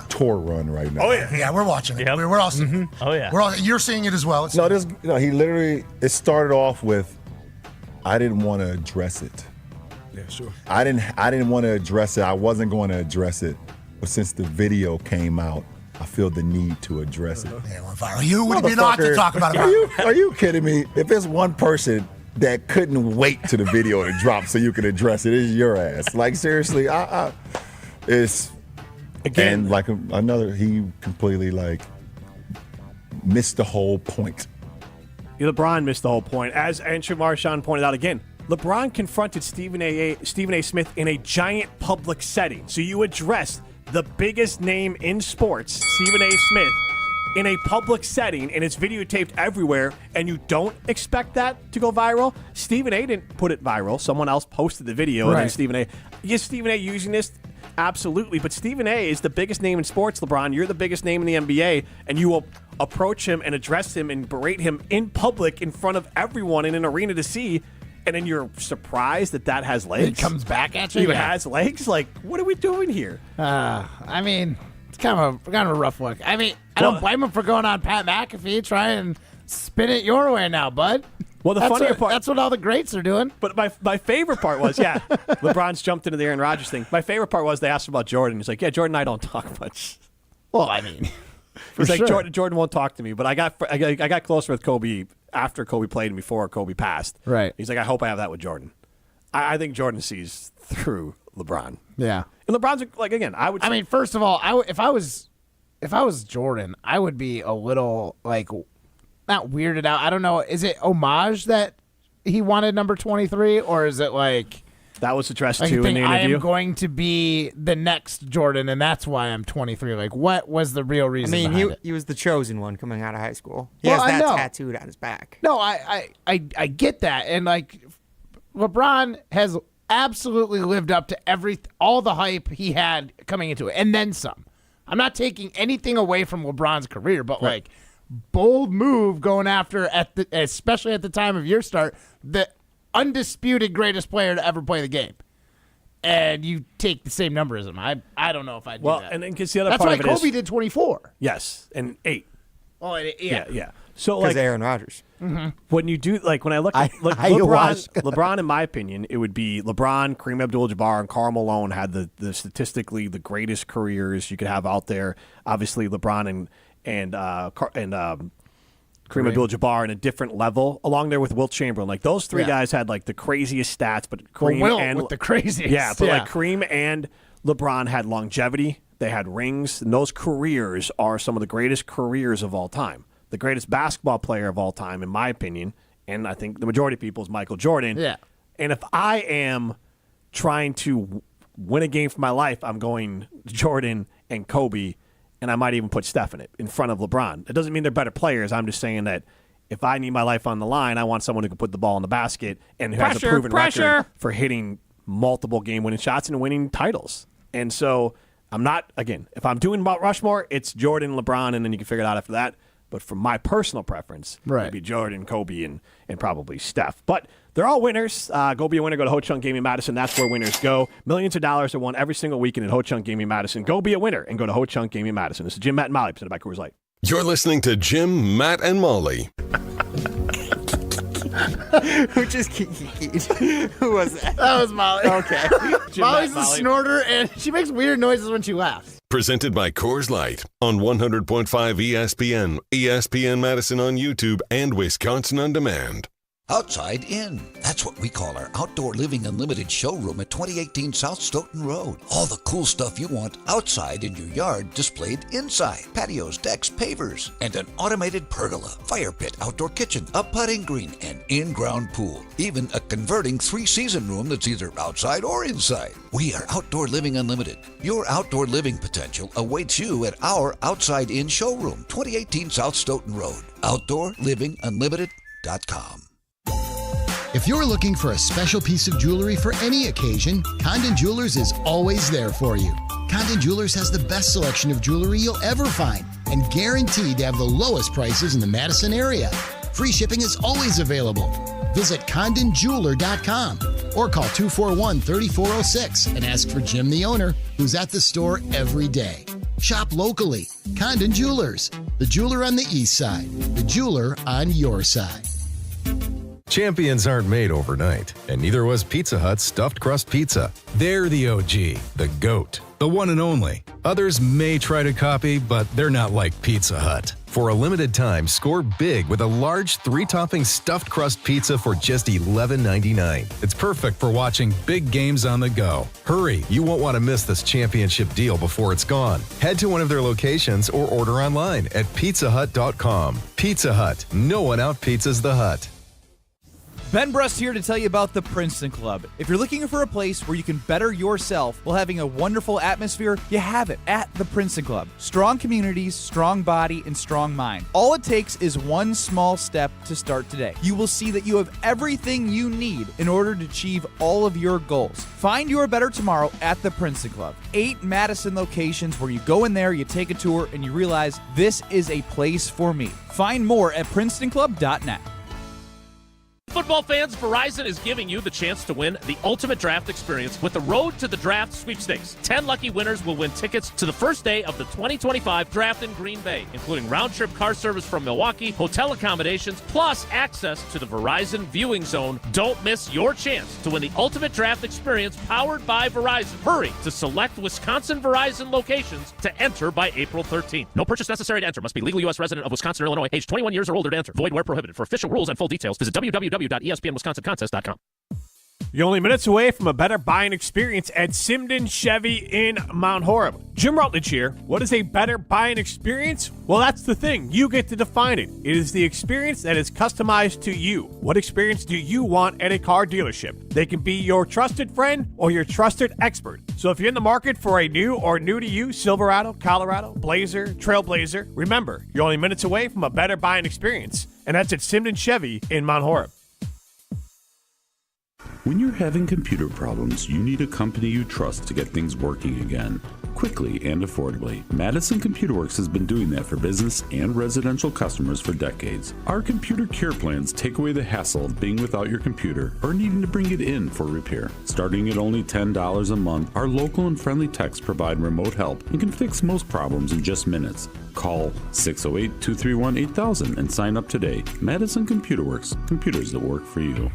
tour run right now. Oh, yeah. Yeah, we're watching it. Yep. We're all seeing it. Oh, yeah. You're seeing it as well. He literally, it started off with, I didn't want to address it. Yeah, sure. I didn't want to address it. I wasn't going to address it. But since the video came out, I feel the need to address it. Yeah, went viral. You would be not to talk about it. Are you kidding me? If there's one person that couldn't wait to the video to drop so you can address it, it's your ass. Like, seriously, it's... Again, and like he completely missed the whole point. LeBron missed the whole point. As Anshu Marshawn pointed out again, LeBron confronted Stephen A. Smith in a giant public setting. So you addressed the biggest name in sports, Stephen A. Smith, in a public setting, and it's videotaped everywhere, and you don't expect that to go viral? Stephen A. didn't put it viral. Someone else posted the video, and then Stephen A. Is Stephen A. using this? Absolutely, but Stephen A. is the biggest name in sports, LeBron. You're the biggest name in the NBA, and you will approach him and address him and berate him in public in front of everyone in an arena to see, and then you're surprised that has legs? It comes back at you? It has legs? Like, what are we doing here? I mean, it's kind of a rough look. I mean, I don't blame him for going on Pat McAfee. Try and spin it your way now, bud. Well, that's what all the greats are doing. But my favorite part was, LeBron's jumped into the Aaron Rodgers thing. My favorite part was they asked him about Jordan. He's like, yeah, Jordan and I don't talk much. Well, I mean, he's like, Jordan won't talk to me. But I got closer with Kobe after Kobe played and before Kobe passed. Right. He's like, I hope I have that with Jordan. I think Jordan sees through LeBron. Yeah. And LeBron's like, again, I mean, first of all, if I was Jordan, I would be a little not weirded out. I don't know. Is it homage that he wanted number 23, or is it like that was addressed to in the interview? I am going to be the next Jordan, and that's why I'm 23. Like, what was the real reason? I mean, he was the chosen one coming out of high school. He has that tattooed on his back. No, I get that, and LeBron has absolutely lived up to all the hype he had coming into it, and then some. I'm not taking anything away from LeBron's career, but bold move going after especially at the time of your start, the undisputed greatest player to ever play the game, and you take the same number as him. I don't know if I do that. Well, and then the other that's part why of it Kobe did 24. Yes, and 8. Oh, yeah. So because Aaron Rodgers. Mm-hmm. When you do when I look at LeBron, in my opinion, it would be LeBron, Kareem Abdul-Jabbar, and Karl Malone had the statistically the greatest careers you could have out there. Obviously, LeBron and Kareem Abdul-Jabbar in a different level, along there with Wilt Chamberlain. Like those three guys had the craziest stats, but Kareem with the craziest. Yeah, but Kareem and LeBron had longevity. They had rings, and those careers are some of the greatest careers of all time. The greatest basketball player of all time, in my opinion, and I think the majority of people is Michael Jordan. Yeah. And if I am trying to win a game for my life, I'm going Jordan and Kobe, and I might even put Steph in it in front of LeBron. It doesn't mean they're better players. I'm just saying that if I need my life on the line, I want someone who can put the ball in the basket and who has a proven record for hitting multiple game-winning shots and winning titles. And so I'm not, again, if I'm doing Mount Rushmore, it's Jordan, LeBron, and then you can figure it out after that. But for my personal preference, it'd be Jordan, Kobe, and probably Steph. But they're all winners. Go be a winner. Go to Ho Chunk Gaming Madison. That's where winners go. Millions of dollars are won every single weekend at Ho Chunk Gaming Madison. Go be a winner and go to Ho Chunk Gaming Madison. This is Jim, Matt, and Molly, presented by Coors Light. You're listening to Jim, Matt, and Molly. Who just Who was that? That was Molly. Okay. Molly's a snorter, and she makes weird noises when she laughs. Presented by Coors Light on 100.5 ESPN, ESPN Madison on YouTube, and Wisconsin On Demand. Outside In. That's what we call our Outdoor Living Unlimited showroom at 2018 South Stoughton Road. All the cool stuff you want outside in your yard displayed inside. Patios, decks, pavers, and an automated pergola, fire pit, outdoor kitchen, a putting green, and in-ground pool. Even a converting 3-season room that's either outside or inside. We are Outdoor Living Unlimited. Your outdoor living potential awaits you at our Outside In showroom, 2018 South Stoughton Road. OutdoorLivingUnlimited.com. If you're looking for a special piece of jewelry for any occasion, Condon Jewelers is always there for you. Condon Jewelers has the best selection of jewelry you'll ever find and guaranteed to have the lowest prices in the Madison area. Free shipping is always available. Visit CondonJeweler.com or call 241-3406 and ask for Jim, the owner, who's at the store every day. Shop locally. Condon Jewelers, the jeweler on the east side, the jeweler on your side. Champions aren't made overnight, and neither was Pizza Hut's Stuffed Crust Pizza. They're the OG, the GOAT, the one and only. Others may try to copy, but they're not like Pizza Hut. For a limited time, score big with a large 3-topping stuffed crust pizza for just $11.99. It's perfect for watching big games on the go. Hurry, you won't want to miss this championship deal before it's gone. Head to one of their locations or order online at pizzahut.com. Pizza Hut, no one out-pizzas the Hut. Ben Brust here to tell you about the Princeton Club. If you're looking for a place where you can better yourself while having a wonderful atmosphere, you have it at the Princeton Club. Strong communities, strong body, and strong mind. All it takes is one small step to start today. You will see that you have everything you need in order to achieve all of your goals. Find your better tomorrow at the Princeton Club. 8 Madison locations where you go in there, you take a tour, and you realize this is a place for me. Find more at PrincetonClub.net. Football fans, Verizon is giving you the chance to win the ultimate draft experience with the Road to the Draft sweepstakes. 10 lucky winners will win tickets to the first day of the 2025 draft in Green Bay, including round-trip car service from Milwaukee, hotel accommodations, plus access to the Verizon viewing zone. Don't miss your chance to win the ultimate draft experience powered by Verizon. Hurry to select Wisconsin Verizon locations to enter by April 13th. No purchase necessary to enter. Must be legal U.S. resident of Wisconsin or Illinois, age 21 years or older to enter. Void where prohibited. For official rules and full details, visit www.espnwisconsincontest.com. You're only minutes away from a better buying experience at Simden Chevy in Mount Horeb. Jim Rutledge here. What is a better buying experience? Well, that's the thing. You get to define it. It is the experience that is customized to you. What experience do you want at a car dealership? They can be your trusted friend or your trusted expert. So if you're in the market for a new or new-to-you Silverado, Colorado, Blazer, Trailblazer, remember, you're only minutes away from a better buying experience. And that's at Simden Chevy in Mount Horeb. When you're having computer problems, you need a company you trust to get things working again, quickly and affordably. Madison Computer Works has been doing that for business and residential customers for decades. Our computer care plans take away the hassle of being without your computer or needing to bring it in for repair. Starting at only $10 a month, our local and friendly techs provide remote help and can fix most problems in just minutes. Call 608-231-8000 and sign up today. Madison Computer Works, computers that work for you.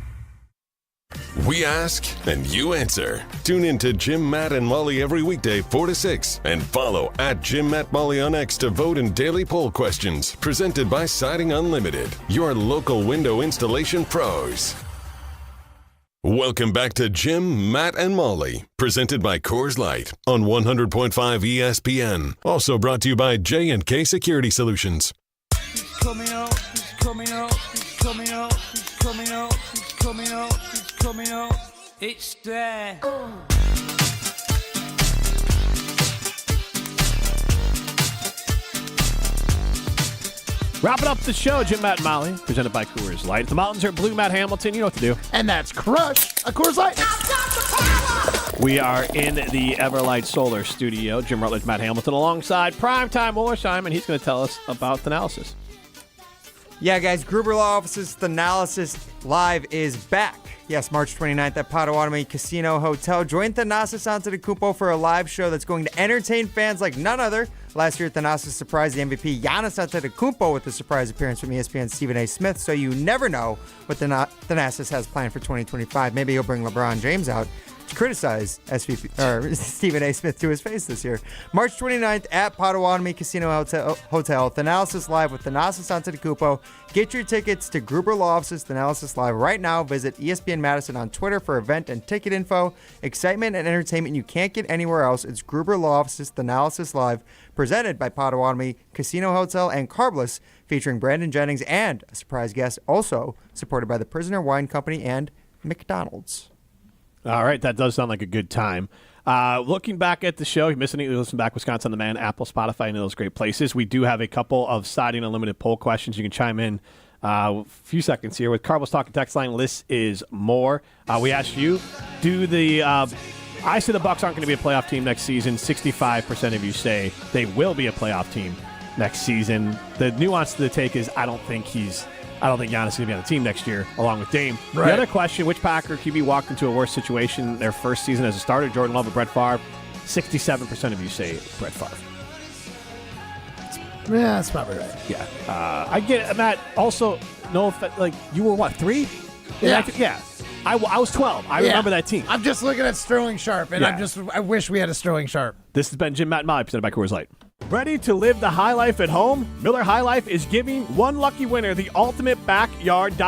We ask and you answer. Tune in to Jim, Matt, and Molly every weekday 4 to 6 and follow at Jim, Matt, Molly on X to vote in daily poll questions presented by Siding Unlimited, your local window installation pros. Welcome back to Jim, Matt, and Molly, presented by Coors Light on 100.5 ESPN. Also brought to you by J&K Security Solutions. He's coming out, he's coming out, he's coming out, he's coming out, he's coming out, he's coming out. It's there. Wrapping up the show, Jim, Matt, and Molly, presented by Coors Light. If the mountains are blue, Matt Hamilton, you know what to do. And that's crush a Coors Light. We are in the Everlight Solar Studio. Jim Rutledge, Matt Hamilton, alongside Primetime Wollersheim, and he's going to tell us about the analysis. Yeah, guys, Gruber Law Office's Thanalysis Live is back. Yes, March 29th at Potawatomi Casino Hotel. Join Thanasis Antetokounmpo for a live show that's going to entertain fans like none other. Last year, Thanasis surprised the MVP Giannis Antetokounmpo with a surprise appearance from ESPN's Stephen A. Smith, so you never know what Thanasis has planned for 2025. Maybe he'll bring LeBron James out to criticize Stephen A. Smith to his face this year. March 29th at Potawatomi Casino Hotel. Thanalysis Live with Thanasis Antetokounmpo. Get your tickets to Gruber Law Office's Thanalysis Live right now. Visit ESPN Madison on Twitter for event and ticket info. Excitement and entertainment you can't get anywhere else. It's Gruber Law Office's Thanalysis Live, presented by Potawatomi Casino Hotel and Carbless, featuring Brandon Jennings and a surprise guest, also supported by the Prisoner Wine Company and McDonald's. All right, that does sound like a good time. Looking back at the show, you missing it, listen back, Wisconsin On Demand, Apple, Spotify, and those great places. We do have a couple of Siding Unlimited poll questions. You can chime in a few seconds here. With Carbos Talking text line, less is more. We asked you, I say the Bucks aren't going to be a playoff team next season. 65% of you say they will be a playoff team next season. The nuance to the take is I don't think Giannis is going to be on the team next year, along with Dame. Right. The other question, which Packer QB walked into a worse situation their first season as a starter, Jordan Love or Brett Favre? 67% of you say Brett Favre. Yeah, that's probably right. Yeah. I get it, Matt. Also, no offense, like, you were what, 3? Yeah. I was 12. I remember that team. I'm just looking at Sterling Sharp, and I wish we had a Sterling Sharp. This has been Jim, Matt, and Molly, presented by Coors Light. Ready to live the high life at home? Miller High Life is giving one lucky winner the ultimate backyard